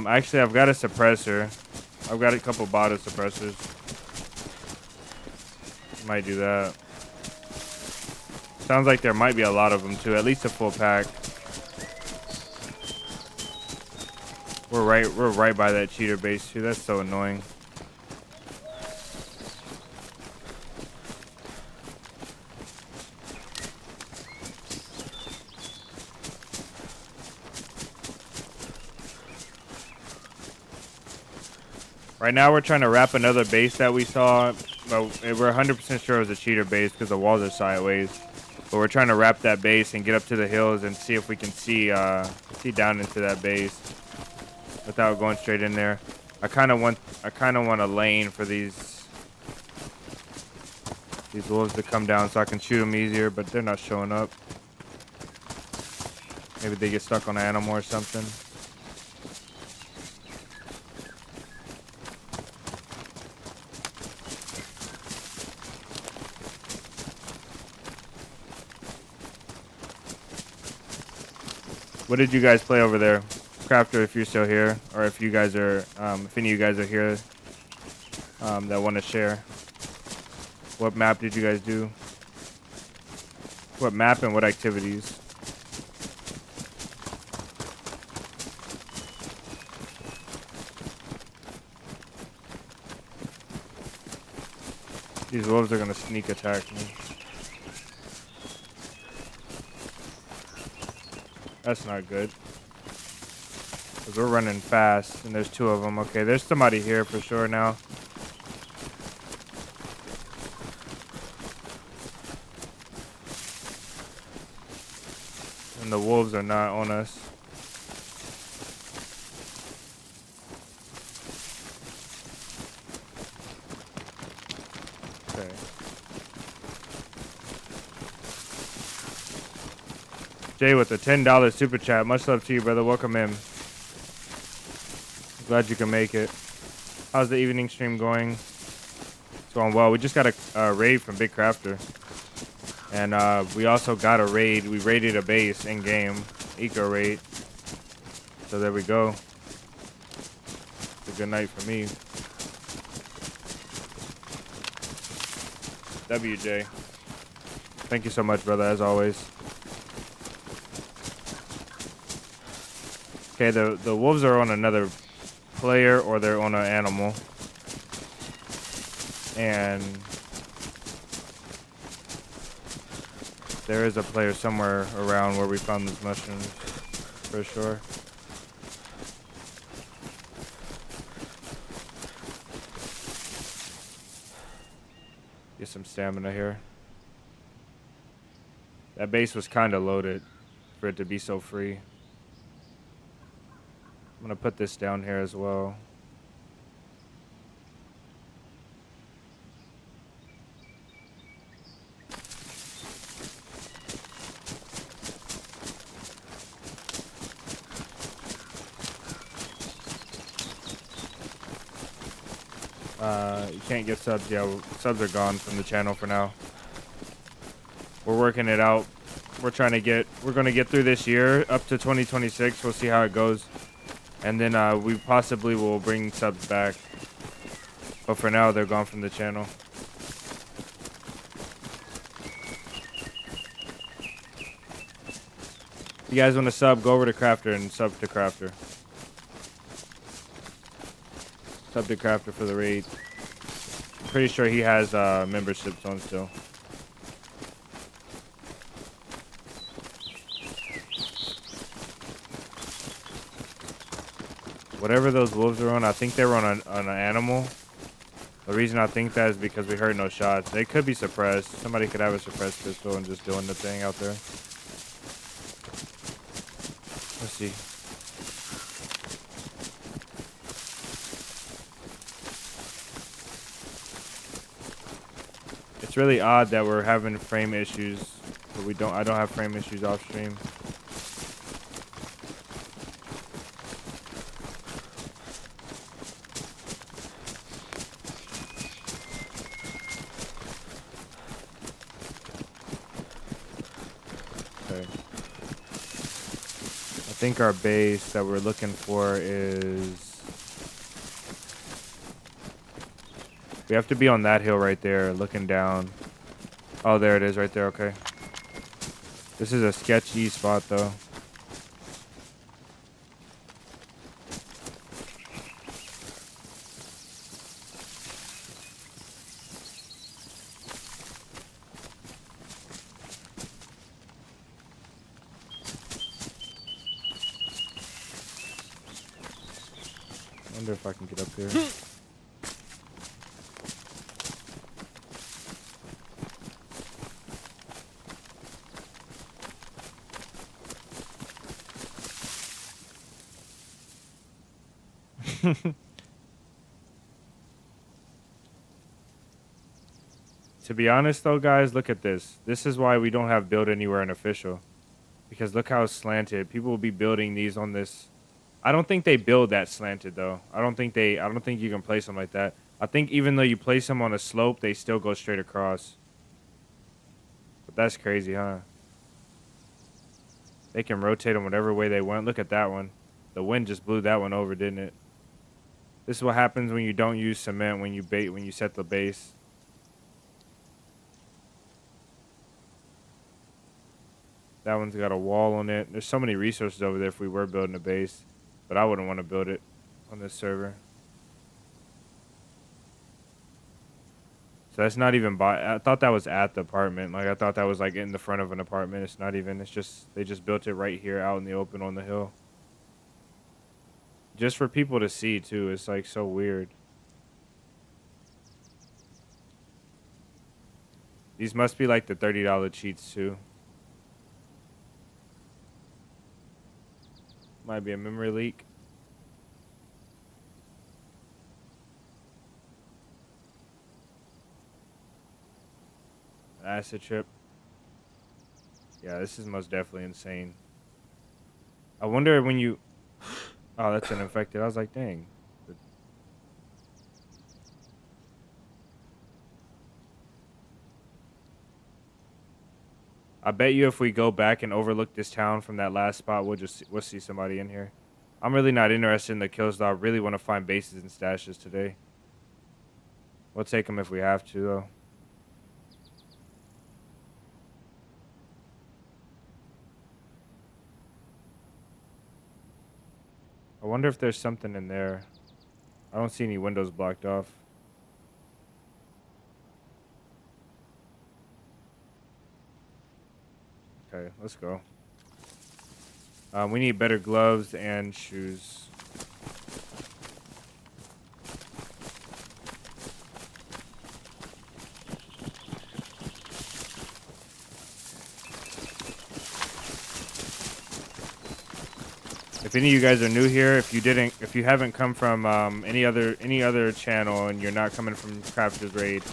Actually, I've got a suppressor. I've got a couple bottle suppressors. Might do that. Sounds like there might be a lot of them too. At least a full pack. We're right by that cheater base too. That's so annoying. Right now we're trying to wrap another base that we saw, but we're 100% sure it was a cheater base because the walls are sideways. But we're trying to wrap that base and get up to the hills and see if we can see down into that base without going straight in there. I kind of want a lane for these wolves to come down so I can shoot them easier, but they're not showing up. Maybe they get stuck on an animal or something. What did you guys play over there? Crafter, if you're still here, or if you guys are, if any of you guys are here that want to share. What map did you guys do? What map and what activities? These wolves are gonna sneak attack me. That's not good. Because we're running fast, and there's two of them. Okay, there's somebody here for sure now. And the wolves are not on us. Okay. Jay with a $10 super chat. Much love to you, brother. Welcome in. Glad you can make it. How's the evening stream going? It's going well. We just got a raid from Big Crafter. And we also got a raid. We raided a base in-game. Eco raid. So there we go. It's a good night for me. WJ. Thank you so much, brother, as always. Okay, the wolves are on another player or they're on an animal. And there is a player somewhere around where we found these mushrooms, for sure. Get some stamina here. That base was kind of loaded for it to be so free. I'm gonna put this down here as well. You can't get subs. Yeah, subs are gone from the channel for now. We're working it out. We're going to get through this year up to 2026. We'll see how it goes. And then we possibly will bring subs back. But for now, they're gone from the channel. If you guys want to sub, go over to Crafter and sub to Crafter. Sub to Crafter for the raid. I'm pretty sure he has memberships on still. Whatever those wolves are on, I think they were on an animal. The reason I think that is because we heard no shots. They could be suppressed. Somebody could have a suppressed pistol and just doing the thing out there. Let's see. It's really odd that we're having frame issues, but I don't have frame issues off stream. Okay. I think our base that we're looking for is... We have to be on that hill right there, looking down. Oh, there it is right there, okay. This is a sketchy spot, though. I wonder if I can get up here. To be honest though, guys, look at this. This is why we don't have build anywhere in official. Because look how slanted. People will be building these on this. I don't think they build that slanted though. I don't think you can place them like that. I think even though you place them on a slope, they still go straight across. But that's crazy, huh? They can rotate them whatever way they want. Look at that one. The wind just blew that one over, didn't it? This is what happens when you don't use cement when you set the base. That one's got a wall on it. There's so many resources over there if we were building a base, but I wouldn't want to build it on this server. So that's not even I thought that was at the apartment. Like I thought that was like in the front of an apartment. It's not even. It's just they just built it right here out in the open on the hill. Just for people to see, too. It's, like, so weird. These must be, like, the $30 cheats, too. Might be a memory leak. Acid trip. Yeah, this is most definitely insane. I wonder when you... Oh, that's an infected. I was like, dang. I bet you if we go back and overlook this town from that last spot, we'll see somebody in here. I'm really not interested in the kills, though. I really want to find bases and stashes today. We'll take them if we have to, though. I wonder if there's something in there. I don't see any windows blocked off. Okay, let's go. We need better gloves and shoes. If any of you guys are new here, if you haven't come from any other channel and you're not coming from Crafter's Raid,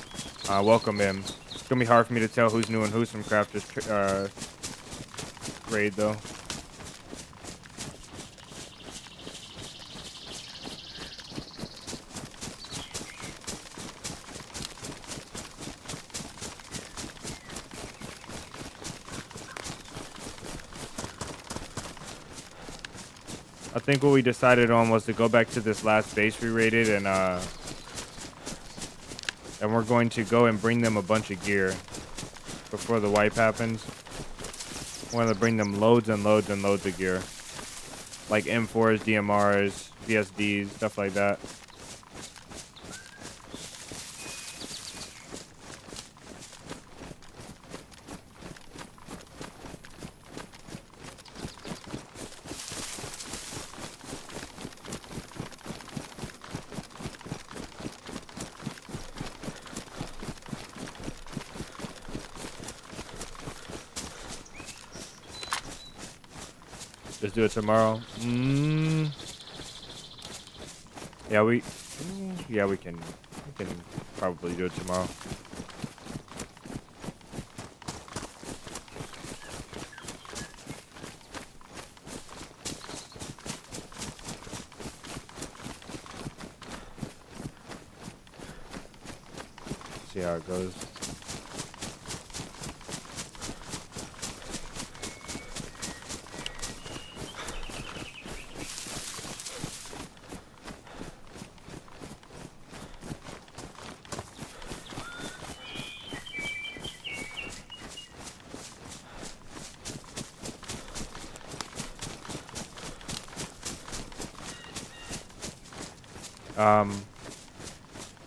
welcome in. It's gonna be hard for me to tell who's new and who's from Crafter's Raid though. I think what we decided on was to go back to this last base we raided, and we're going to go and bring them a bunch of gear before the wipe happens. We're going to bring them loads and loads and loads of gear, like M4s, DMRs, VSDs, stuff like that. Let's do it tomorrow. Yeah, we can probably do it tomorrow. See how it goes.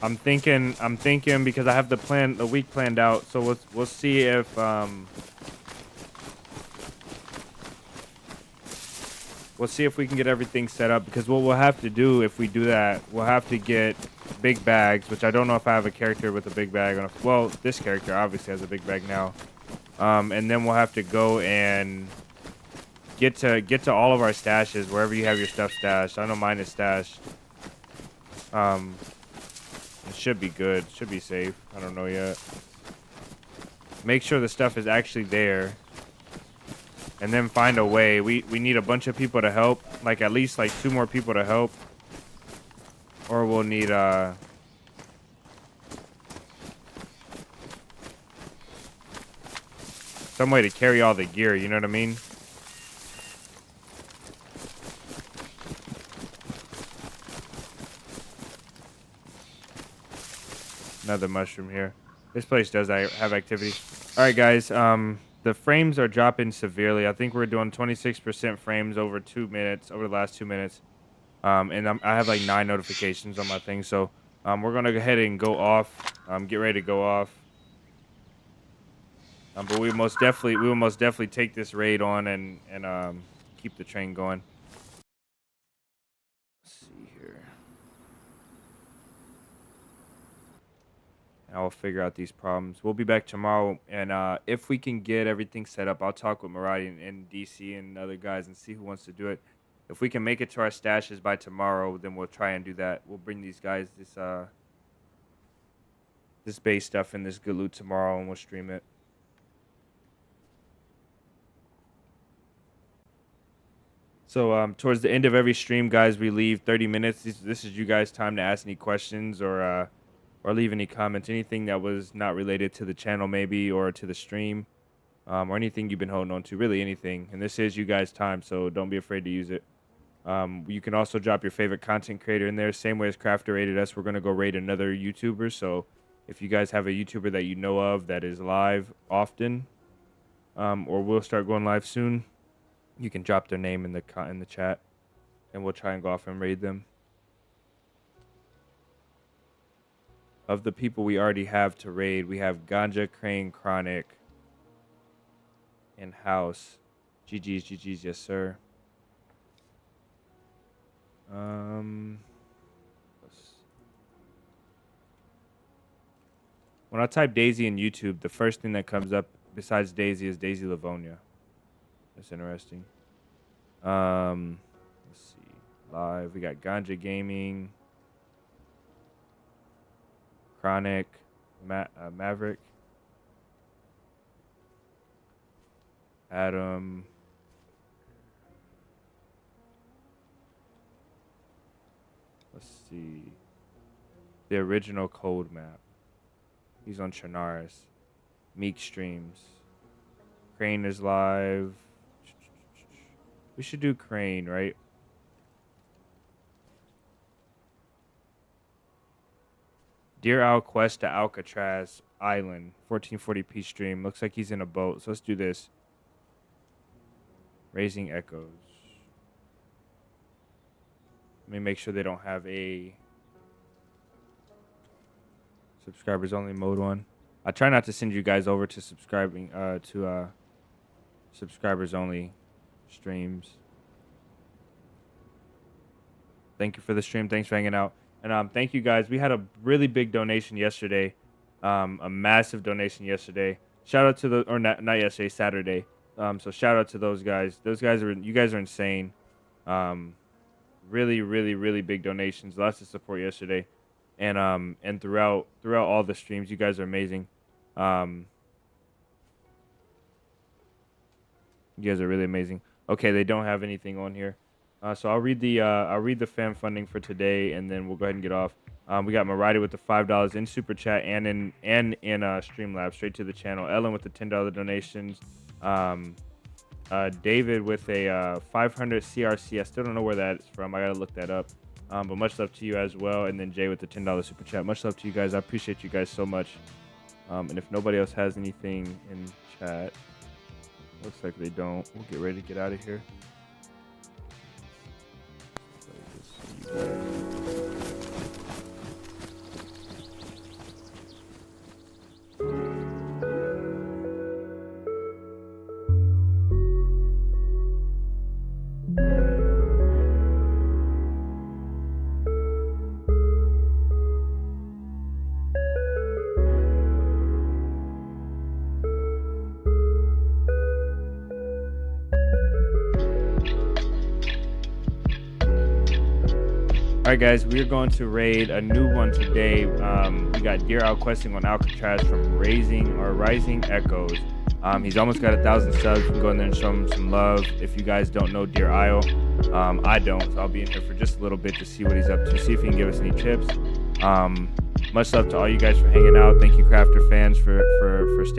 I'm thinking because I have the week planned out, so we'll see if we'll see if we can get everything set up, because what we'll have to do if we do that, we'll have to get big bags, which I don't know if I have a character with a big bag on. Well, this character obviously has a big bag now. And then we'll have to go and get to all of our stashes, wherever you have your stuff stashed. I know mine is stashed. It should be good. Should be safe. I don't know yet. Make sure the stuff is actually there. And then find a way. We need a bunch of people to help. Like at least like 2 more people to help. Or we'll need some way to carry all the gear, you know what I mean? Another mushroom here. This place does have activity. All right, guys. The frames are dropping severely. I think we're doing 26% frames over 2 minutes, over the last 2 minutes. And I have like 9 notifications on my thing. So we're gonna go ahead and go off. Get ready to go off. But we will most definitely take this raid on and keep the train going. Let's see here. And I'll figure out these problems. We'll be back tomorrow, and if we can get everything set up, I'll talk with Maradi and DC and other guys and see who wants to do it. If we can make it to our stashes by tomorrow, then we'll try and do that. We'll bring these guys this base stuff and this good loot tomorrow, and we'll stream it. So towards the end of every stream, guys, we leave 30 minutes. This is you guys' time to ask any questions or leave any comments, anything that was not related to the channel maybe or to the stream, or anything you've been holding on to, really anything. And this is you guys' time, so don't be afraid to use it. You can also drop your favorite content creator in there. Same way as Crafter rated us, we're going to go raid another YouTuber. So if you guys have a YouTuber that you know of that is live often, or will start going live soon, you can drop their name in the chat, and we'll try and go off and raid them. Of the people we already have to raid, we have Ganja, Crane, Chronic, and House. GG's, yes sir. When I type DayZ in YouTube, the first thing that comes up besides DayZ is DayZ Livonia. That's interesting. Let's see. Live. We got Ganja Gaming, Chronic, Maverick, Adam. Let's see. The original code map. He's on Chernarus. Meek streams. Crane is live. We should do Crane, right? Deer Owl quest to Alcatraz Island, 1440p stream. Looks like he's in a boat, so let's do this. Raising Echoes. Let me make sure they don't have a subscribers only mode one. I try not to send you guys over to subscribing to subscribers only streams. Thank you for the stream. Thanks for hanging out. And thank you guys. We had a really big donation yesterday. A massive donation yesterday. Shout out to the, or not yesterday, Saturday. So shout out to those guys. Those guys are, you guys are insane. Really, really, really big donations. Lots of support yesterday. And throughout all the streams, you guys are amazing. You guys are really amazing. Okay, they don't have anything on here. So I'll read the fan funding for today, and then we'll go ahead and get off. We got Mariah with the $5 in super chat and in Streamlabs straight to the channel. Ellen with the $10 donations. David with a 500 CRC. I still don't know where that's from. I gotta look that up. But much love to you as well. And then Jay with the $10 super chat. Much love to you guys. I appreciate you guys so much. And if nobody else has anything in chat, looks like they don't. We'll get ready to get out of here. All right, guys, we're going to raid a new one today. We got Deer Owl questing on Alcatraz from Rising Echoes. He's almost got 1,000 subs. You can go in there and show him some love. If you guys don't know Deer Owl, I don't, so I'll be in here for just a little bit to see what he's up to, see if he can give us any tips. Much love to all you guys for hanging out. Thank you, Crafter fans, for staying.